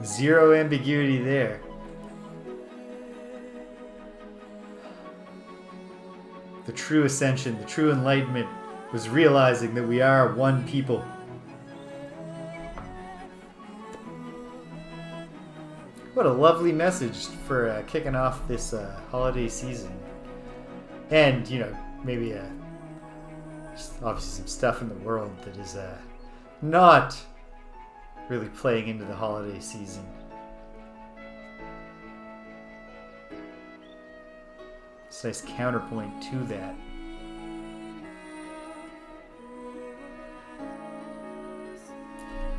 Zero ambiguity there. The true ascension, the true enlightenment was realizing that we are one people. What a lovely message for kicking off this holiday season. And, you know, maybe obviously some stuff in the world that is not really playing into the holiday season. It's a nice counterpoint to that.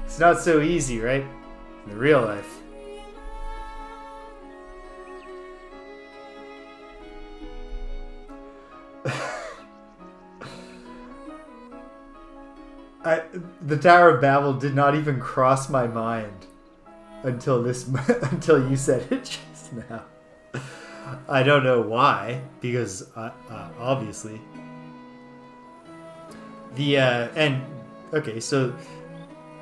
It's not so easy, right? In the real life. The Tower of Babel did not even cross my mind until until you said it just now. I don't know why, because obviously and Okay, so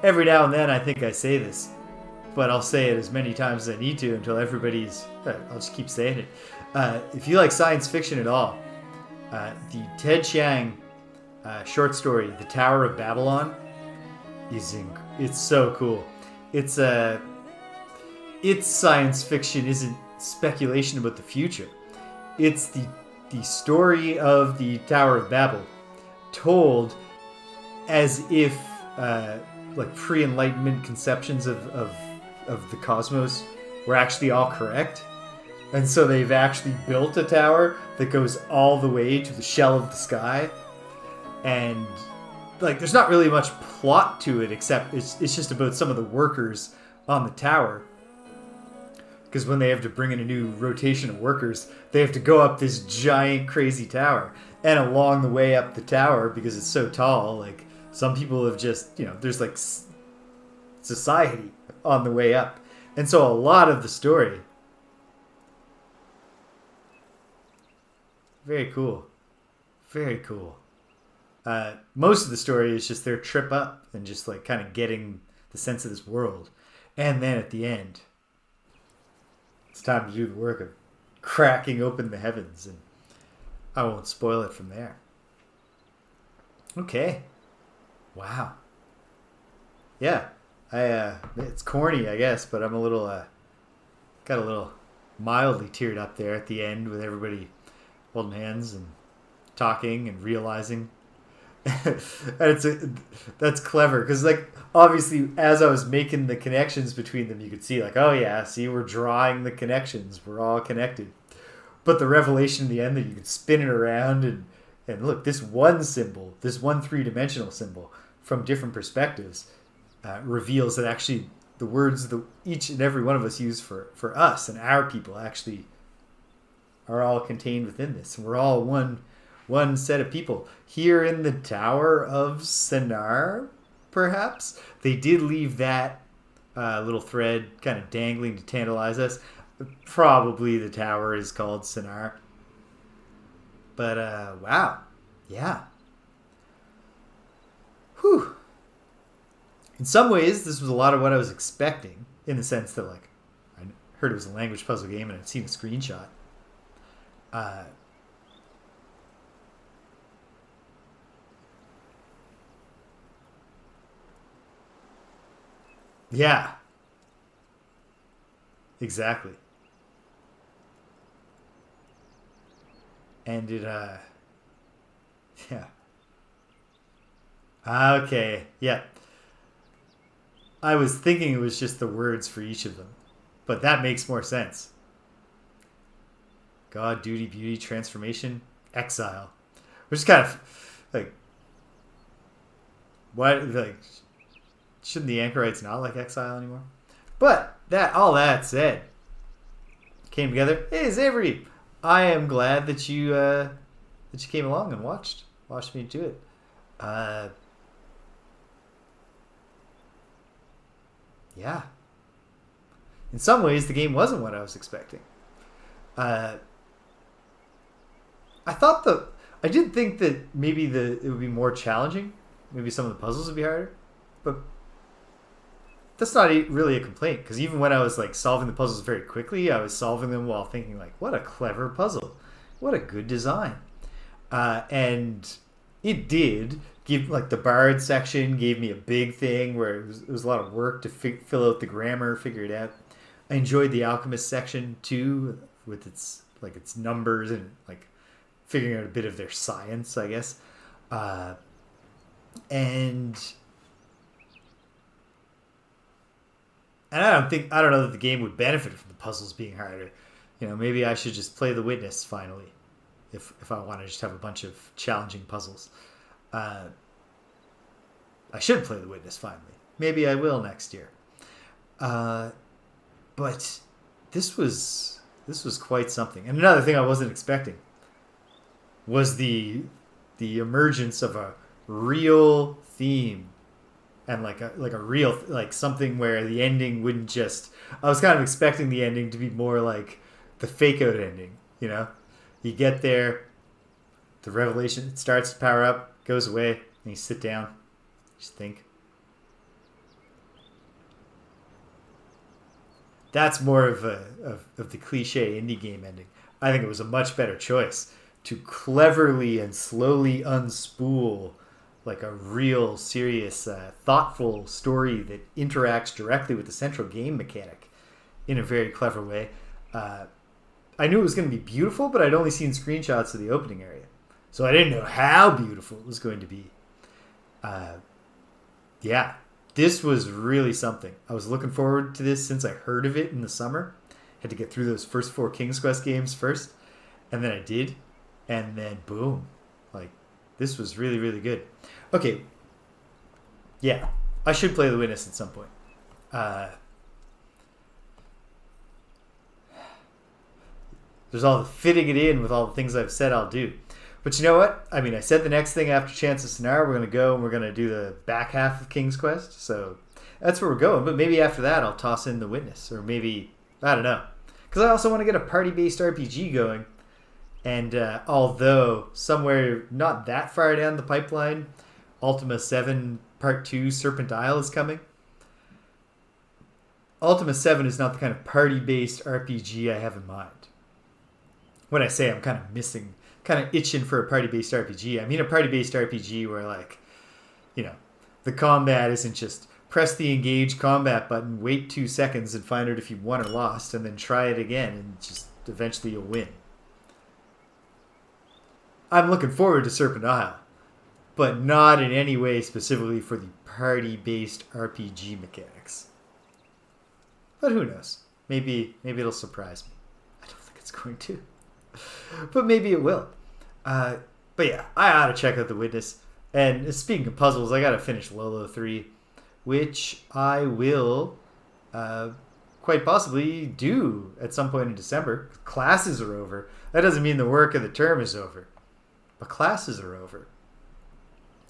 every now and then I think I say this, but I'll say it as many times as I need to until everybody's. I'll just keep saying it. If you like science fiction at all, the Ted Chiang short story "The Tower of Babylon" it's so cool. It's It's science fiction isn't speculation about the future. It's the story of the Tower of Babel told as if like pre-enlightenment conceptions of the cosmos were actually all correct. And so they've actually built a tower that goes all the way to the shell of the sky. And like there's not really much plot to it except it's just about some of the workers on the tower. Because when they have to bring in a new rotation of workers, they have to go up this giant crazy tower. And along the way up the tower, because it's so tall, like some people have just, there's like society on the way up. And so a lot of the story, very cool. Very cool. Most of the story is just their trip up and just like kind of getting the sense of this world. And then at the end, it's time to do the work of cracking open the heavens, and I won't spoil it from there. Okay. Wow. Yeah. It's corny, I guess, but I'm a little, got a little mildly teared up there at the end with everybody holding hands and talking and realizing. And that's clever because, like, obviously, as I was making the connections between them, you could see, like, oh yeah, see, we're drawing the connections. We're all connected. But the revelation in the end that you could spin it around and look, this one symbol, this one three-dimensional symbol from different perspectives reveals that actually the words that each and every one of us use for us and our people actually are all contained within this. And we're all one set of people. Here in the Tower of Sennaar, perhaps, they did leave that little thread kind of dangling to tantalize us. Probably the tower is called Sennaar. But, wow. Yeah. Whew. In some ways, this was a lot of what I was expecting, in the sense that, like, I heard it was a language puzzle game and I'd seen a screenshot. Yeah. Exactly. And it, yeah. Okay. Yeah. I was thinking it was just the words for each of them, but that makes more sense. God, duty, beauty, transformation, exile. Which is kind of like, what, like, shouldn't the Anchorites not like exile anymore? But all that said, came together. Hey, Xavery, I am glad that you came along and watched me do it. Yeah. In some ways, the game wasn't what I was expecting. I did think that maybe it would be more challenging. Maybe some of the puzzles would be harder, but that's not really a complaint, because even when I was like solving the puzzles very quickly, I was solving them while thinking like, what a clever puzzle, what a good design. And it did give, like, the bard section gave me a big thing where it was a lot of work to fill out the grammar, figure it out. I enjoyed the alchemist section too, with its numbers and like figuring out a bit of their science, I guess. And I don't know that the game would benefit from the puzzles being harder. Maybe I should just play the witness finally, if I want to just have a bunch of challenging puzzles. I should play the witness finally. Maybe I will next year. But this was quite something. And another thing I wasn't expecting was the emergence of a real theme. And like a real, like something where the ending wouldn't just... I was kind of expecting the ending to be more like the fake out ending, You get there, the revelation starts to power up, goes away, and you sit down, Just think. That's more of the cliche indie game ending. I think it was a much better choice to cleverly and slowly unspool like a real, serious, thoughtful story that interacts directly with the central game mechanic in a very clever way. I knew it was going to be beautiful, but I'd only seen screenshots of the opening area. So I didn't know how beautiful it was going to be. Yeah, this was really something. I was looking forward to this since I heard of it in the summer. Had to get through those first 4 King's Quest games first, and then I did, and then boom. Like, this was really, really good. Okay, yeah, I should play The Witness at some point. There's all the fitting it in with all the things I've said I'll do. But you know what? I mean, I said the next thing after Chants of Sennaar, we're going to go and we're going to do the back half of King's Quest. So that's where we're going. But maybe after that, I'll toss in The Witness. Or maybe, I don't know. Because I also want to get a party-based RPG going. And although somewhere not that far down the pipeline, Ultima 7 Part 2 Serpent Isle is coming. Ultima 7 is not the kind of party-based RPG I have in mind. When I say I'm kind of itching for a party-based RPG, I mean a party-based RPG where, like, you know, the combat isn't just press the engage combat button, wait 2 seconds and find out if you won or lost, and then try it again and just eventually you'll win. I'm looking forward to Serpent Isle, but not in any way specifically for the party-based RPG mechanics. But who knows? Maybe it'll surprise me. I don't think it's going to. But maybe it will. But yeah, I ought to check out The Witness. And speaking of puzzles, I got to finish Lolo 3, which I will quite possibly do at some point in December. Classes are over. That doesn't mean the work of the term is over. But classes are over.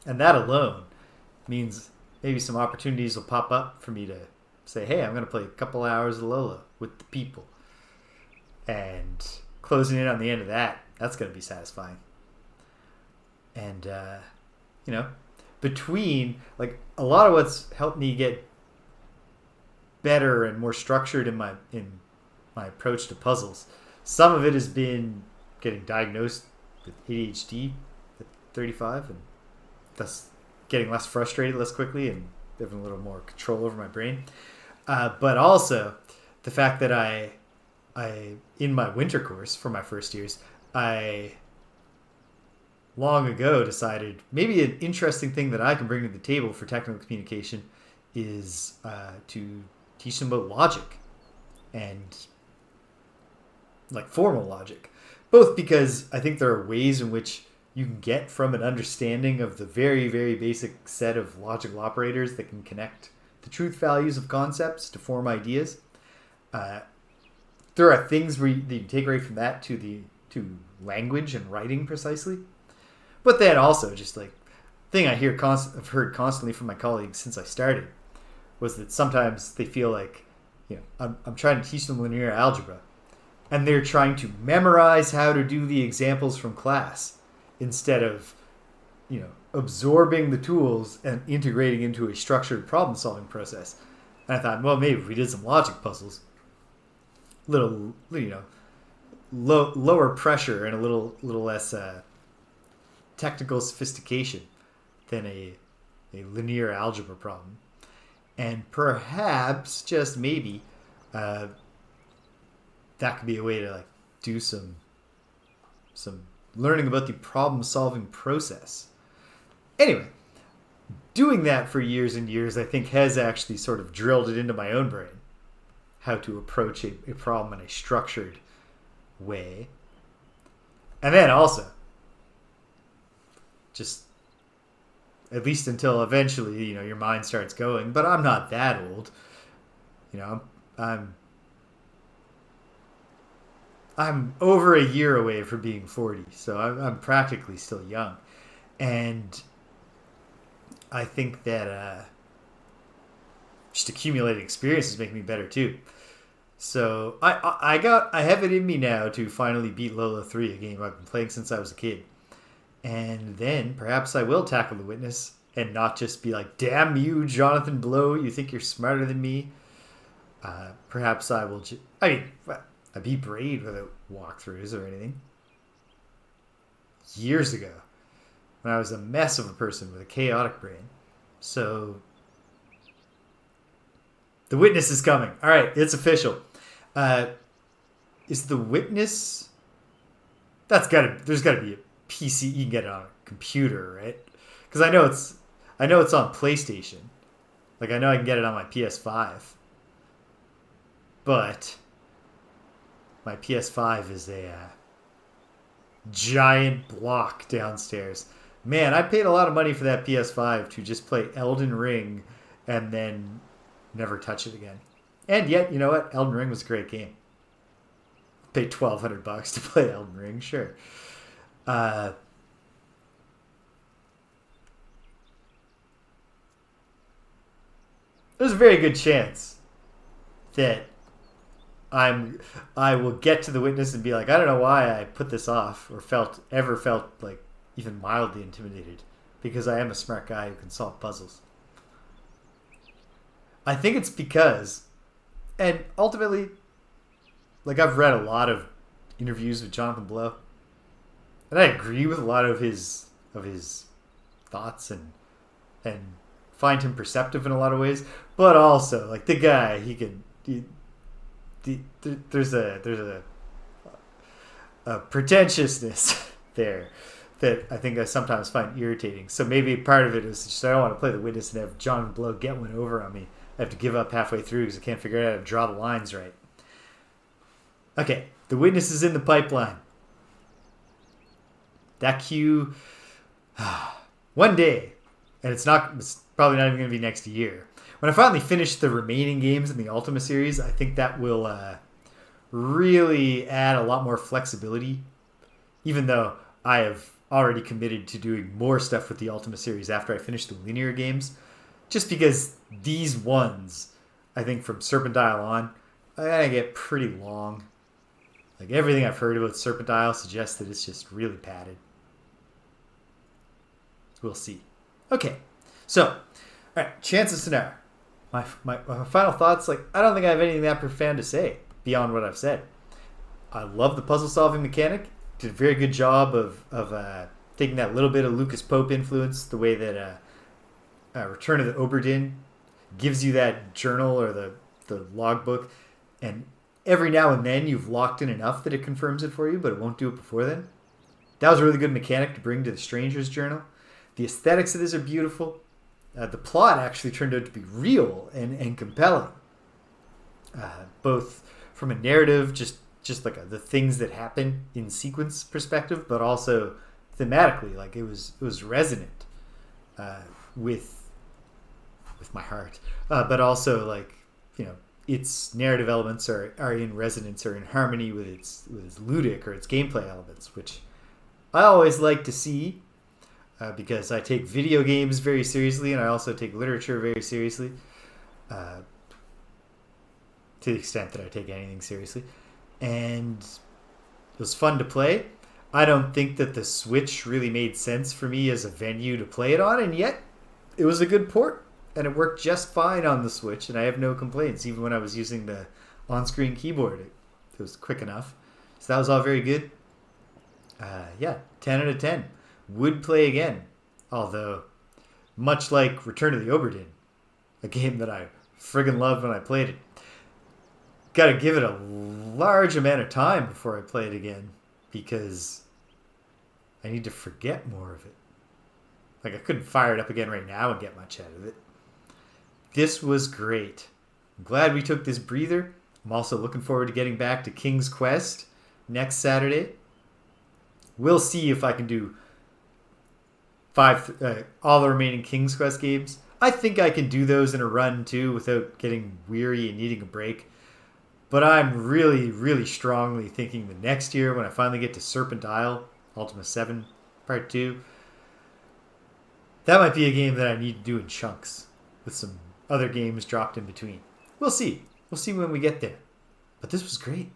And that alone means maybe some opportunities will pop up for me to say, hey, I'm going to play a couple hours of Lolo with the people. And closing in on the end of that, that's going to be satisfying. And, you know, between, like, a lot of what's helped me get better and more structured in my approach to puzzles, some of it has been getting diagnosed with ADHD at 35 and thus getting less frustrated less quickly and having a little more control over my brain. But also the fact that I in my winter course for my first years, I long ago decided maybe an interesting thing that I can bring to the table for technical communication is to teach them about logic and like formal logic. Both because I think there are ways in which you can get from an understanding of the very, very basic set of logical operators that can connect the truth values of concepts to form ideas. There are things that you take right from that to language and writing precisely. But then also just like thing I've heard constantly from my colleagues since I started was that sometimes they feel like, you know, I'm trying to teach them linear algebra and they're trying to memorize how to do the examples from class instead of, you know, absorbing the tools and integrating into a structured problem solving process. And I thought, well, maybe if we did some logic puzzles, little, you know, lower pressure and a little less technical sophistication than a linear algebra problem, and perhaps just maybe that could be a way to like do some learning about the problem solving process. Anyway, doing that for years and years, I think has actually sort of drilled it into my own brain how to approach a problem in a structured way. And then also, just at least until eventually, you know, your mind starts going, but I'm not that old. You know, I'm over a year away from being 40, so I'm practically still young. And I think that just accumulated experience is making me better too. So I have it in me now to finally beat Lolo 3, a game I've been playing since I was a kid. And then perhaps I will tackle The Witness and not just be like, damn you, Jonathan Blow, you think you're smarter than me. Perhaps I will I beat Braid without walkthroughs or anything. Years ago, when I was a mess of a person with a chaotic brain. So, the witness is coming. All right, it's official. Is the witness? There's got to be a PC. You can get it on a computer, right? Because I know it's on PlayStation. Like I know I can get it on my PS5. But my PS5 is a giant block downstairs. Man, I paid a lot of money for that PS5 to just play Elden Ring and then never touch it again. And yet, you know what? Elden Ring was a great game. Paid $1,200 to play Elden Ring, sure. There's a very good chance that I will get to the witness and be like, I don't know why I put this off or ever felt like even mildly intimidated, because I am a smart guy who can solve puzzles. I think it's because, and ultimately, like I've read a lot of interviews with Jonathan Blow, and I agree with a lot of his thoughts and find him perceptive in a lot of ways, but also like the guy there's a pretentiousness there that I think I sometimes find irritating. So maybe part of it is just I don't want to play the witness and have Jonathan Blow get one over on me. I have to give up halfway through because I can't figure out how to draw the lines right. Okay, the witness is in the pipeline. That queue, one day, and it's probably not even going to be next year. When I finally finish the remaining games in the Ultima series, I think that will really add a lot more flexibility, even though I have already committed to doing more stuff with the Ultima series after I finish the linear games, just because these ones, I think from Serpentile on, are going to get pretty long. Like everything I've heard about Serpentile suggests that it's just really padded. We'll see. Okay, so, all right, Chants of Sennaar. My final thoughts, like, I don't think I have anything that profound to say beyond what I've said. I love the puzzle-solving mechanic. Did a very good job of taking that little bit of Lucas Pope influence, the way that Return of the Oberdin gives you that journal or the logbook, and every now and then you've locked in enough that it confirms it for you, but it won't do it before then. That was a really good mechanic to bring to the Stranger's Journal. The aesthetics of this are beautiful. The plot actually turned out to be real and compelling, both from a narrative, just like the things that happen in sequence perspective, but also thematically, like it was resonant with my heart, but also like its narrative elements are in resonance or in harmony with its ludic or its gameplay elements, which I always like to see. Because I take video games very seriously, and I also take literature very seriously, to the extent that I take anything seriously. And it was fun to play. I don't think that the Switch really made sense for me as a venue to play it on, and yet it was a good port, and it worked just fine on the Switch, and I have no complaints. Even when I was using the on-screen keyboard, it was quick enough. So that was all very good. 10 out of 10. Would play again, although much like Return of the Oberdin, a game that I friggin' loved when I played it, gotta give it a large amount of time before I play it again, because I need to forget more of it. Like I couldn't fire it up again right now and get much out of it. This was great. I'm glad we took this breather. I'm also looking forward to getting back to King's Quest next Saturday. We'll see if I can do all the remaining King's Quest games. I think I can do those in a run too without getting weary and needing a break. But I'm really, really strongly thinking the next year when I finally get to Serpentile, Ultima 7 Part 2, that might be a game that I need to do in chunks with some other games dropped in between. We'll see. We'll see when we get there. But this was great.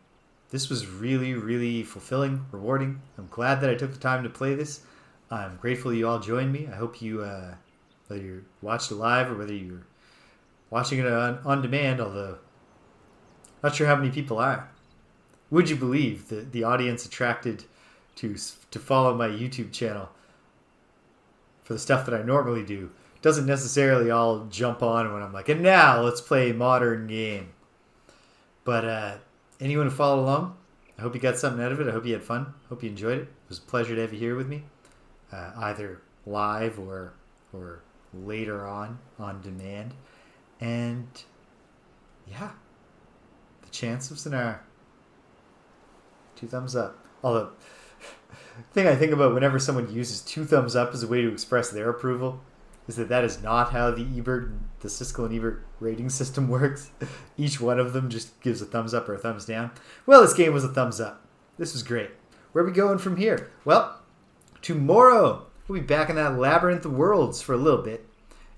This was really, really fulfilling, rewarding. I'm glad that I took the time to play this. I'm grateful you all joined me. I hope you whether you watched it live or whether you're watching it on demand, although not sure how many people are. Would you believe the audience attracted to follow my YouTube channel for the stuff that I normally do doesn't necessarily all jump on when I'm like, and now let's play a modern game. But anyone who followed along, I hope you got something out of it. I hope you had fun. Hope you enjoyed it. It was a pleasure to have you here with me, either live or later on demand. And yeah, the Chants of Sennaar. 2 thumbs up. Although, the thing I think about whenever someone uses 2 thumbs up as a way to express their approval is that is not how the Siskel and Ebert rating system works. Each one of them just gives a thumbs up or a thumbs down. Well, this game was a thumbs up. This was great. Where are we going from here? Well, tomorrow we'll be back in that labyrinth of worlds for a little bit.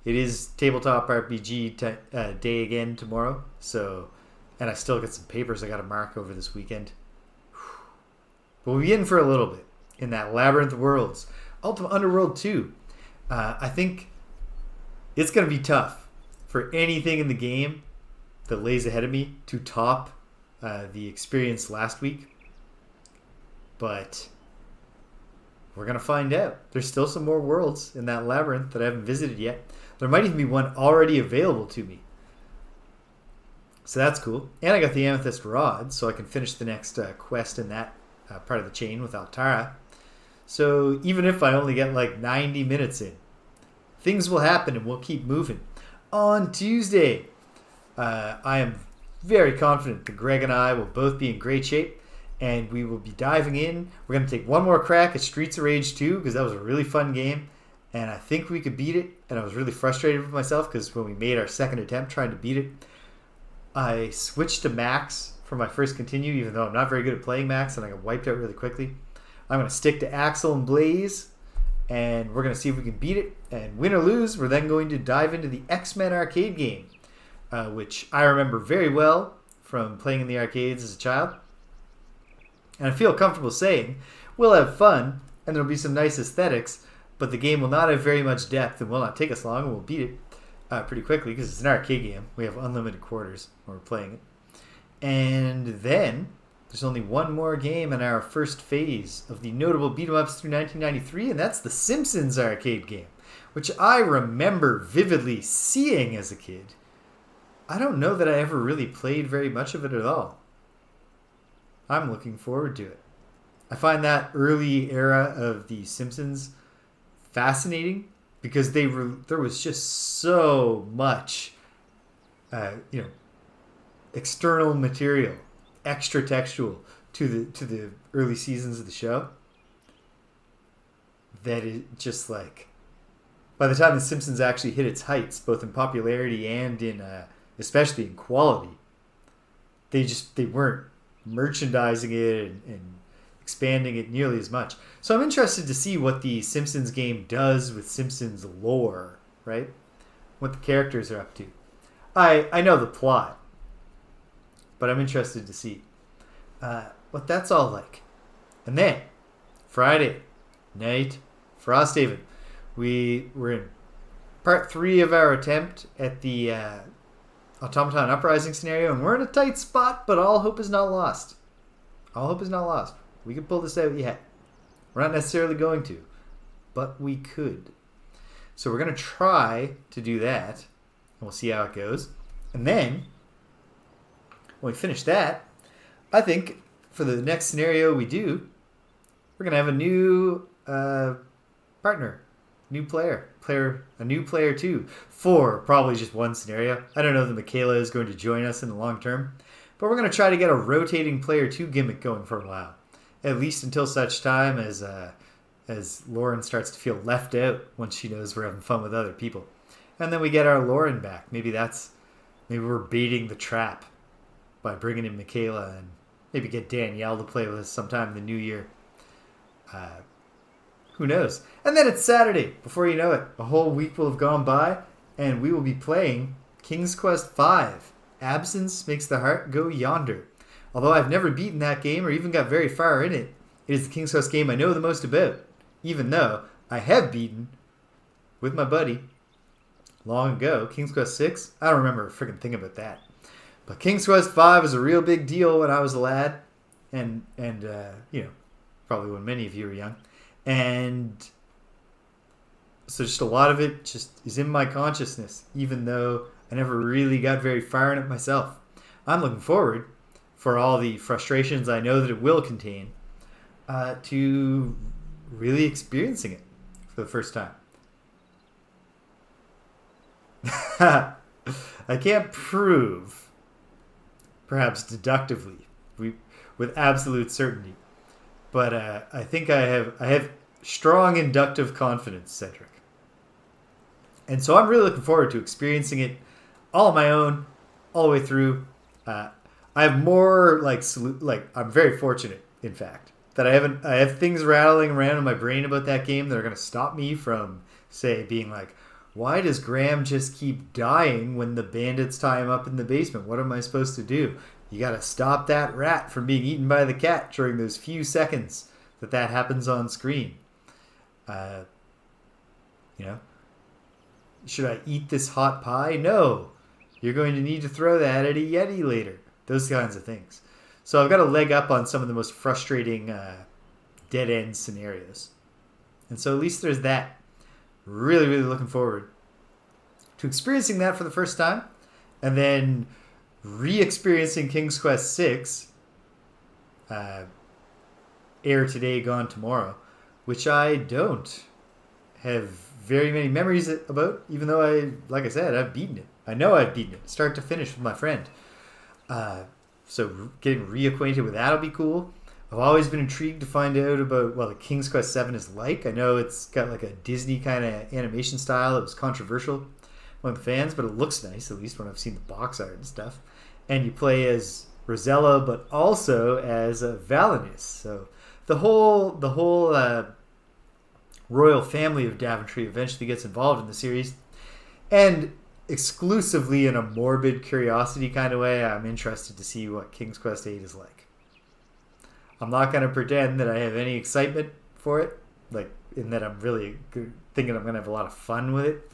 It is tabletop RPG day again tomorrow. So, and I still got some papers I got to mark over this weekend. But we'll be in for a little bit in that labyrinth of worlds. Ultimate Underworld 2. I think it's going to be tough for anything in the game that lays ahead of me to top the experience last week. But we're going to find out. There's still some more worlds in that labyrinth that I haven't visited yet. There might even be one already available to me. So that's cool. And I got the Amethyst Rod, so I can finish the next quest in that part of the chain with Altara. So even if I only get like 90 minutes in, things will happen and we'll keep moving. On Tuesday, I am very confident that Greg and I will both be in great shape and we will be diving in. We're going to take one more crack at Streets of Rage 2 because that was a really fun game and I think we could beat it. And I was really frustrated with myself because when we made our second attempt trying to beat it, I switched to Max for my first continue, even though I'm not very good at playing Max and I got wiped out really quickly. I'm going to stick to Axel and Blaze, and we're going to see if we can beat it. And win or lose, we're then going to dive into the X-Men arcade game, which I remember very well from playing in the arcades as a child. And I feel comfortable saying we'll have fun, and there'll be some nice aesthetics, but the game will not have very much depth and will not take us long, and we'll beat it pretty quickly because it's an arcade game. We have unlimited quarters when we're playing it. And then there's only one more game in our first phase of the notable beat-em-ups through 1993, and that's the Simpsons arcade game, which I remember vividly seeing as a kid. I don't know that I ever really played very much of it at all. I'm looking forward to it. I find that early era of the Simpsons fascinating because there was just so much, external material, extra textual to the early seasons of the show that it just like by the time the Simpsons actually hit its heights both in popularity and in especially in quality, they weren't merchandising it and expanding it nearly as much. So I'm interested to see what the Simpsons game does with Simpsons lore, right? What the characters are up to. I know the plot, but I'm interested to see what that's all like. And then, Friday night, Frosthaven. We were in part 3 of our attempt at the Automaton Uprising scenario, and we're in a tight spot, but all hope is not lost. All hope is not lost. We could pull this out yet. We're not necessarily going to, but we could. So we're going to try to do that, and we'll see how it goes. And then, when we finish that, I think for the next scenario we do, we're going to have a new partner, new player, a new player too, for probably just one scenario. I don't know that Michaela is going to join us in the long term, but we're going to try to get a rotating player 2 gimmick going for a while, at least until such time as Lauren starts to feel left out once she knows we're having fun with other people. And then we get our Lauren back. Maybe we're baiting the trap by bringing in Michaela and maybe get Danielle to play with us sometime in the new year. Who knows? And then it's Saturday. Before you know it, a whole week will have gone by, and we will be playing King's Quest V. Absence Makes the Heart Go Yonder. Although I've never beaten that game or even got very far in it, it is the King's Quest game I know the most about, even though I have beaten, with my buddy, long ago. King's Quest 6, I don't remember a freaking thing about that. But King's Quest 5 was a real big deal when I was a lad. And probably when many of you were young. And so just a lot of it just is in my consciousness, even though I never really got very far in it myself. I'm looking forward, for all the frustrations I know that it will contain, to really experiencing it for the first time. I can't prove, perhaps deductively, with absolute certainty, but I think I have strong inductive confidence, Cedric. And so I'm really looking forward to experiencing it all on my own, all the way through. I have more I'm very fortunate, in fact, that I have things rattling around in my brain about that game that are going to stop me from, say, being like, why does Graham just keep dying when the bandits tie him up in the basement? What am I supposed to do? You got to stop that rat from being eaten by the cat during those few seconds that happens on screen. Should I eat this hot pie? No. You're going to need to throw that at a Yeti later. Those kinds of things. So I've got a leg up on some of the most frustrating dead-end scenarios. And so at least there's that. Really, really looking forward to experiencing that for the first time. And then re-experiencing King's Quest 6. Air today, gone tomorrow. Which I don't have very many memories about, even though like I said, I've beaten it. I know I've beaten it, start to finish, with my friend. So getting reacquainted with that'll be cool. I've always been intrigued to find out about what King's Quest 7 is like. I know it's got like a Disney kind of animation style. It was controversial among the fans, but it looks nice, at least when I've seen the box art and stuff. And you play as Rosella, but also as Valinus. So the whole royal family of Daventry eventually gets involved in the series. And exclusively in a morbid curiosity kind of way, I'm interested to see what King's Quest 8 is like. I'm not going to pretend that I have any excitement for it, like in that I'm really thinking I'm going to have a lot of fun with it,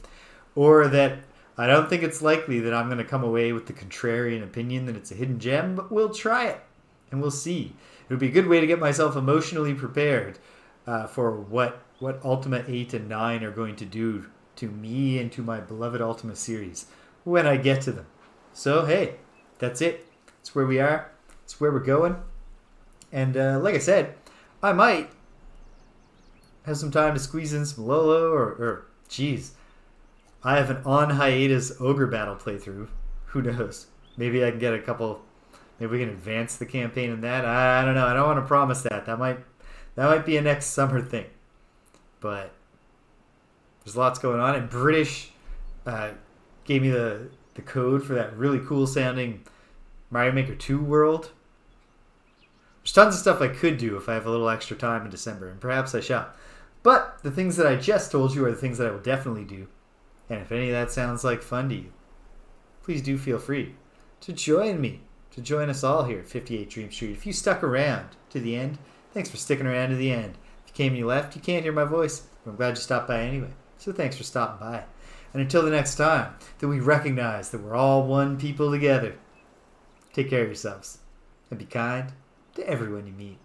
or that I don't think it's likely that I'm going to come away with the contrarian opinion that it's a hidden gem, but we'll try it and we'll see. It would be a good way to get myself emotionally prepared for what Ultima 8 and 9 are going to do to me and to my beloved Ultima series when I get to them. So, hey, that's it. That's where we are. That's where we're going. And like I said, I might have some time to squeeze in some Lolo or I have an on hiatus Ogre Battle playthrough. Who knows? Maybe I can get a couple. Maybe we can advance the campaign in that. I don't know. I don't want to promise that. That might be a next summer thing. But there's lots going on. And British gave me the code for that really cool sounding Mario Maker 2 world. There's tons of stuff I could do if I have a little extra time in December, and perhaps I shall. But the things that I just told you are the things that I will definitely do. And if any of that sounds like fun to you, please do feel free to join me, to join us all here at 58 Dream Street. If you stuck around to the end, thanks for sticking around to the end. If you came and you left, you can't hear my voice, but I'm glad you stopped by anyway. So thanks for stopping by. And until the next time that we recognize that we're all one people together, take care of yourselves and be kind to everyone you meet.